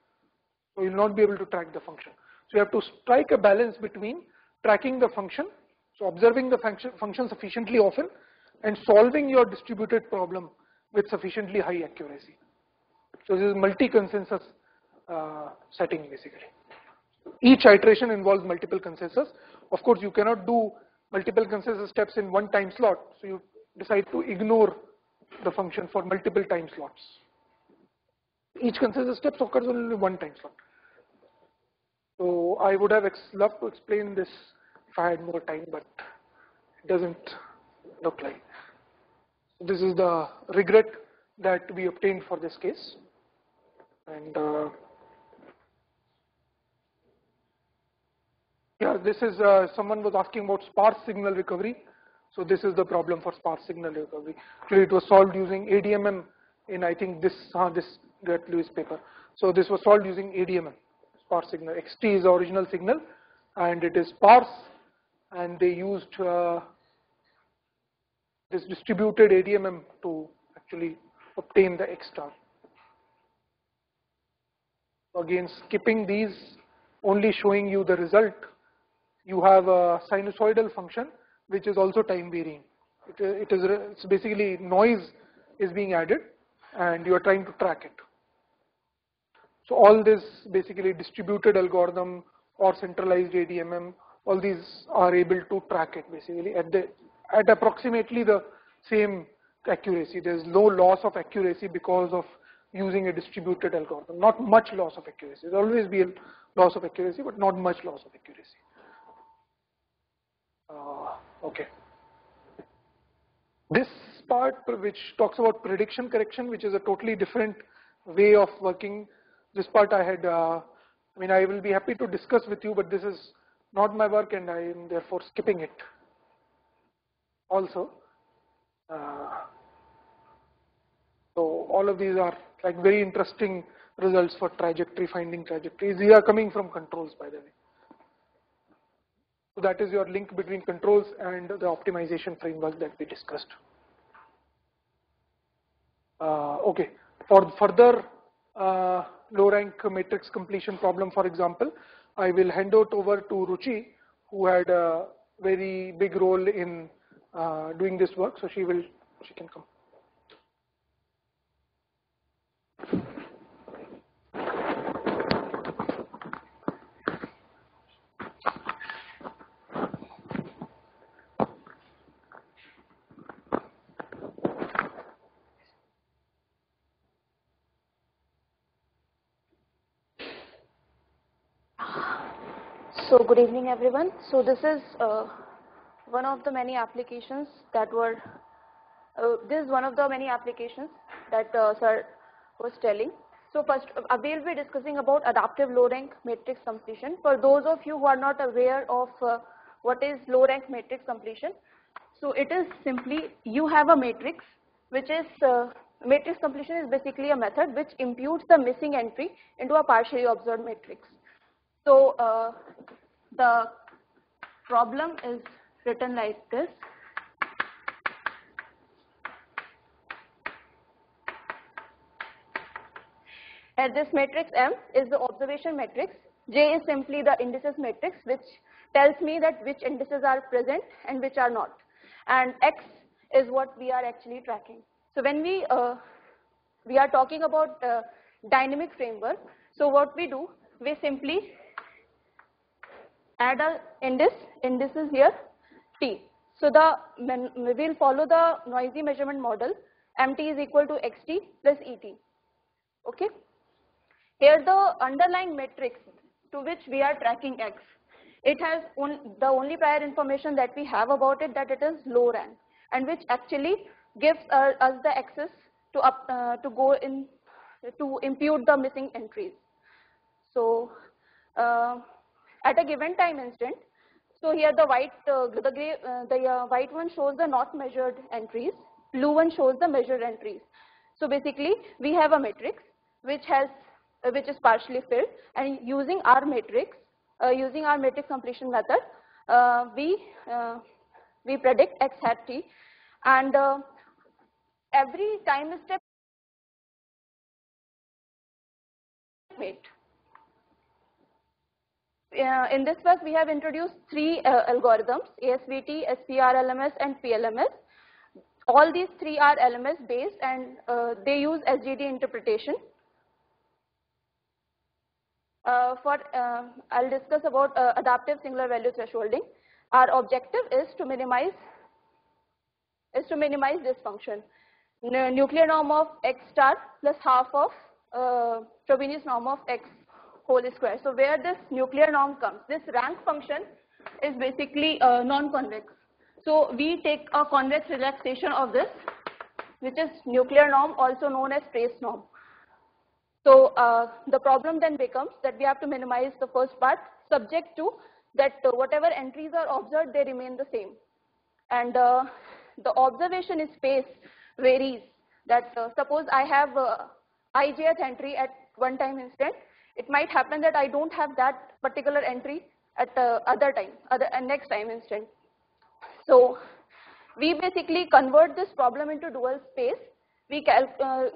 So you will not be able to track the function. So you have to strike a balance between tracking the function, so observing the function sufficiently often, and solving your distributed problem with sufficiently high accuracy. So this is multi-consensus setting basically. Each iteration involves multiple consensus. Of course, you cannot do multiple consensus steps in one time slot, so you decide to ignore the function for multiple time slots. Each consensus step occurs only one time slot. So I would have loved to explain this if I had more time, but it doesn't look like. This is the regret that we obtained for this case. And yeah, this is someone was asking about sparse signal recovery. So this is the problem for sparse signal recovery. Actually, it was solved using ADMM in, I think, this Garrett Lewis paper. So this was solved using ADMM, sparse signal. XT is the original signal, and it is sparse, and they used this distributed ADMM to actually obtain the X star. Again, skipping these, only showing you the result. You have a sinusoidal function which is also time varying. It's basically noise is being added, and you are trying to track it. So all this basically distributed algorithm or centralized ADMM, all these are able to track it basically at approximately the same accuracy. There's no loss of accuracy because of using a distributed algorithm. Not much loss of accuracy. There will always be a loss of accuracy, but not much loss of accuracy. Okay. This part, which talks about prediction correction, which is a totally different way of working. This part I had, I will be happy to discuss with you, but this is not my work, and I am therefore skipping it. Also, so all of these are like very interesting results for finding trajectories. These are coming from controls, by the way. So that is your link between controls and the optimization framework that we discussed. Okay, for further low rank matrix completion problem, for example, I will hand it over to Ruchi, who had a very big role in doing this work. So she can come. So good evening everyone. So this is one of the many applications that were, this is one of the many applications that sir was telling. So first we will be discussing about adaptive low rank matrix completion. For those of you who are not aware of what is low rank matrix completion, so it is simply you have a matrix which is matrix completion is basically a method which imputes the missing entry into a partially observed matrix. So the problem is written like this. And this matrix M is the observation matrix. J is simply the indices matrix, which tells me that which indices are present and which are not. And X is what we are actually tracking. So when we are talking about dynamic framework, so what we do, we simply add a indices here, T. So we will follow the noisy measurement model. MT is equal to XT plus ET. Okay. Here the underlying matrix to which we are tracking X, it has the only prior information that we have about it, that it is low rank, and which actually gives us the access to go in to impute the missing entries. So at a given time instant, so here the white white one shows the not measured entries, blue one shows the measured entries. So basically we have a matrix which is partially filled, and using our matrix completion method, we predict X hat T, and every time step wait. In this work we have introduced three algorithms: ASVT, SPR-LMS and PLMS. All these three are LMS based, and they use SGD interpretation. I'll discuss about adaptive singular value thresholding. Our objective is to minimize this function. Nuclear norm of X star plus half of Frobenius norm of X whole square. So where this nuclear norm comes, this rank function is basically non-convex. So we take a convex relaxation of this, which is nuclear norm, also known as trace norm. So the problem then becomes that we have to minimize the first part, subject to that whatever entries are observed, they remain the same. And the observation space varies. That suppose I have ijth entry at one time instant, it might happen that I don't have that particular entry at next time instant. So we basically convert this problem into dual space. We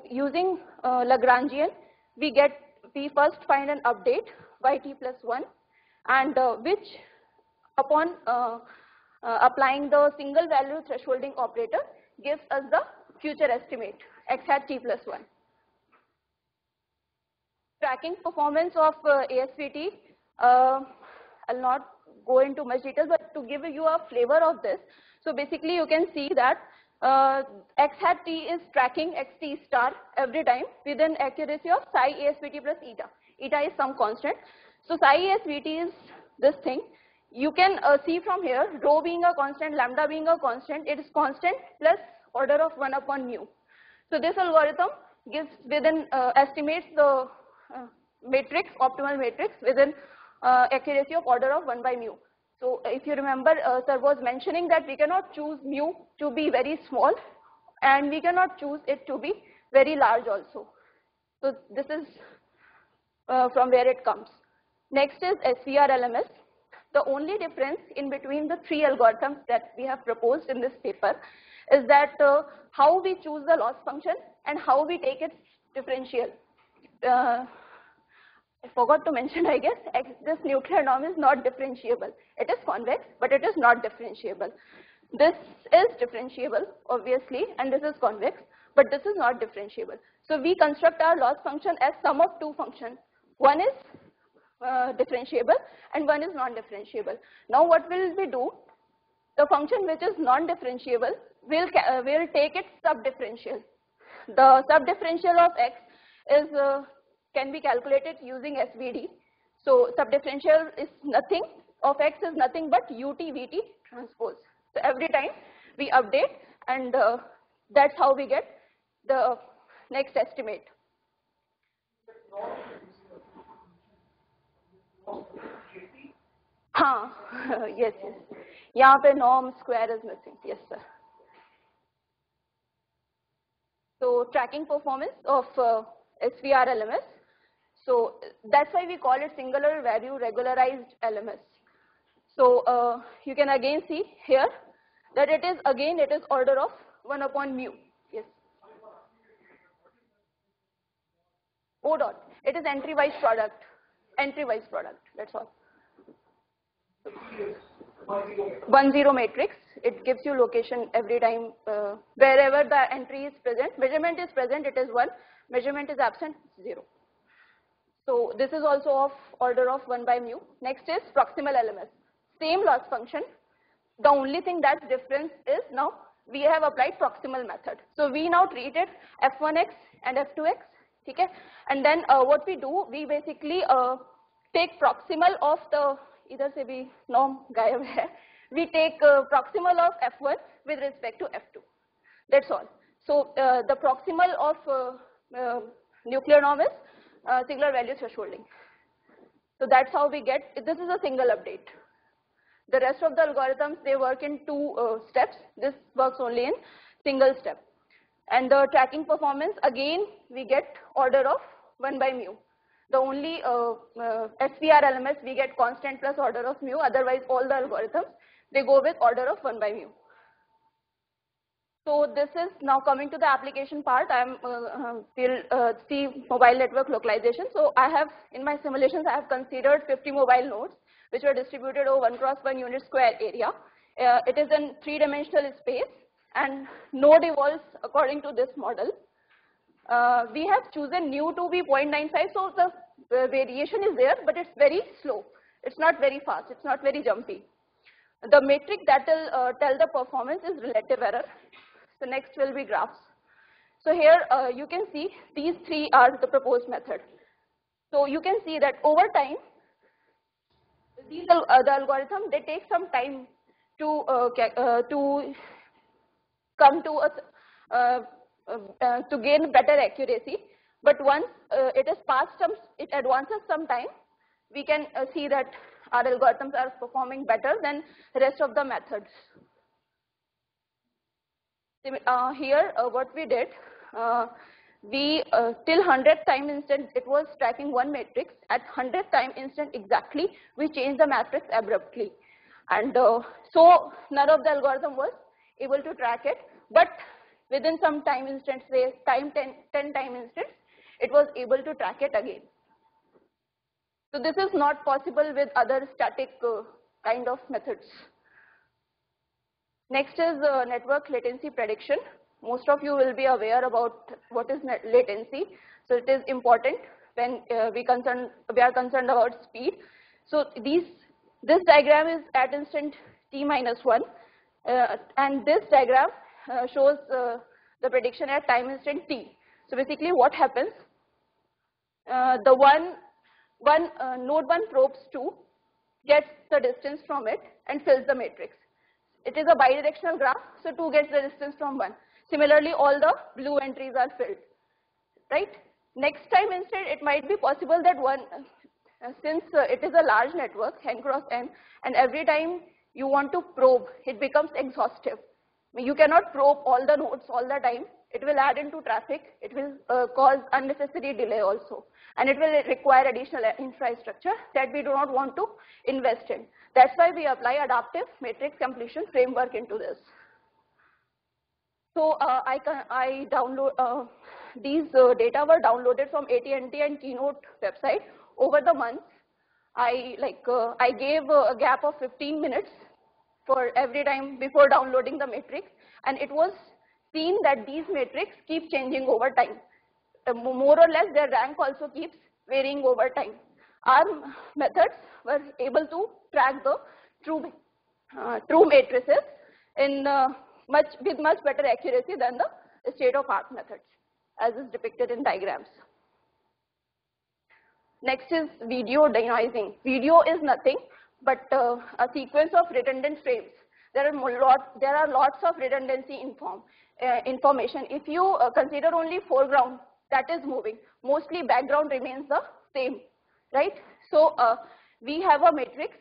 using Lagrangian, we first find an update yt plus 1, and which upon applying the single value thresholding operator gives us the future estimate X hat T plus 1. Tracking performance of ASVT, I'll not go into much detail, but to give you a flavor of this, so basically you can see that X hat T is tracking XT star every time with an accuracy of psi ASVT plus eta. Eta is some constant. So psi ASVT is this thing. You can see from here, rho being a constant, lambda being a constant, it is constant plus order of 1 upon mu. So this algorithm estimates the matrix, optimal matrix, with an accuracy of order of 1 by mu. So if you remember, sir was mentioning that we cannot choose mu to be very small, and we cannot choose it to be very large also. So this is from where it comes. Next is SVR-LMS. The only difference in between the three algorithms that we have proposed in this paper is that how we choose the loss function and how we take its differential. I forgot to mention, I guess, this nuclear norm is not differentiable. It is convex, but it is not differentiable. This is differentiable, obviously, and this is convex, but this is not differentiable. So we construct our loss function as sum of two functions. One is differentiable and one is non-differentiable. Now what will we do? The function which is non-differentiable will take its subdifferential. The subdifferential of x is can be calculated using SVD. So subdifferential is nothing of x is nothing but ut vt transpose. So every time we update, and that's how we get the next estimate. हाँ, yes, yes. यहाँ पे norm square is missing. Yes, sir. So tracking performance of SVR LMS. So that's why we call it singular value regularized LMS. So you can again see here that it is order of 1 upon mu. Yes. O dot. It is entry-wise product. Entry-wise product. That's all. 1-0 matrix. It gives you location every time wherever the entry is present. Measurement is present, it is 1. Measurement is absent, 0. So this is also of order of 1 by mu. Next is proximal LMS. Same loss function. The only thing that's difference is now we have applied proximal method. So we now treated F1x and F2x. Okay? And then what we do, we basically take proximal of the either से भी norm गायब है. We take proximal of F1 with respect to F2. That's all. So the proximal of nuclear norm is singular value thresholding. So that's how we get. This is a single update. The rest of the algorithms, they work in 2 steps. This works only in single step. And the tracking performance, again, we get order of 1 by mu. The only SVR LMS, we get constant plus order of mu. Otherwise, all the algorithms, they go with order of 1 by mu. So this is now coming to the application part. We'll see mobile network localization. So I have, in my simulations, I have considered 50 mobile nodes, which were distributed over 1 cross 1 unit square area. It is in 3-dimensional space, and node evolves according to this model. We have chosen nu to be 0.95, so the variation is there, but it's very slow. It's not very fast, it's not very jumpy. The metric that will tell the performance is relative error. So next will be graphs. So here you can see these 3 are the proposed method. So you can see that over time, the algorithm, they take some time to come to to gain better accuracy. But once it is passed it advances some time, we can see that our algorithms are performing better than the rest of the methods. Here what we did, we till 100th time instant, it was tracking one matrix. At 100th time instant exactly, we changed the matrix abruptly, and so none of the algorithm was able to track it. But within some time instant, say 10 time instant, it was able to track it again. So this is not possible with other static kind of methods. Next is network latency prediction. Most of you will be aware about what is latency. So it is important when we are concerned about speed. So this diagram is at instant t-1, and this diagram shows the prediction at time instant t. So basically what happens, the node 1 probes 2, gets the distance from it and fills the matrix. It is a bidirectional graph, so 2 gets the distance from 1. Similarly, all the blue entries are filled, right? Next time instead, it might be possible that since it is a large network, n cross n, and every time you want to probe, it becomes exhaustive. You cannot probe all the nodes all the time. It will add into traffic. It will cause unnecessary delay also. And it will require additional infrastructure that we do not want to invest in. That's why we apply adaptive matrix completion framework into this. So I download these data were downloaded from AT&T and Keynote website. Over the months, I gave a gap of 15 minutes for every time before downloading the matrix, and it was seen that these matrix keep changing over time. More or less, their rank also keeps varying over time. Our methods were able to track the true matrices in with much better accuracy than the state-of-art methods, as is depicted in diagrams. Next is video denoising. Video is nothing but a sequence of redundant frames. There are lots of redundancy information. If you consider only foreground that is moving, mostly background remains the same, right? So we have a matrix,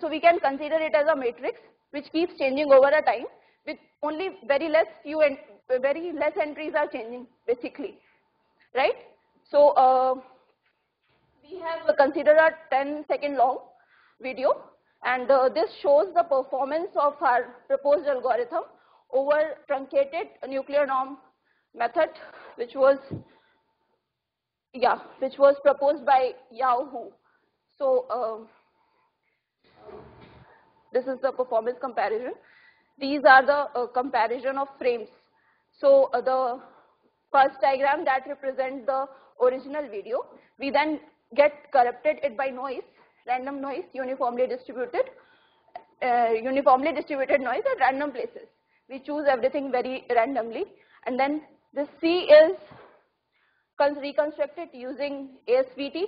so we can consider it as a matrix which keeps changing over a time with only very less entries are changing basically, right? So we have considered a 10-second long video, and this shows the performance of our proposed algorithm over truncated nuclear norm method, which was proposed by Yao Hu. So this is the performance comparison. These are the comparison of frames. So the first diagram that represents the original video, we then get corrupted it by noise, random noise, uniformly distributed noise at random places. We choose everything very randomly, and then this C is reconstructed using ASVT,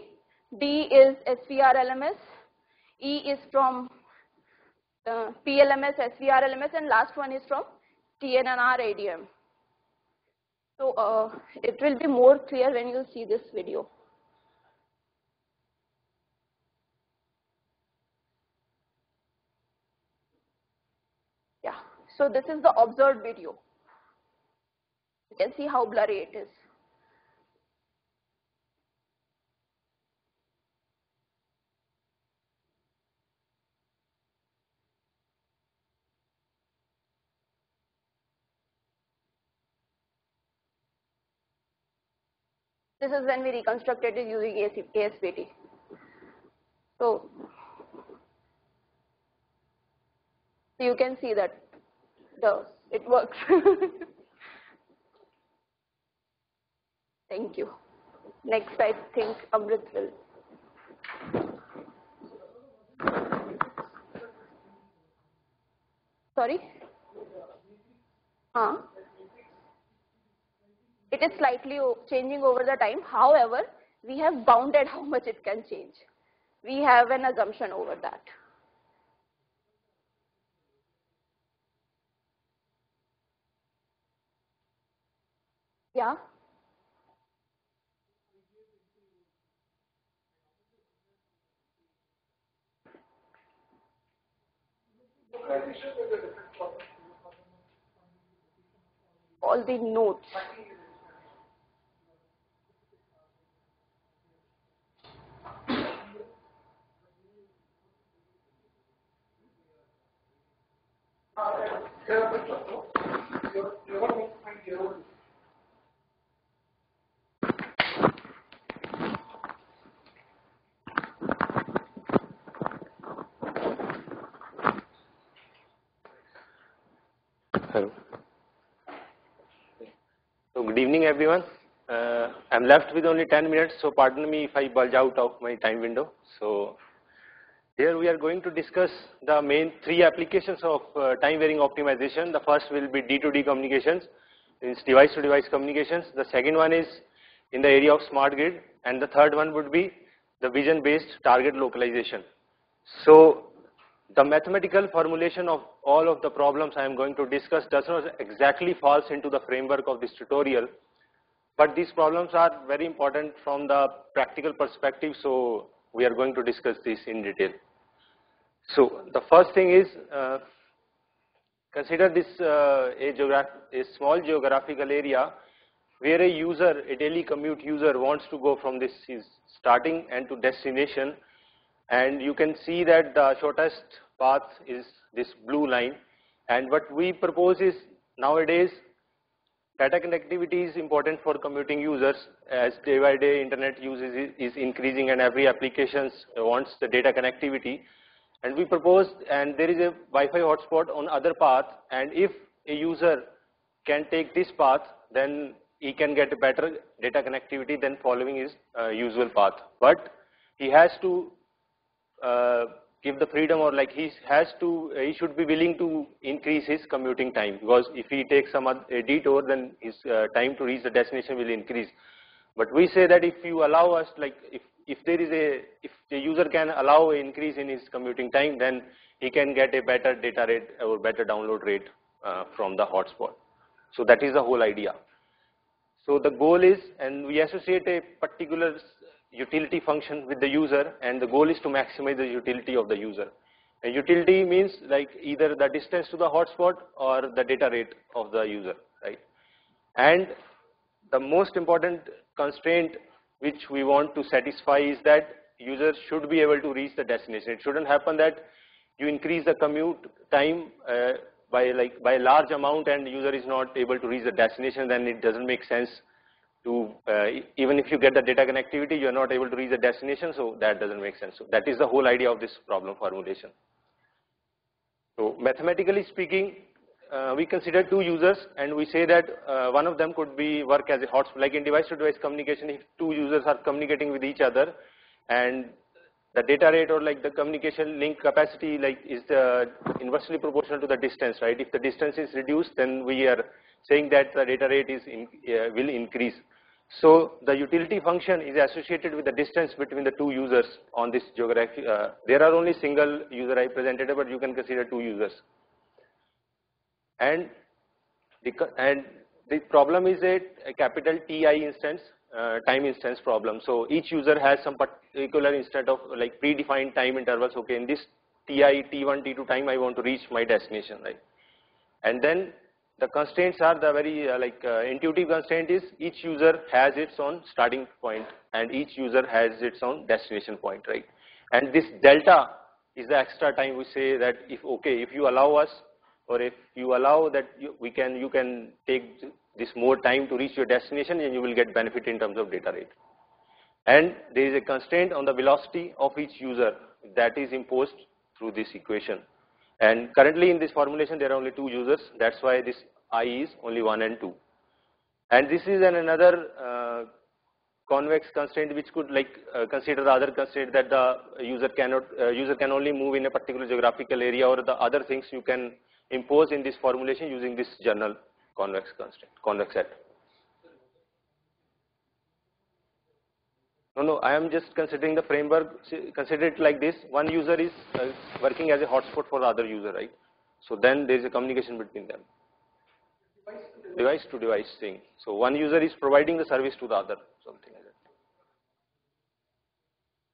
D is SVR-LMS, E is from PLMS, SVR-LMS, and last one is from TNR-ADM. So it will be more clear when you see this video. Yeah, so this is the observed video. You can see how blurry it is. This is when we reconstructed it using ASVT. So you can see that it works. Thank you. Next, I think Amrit will. Sorry? It is slightly changing over the time. However, we have bounded how much it can change. We have an assumption over that. Yeah? All the notes. Hello. So good evening everyone. I'm left with only 10 minutes, so pardon me if I bulge out of my time window. So here we are going to discuss the main 3 applications of time varying optimization. The first will be D2D communications, it's device to device communications. The second one is in the area of smart grid, and the third one would be the vision based target localization. So the mathematical formulation of all of the problems I am going to discuss does not exactly falls into the framework of this tutorial, but these problems are very important from the practical perspective, so we are going to discuss this in detail. So the first thing is, consider this a small geographical area where a daily commute user wants to go from this starting and to destination, and you can see that the shortest path is this blue line. And what we propose is, nowadays data connectivity is important for commuting users, as day by day internet use is increasing and every application wants the data connectivity. And we proposed, and there is a Wi-Fi hotspot on other path, and if a user can take this path, then he can get a better data connectivity than following his usual path. But he has to give the freedom, or like he should be willing to increase his commuting time, because if he takes a detour, then his time to reach the destination will increase. But we say that if you allow us, like if the user can allow an increase in his commuting time, then he can get a better data rate or better download rate from the hotspot. So that is the whole idea. So the goal is, and we associate a particular utility function with the user, and the goal is to maximize the utility of the user. And utility means like either the distance to the hotspot or the data rate of the user, right? And the most important constraint which we want to satisfy is that users should be able to reach the destination. It shouldn't happen that you increase the commute time by a large amount and user is not able to reach the destination. Then it doesn't make sense to even if you get the data connectivity, you are not able to reach the destination. So that doesn't make sense. So that is the whole idea of this problem formulation. So mathematically speaking, we consider two users and we say that one of them could be work as a hotspot, like in device-to-device communication. If two users are communicating with each other, and the data rate or like the communication link capacity like is inversely proportional to the distance, right? If the distance is reduced, then we are saying that the data rate is will increase. So the utility function is associated with the distance between the two users on this geography. There are only single user represented, but you can consider two users. And the problem is a capital TI instance, time instance problem. So each user has some particular instance of like predefined time intervals. Okay, in this TI, T1, T2 time, I want to reach my destination, right? And then the constraints are the very intuitive constraint is each user has its own starting point and each user has its own destination point, right? And this delta is the extra time we say that if you allow us, or if you allow that you can take this more time to reach your destination and you will get benefit in terms of data rate. And there is a constraint on the velocity of each user that is imposed through this equation. And currently in this formulation there are only two users, that's why this I is only 1 and 2. And this is another convex constraint which could consider the other constraint that the user can only move in a particular geographical area, or the other things you can impose in this formulation using this general convex constraint, convex set. No, I am just considering the framework. Consider it like this: one user is working as a hotspot for the other user, right? So then there is a communication between them. Device to device thing. So one user is providing the service to the other, something like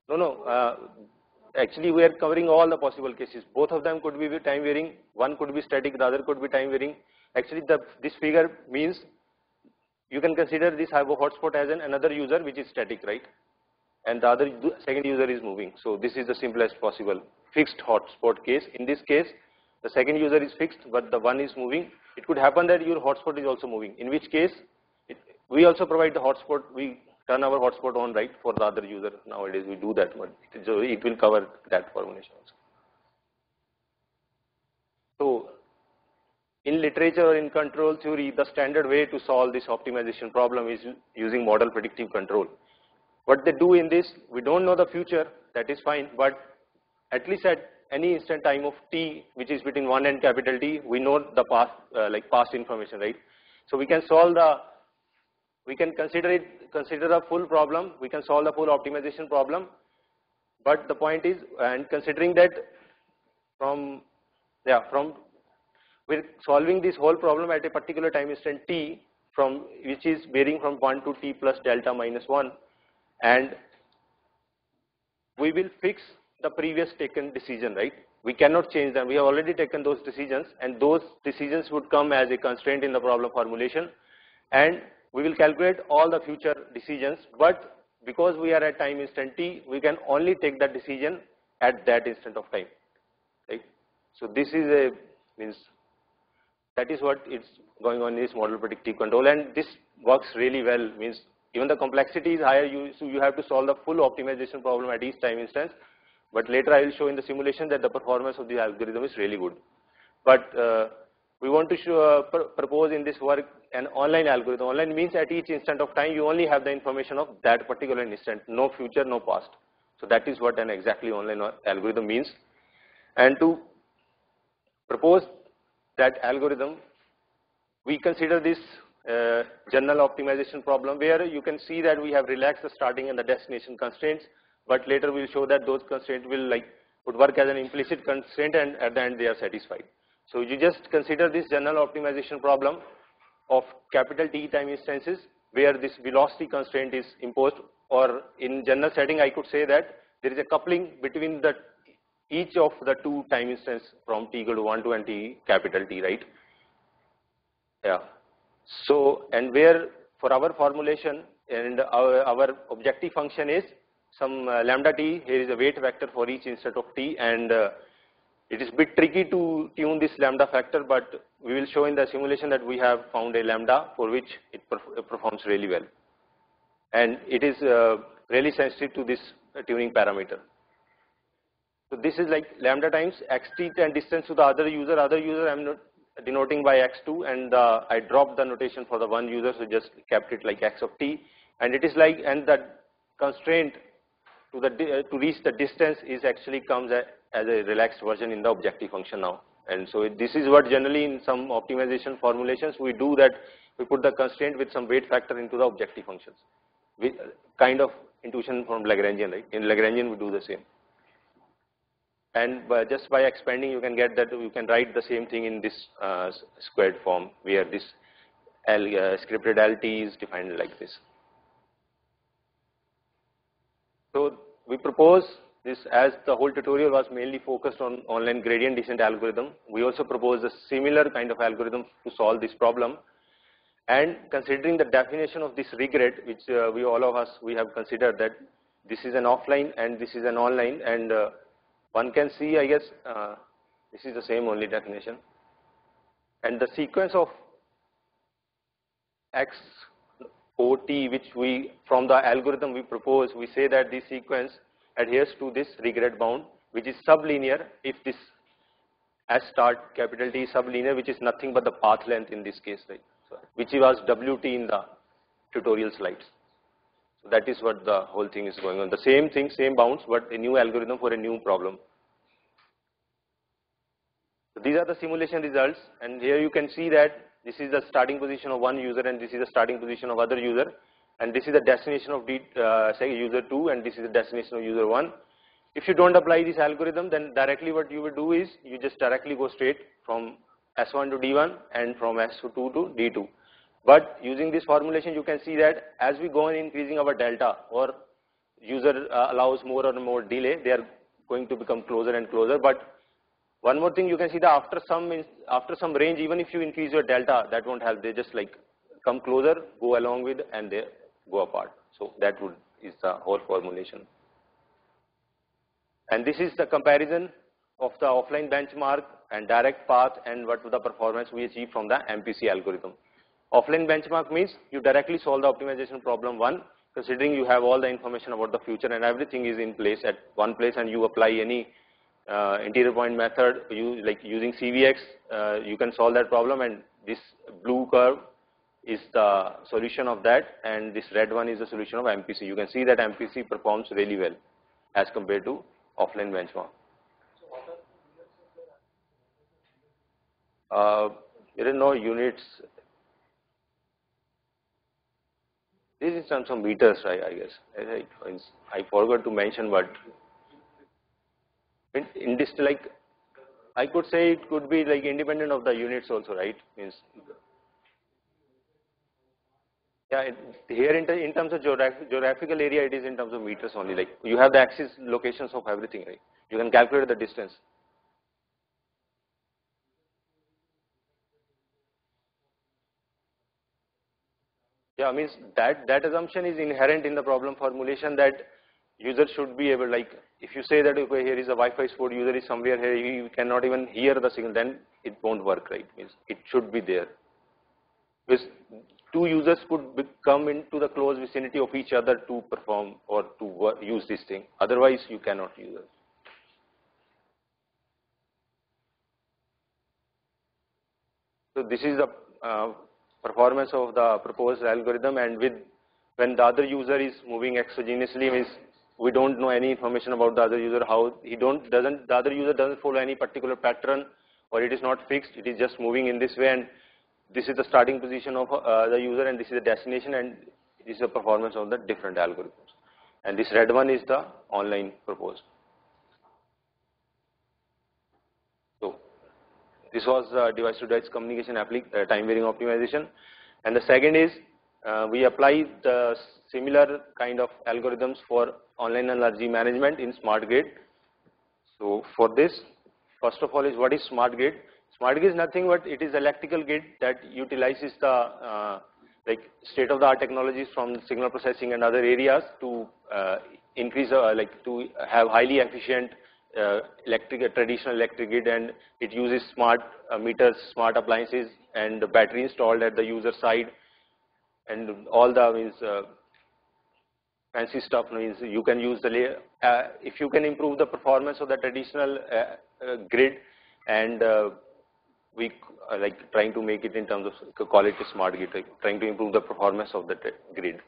that. No. Actually, we are covering all the possible cases. Both of them could be time varying. One could be static, the other could be time varying. Actually, this figure means you can consider this hotspot as another user which is static, right? And the other second user is moving. So this is the simplest possible fixed hotspot case. In this case, the second user is fixed, but the one is moving. It could happen that your hotspot is also moving. In which case, we also provide the hotspot. We turn our hotspot on, right, for the other user. Nowadays we do that, but it will cover that formulation also. So in literature or in control theory, the standard way to solve this optimization problem is using model predictive control. What they do in this, we don't know the future, that is fine, but at least at any instant time of t, which is between 1 and capital T, we know the past, past information, right? So we can solve we can consider a full problem, we can solve the full optimization problem, but the point is, and considering that we're solving this whole problem at a particular time instant t, which is varying from 1 to t plus delta minus 1, and we will fix the previous taken decision, right? We cannot change them. We have already taken those decisions, and those decisions would come as a constraint in the problem formulation, and we will calculate all the future decisions, but because we are at time instant t, we can only take that decision at that instant of time, right? So this is that is what is going on in this model predictive control, and this works really well. Means even the complexity is higher, so you have to solve the full optimization problem at each time instance. But later I will show in the simulation that the performance of the algorithm is really good. But we want to propose in this work an online algorithm. Online means at each instant of time you only have the information of that particular instant, no future, no past. So that is what an exactly online algorithm means. And to propose that algorithm, we consider this general optimization problem where you can see that we have relaxed the starting and the destination constraints, but later we will show that those constraints would work as an implicit constraint, and at the end they are satisfied. So you just consider this general optimization problem of capital T time instances where this velocity constraint is imposed, or in general setting I could say that there is a coupling between the each of the two time instance from t equal to 1 to and t capital T, right? Yeah. So, and where for our formulation and our objective function is some lambda t, here is a weight vector for each instant of t, and it is a bit tricky to tune this lambda factor, but we will show in the simulation that we have found a lambda for which it performs really well. And it is really sensitive to this tuning parameter. So this is like lambda times xt and distance to the other user. Other user I am not denoting by x2, and I dropped the notation for the one user, so just kept it like x of t. And it is like, and the constraint to the to reach the distance is actually comes as a relaxed version in the objective function now. And so this is what generally in some optimization formulations we do, that we put the constraint with some weight factor into the objective functions. We, kind of intuition from Lagrangian, right? In Lagrangian we do the same. And just by expanding you can get that you can write the same thing in this squared form, where this scripted LT is defined like this. So we propose this, as the whole tutorial was mainly focused on online gradient descent algorithm. We also propose a similar kind of algorithm to solve this problem. And considering the definition of this regret, which we all of us we have considered that this is an offline and this is an online, and one can see, I guess, this is the same only definition. And the sequence of x OT, which we, from the algorithm we propose, we say that this sequence adheres to this regret bound, which is sublinear if this S start capital T is sublinear, which is nothing but the path length in this case, right? So, which was WT in the tutorial slides. So that is what the whole thing is going on. The same thing, same bounds, but a new algorithm for a new problem. So these are the simulation results, and here you can see that this is the starting position of one user and this is the starting position of other user, and this is the destination of say user 2 and this is the destination of user 1. If you don't apply this algorithm, then directly what you will do is you just directly go straight from S1 to D1 and from S2 to D2. But using this formulation you can see that as we go on increasing our delta, or user allows more and more delay, they are going to become closer and closer. But one more thing, you can see that after some range, even if you increase your delta, that won't help. They just like come closer, go along with, and they go apart. So that is the whole formulation. And this is the comparison of the offline benchmark and direct path and what the performance we achieve from the MPC algorithm. Offline benchmark means you directly solve the optimization problem 1, considering you have all the information about the future and everything is in place at one place, and you apply any interior point method, you like using CVX, you can solve that problem, and this blue curve is the solution of that, and this red one is the solution of MPC. You can see that MPC performs really well as compared to offline benchmark. There are no units. This is some meters, I guess. I forgot to mention, but in this, like, I could say it could be like independent of the units also, right? Means, yeah, here in terms of geographical area, it is in terms of meters only. Like you have the axis locations of everything, right? You can calculate the distance. Yeah, means that assumption is inherent in the problem formulation, that user should be able, like if you say that okay, here is a Wi-Fi sport user is somewhere here, you cannot even hear the signal, then it won't work, right? Means it should be there. Because two users could come into the close vicinity of each other to perform or to use this thing. Otherwise, you cannot use it. So this is the performance of the proposed algorithm, and when the other user is moving exogenously, means we don't know any information about the other user, how the other user doesn't follow any particular pattern, or it is not fixed, it is just moving in this way, and this is the starting position of the user, and this is the destination, and this is the performance of the different algorithms. And this red one is the online proposed. So this was device-to-device communication time varying optimization. And the second is we apply the similar kind of algorithms for online energy management in smart grid. So for this, first of all is what is smart grid? Smart grid is nothing but it is electrical grid that utilizes the like state-of-the-art technologies from signal processing and other areas to increase like to have highly efficient traditional electric grid, and it uses smart meters, smart appliances, and battery installed at the user side, and all the means fancy stuff means you can use the if you can improve the performance of the traditional grid, and we like trying to make it in terms of call it a smart grid, like trying to improve the performance of the grid.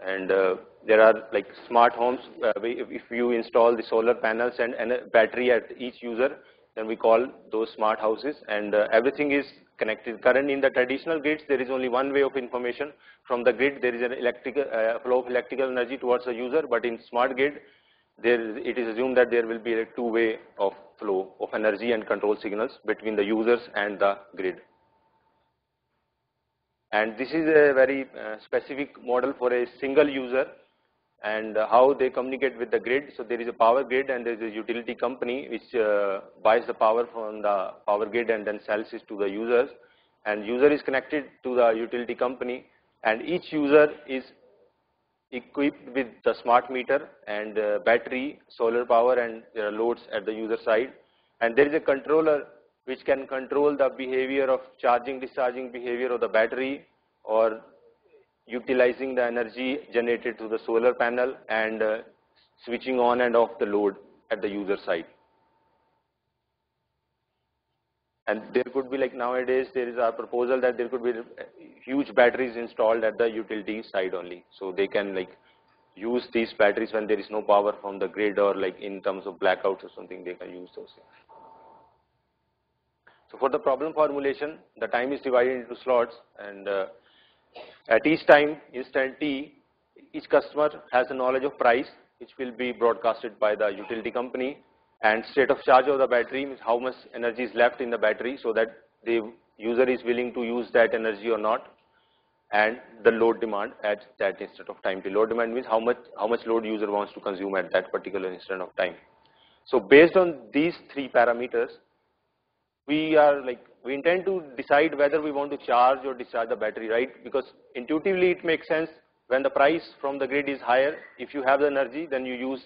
And there are like smart homes. If you install the solar panels and a battery at each user, then we call those smart houses, and everything is connected. Currently in the traditional grids, there is only one way of information from the grid. There is an electrical flow of electrical energy towards the user, but in smart grid, it is assumed that there will be a two-way of flow of energy and control signals between the users and the grid. And this is a very specific model for a single user and how they communicate with the grid. So there is a power grid and there is a utility company which buys the power from the power grid and then sells it to the users. And user is connected to the utility company, and each user is equipped with the smart meter and battery, solar power, and there are loads at the user side. And there is a controller which can control the behavior of charging, discharging behavior of the battery, or utilizing the energy generated to the solar panel and switching on and off the load at the user side. And there could be, like nowadays, there is a proposal that there could be huge batteries installed at the utility side only. So they can like use these batteries when there is no power from the grid, or like in terms of blackouts or something, they can use those things. So for the problem formulation, the time is divided into slots, and at each time instant t, each customer has a knowledge of price, which will be broadcasted by the utility company, and state of charge of the battery means how much energy is left in the battery, so that the user is willing to use that energy or not, and the load demand at that instant of time. The load demand means how much load user wants to consume at that particular instant of time. So based on these three parameters, we intend to decide whether we want to charge or discharge the battery, right? Because intuitively it makes sense when the price from the grid is higher. If you have the energy, then you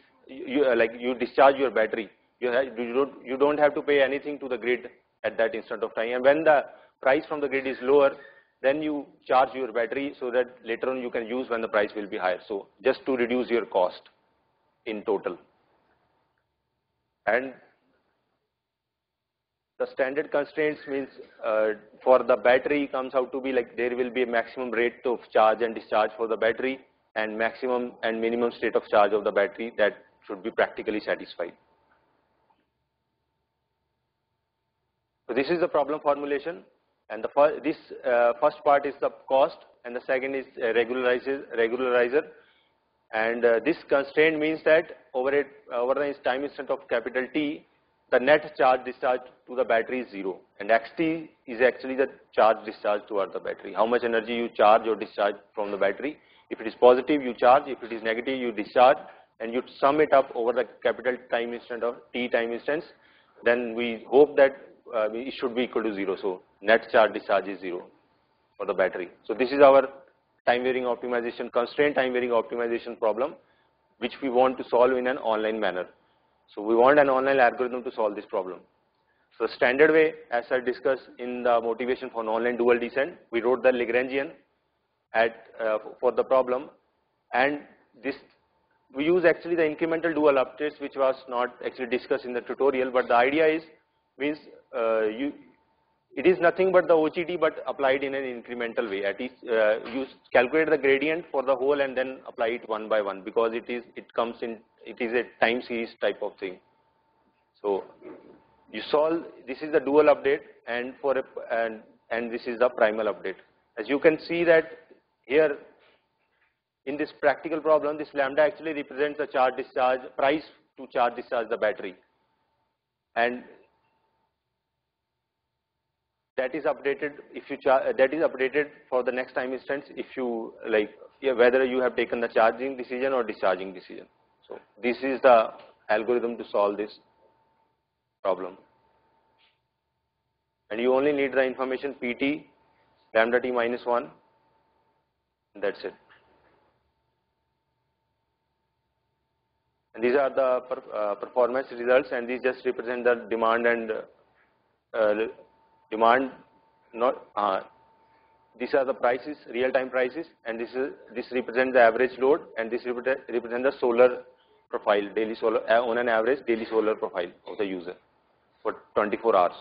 discharge your battery. You don't have to pay anything to the grid at that instant of time. And when the price from the grid is lower, then you charge your battery so that later on you can use when the price will be higher. So just to reduce your cost in total. And the standard constraints means for the battery comes out to be like there will be a maximum rate of charge and discharge for the battery, and maximum and minimum state of charge of the battery that should be practically satisfied. So this is the problem formulation, and the first part is the cost, and the second is regularizer. And this constraint means that over the time instant of capital T, the net charge discharge to the battery is 0, and xt is actually the charge discharge toward the battery. How much energy you charge or discharge from the battery. If it is positive, you charge. If it is negative, you discharge, and you sum it up over the capital time instant of t time instance. Then we hope that it should be equal to 0. So net charge discharge is 0 for the battery. So this is our time varying optimization, constraint time varying optimization problem, which we want to solve in an online manner. So we want an online algorithm to solve this problem. So standard way, as I discussed in the motivation for non-online dual descent, we wrote the Lagrangian for the problem, and this we use actually the incremental dual updates, which was not actually discussed in the tutorial, but the idea is means it is nothing but the OGD but applied in an incremental way. At least you calculate the gradient for the whole and then apply it one by one, because it is a time series type of thing. So you solve, this is the dual update, and this is the primal update. As you can see that here in this practical problem, this lambda actually represents the charge discharge price to charge discharge the battery, and that is updated for the next time instance if you whether you have taken the charging decision or discharging decision. So this is the algorithm to solve this problem. And you only need the information pt lambda t minus 1, that's it. And these are the performance results, and these just represent the demand and demand. These are the prices, real-time prices, and this represents the average load, and this represents the solar profile, daily solar on an average daily solar profile of the user for 24 hours.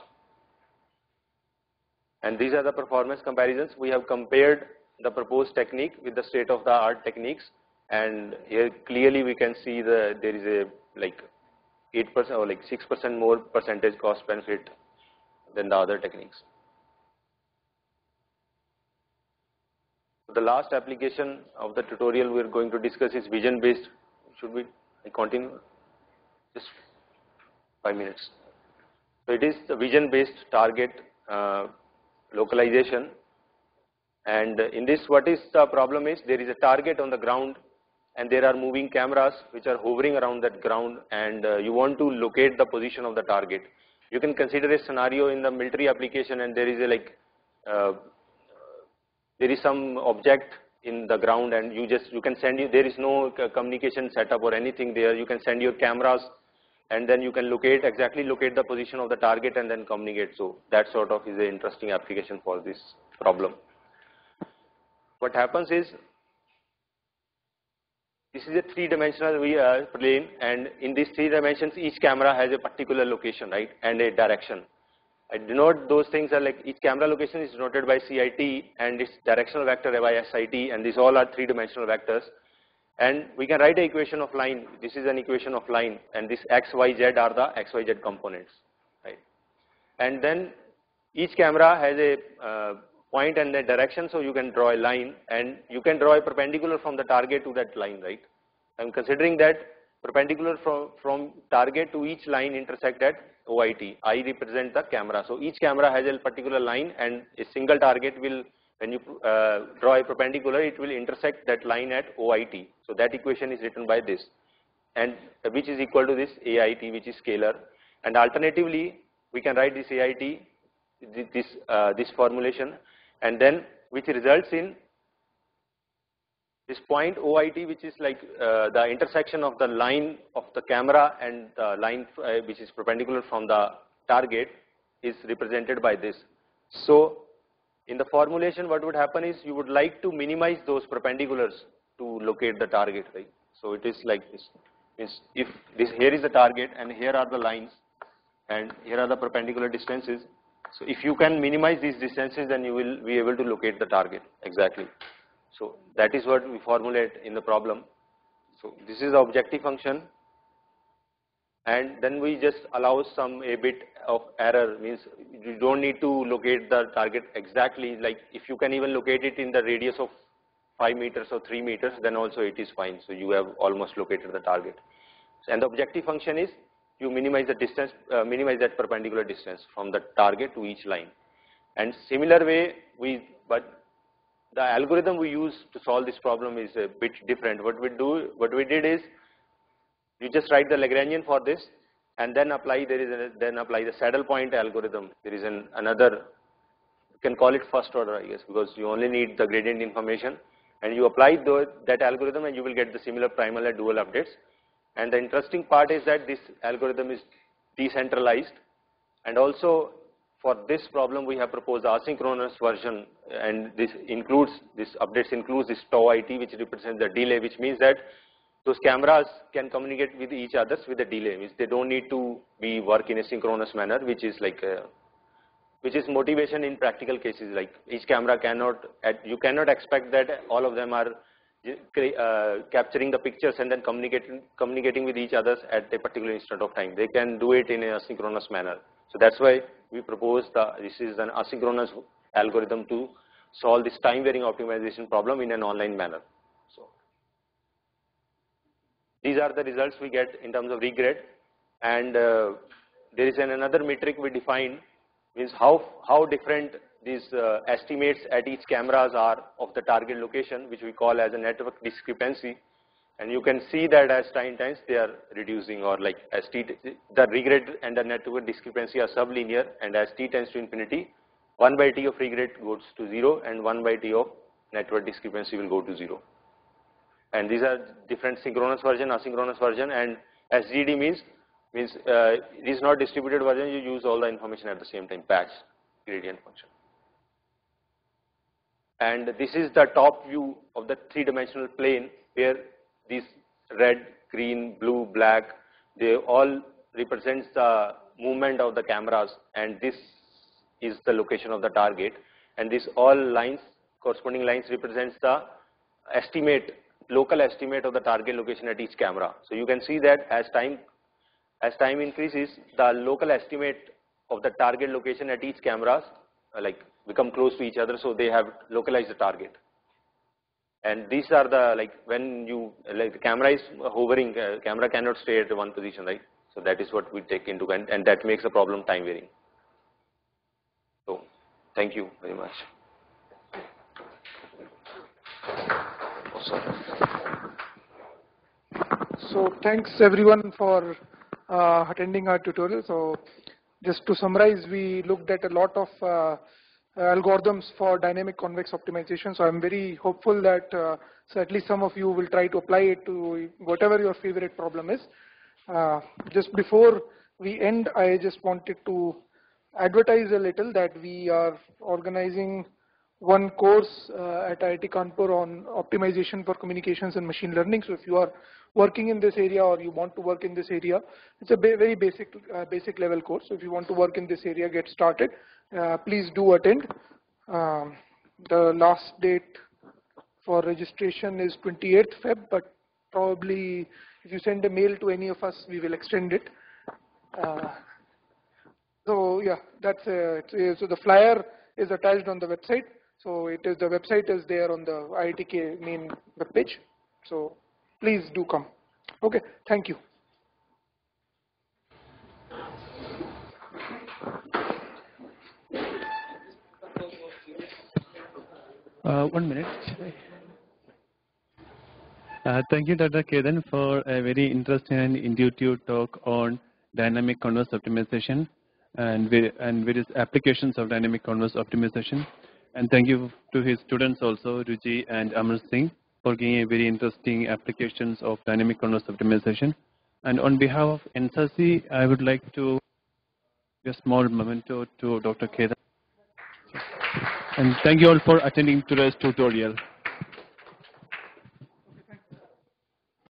And these are the performance comparisons. We have compared the proposed technique with the state-of-the-art techniques, and here clearly we can see there is a like 8% or like 6% more percentage cost benefit than the other techniques. The last application of the tutorial we are going to discuss is vision-based. Should we continue? Just 5 minutes. So it is the vision-based target localization, and in this what is the problem is there is a target on the ground and there are moving cameras which are hovering around that ground, and you want to locate the position of the target. You can consider a scenario in the military application, and there is a like there is some object in the ground, and you can send there is no communication setup or anything there. You can send your cameras, and then you can exactly locate the position of the target and then communicate. So that sort of is an interesting application for this problem. What happens is, this is a three-dimensional plane, and in these 3 dimensions, each camera has a particular location, right, and a direction. I denote those things are like each camera location is denoted by CIT and its directional vector by SIT, and these all are 3-dimensional vectors. And we can write an equation of line. This is an equation of line, and this x, y, z are the x, y, z components, right? And then each camera has a point and a direction, so you can draw a line, and you can draw a perpendicular from the target to that line, right? I'm considering that perpendicular from target to each line intersect at OIT. I represent the camera. So each camera has a particular line, and a single target will, when you draw a perpendicular, it will intersect that line at OIT. So that equation is written by this, and which is equal to this AIT, which is scalar. And alternatively, we can write this AIT, this formulation, and then which results in this point OIT, which is like the intersection of the line of the camera and the line which is perpendicular from the target, is represented by this. So in the formulation, what would happen is you would like to minimize those perpendiculars to locate the target, right? So it is like this. Means if this here is the target and here are the lines and here are the perpendicular distances. So if you can minimize these distances, then you will be able to locate the target exactly. So that is what we formulate in the problem. So this is the objective function, and then we just allow a bit of error. Means you don't need to locate the target exactly. Like if you can even locate it in the radius of 5 meters or 3 meters, then also it is fine. So you have almost located the target. And the objective function is you minimize the distance, minimize that perpendicular distance from the target to each line. And similar way, but the algorithm we use to solve this problem is a bit different. What we did is, you just write the Lagrangian for this, and then apply the saddle point algorithm. There is another, you can call it first order, I guess, because you only need the gradient information, and you apply that algorithm, and you will get the similar primal and dual updates. And the interesting part is that this algorithm is decentralized, and also for this problem we have proposed asynchronous version, and this updates includes this tau IT, which represents the delay, which means that those cameras can communicate with each other with a delay. Means they don't need to work in a synchronous manner, which is motivation in practical cases. Like each camera you cannot expect that all of them are capturing the pictures and then communicating with each other at a particular instant of time. They can do it in a synchronous manner. So that's why we propose this is an asynchronous algorithm to solve this time varying optimization problem in an online manner. So these are the results we get in terms of regrade, and there is another metric we defined, means how different these estimates at each cameras are of the target location, which we call as a network discrepancy. And you can see that as time tends, they are reducing, or like as t, the regret and the network discrepancy are sublinear, and as t tends to infinity, 1 by t of regret goes to 0 and 1 by t of network discrepancy will go to 0. And these are different synchronous version, asynchronous version, and SGD means it is not distributed version, you use all the information at the same time, patch gradient function. And this is the top view of the three-dimensional plane where these red, green, blue, black, they all represents the movement of the cameras, and this is the location of the target, and this all lines, corresponding lines represents the estimate, local estimate of the target location at each camera. So you can see that as time increases, the local estimate of the target location at each cameras like become close to each other, so they have localized the target. And these are the, like when you, like the camera is hovering, camera cannot stay at one position, right? So that is what we take into account, and that makes a problem time varying. So thank you very much. Oh, sorry. So thanks everyone for attending our tutorial. So just to summarize, we looked at a lot of algorithms for dynamic convex optimization. So I'm very hopeful that so at least some of you will try to apply it to whatever your favorite problem is. Just before we end, I just wanted to advertise a little that we are organizing one course at IIT Kanpur on optimization for communications and machine learning. So if you are working in this area or you want to work in this area, it's a very basic level course. So if you want to work in this area, get started. Please do attend. The last date for registration is 28th Feb, but probably if you send a mail to any of us, we will extend it. So yeah, that's so the flyer is attached on the website. So it is, the website is there on the IITK main web page. So please do come. Okay, thank you. One minute. Thank you, Dr. Ketan, for a very interesting and intuitive talk on dynamic converse optimization and various applications of dynamic converse optimization. And thank you to his students also, Ruji and Amar Singh, for giving a very interesting applications of dynamic converse optimization. And on behalf of NSAC, I would like to give a small memento to Dr. Ketan. And thank you all for attending today's tutorial.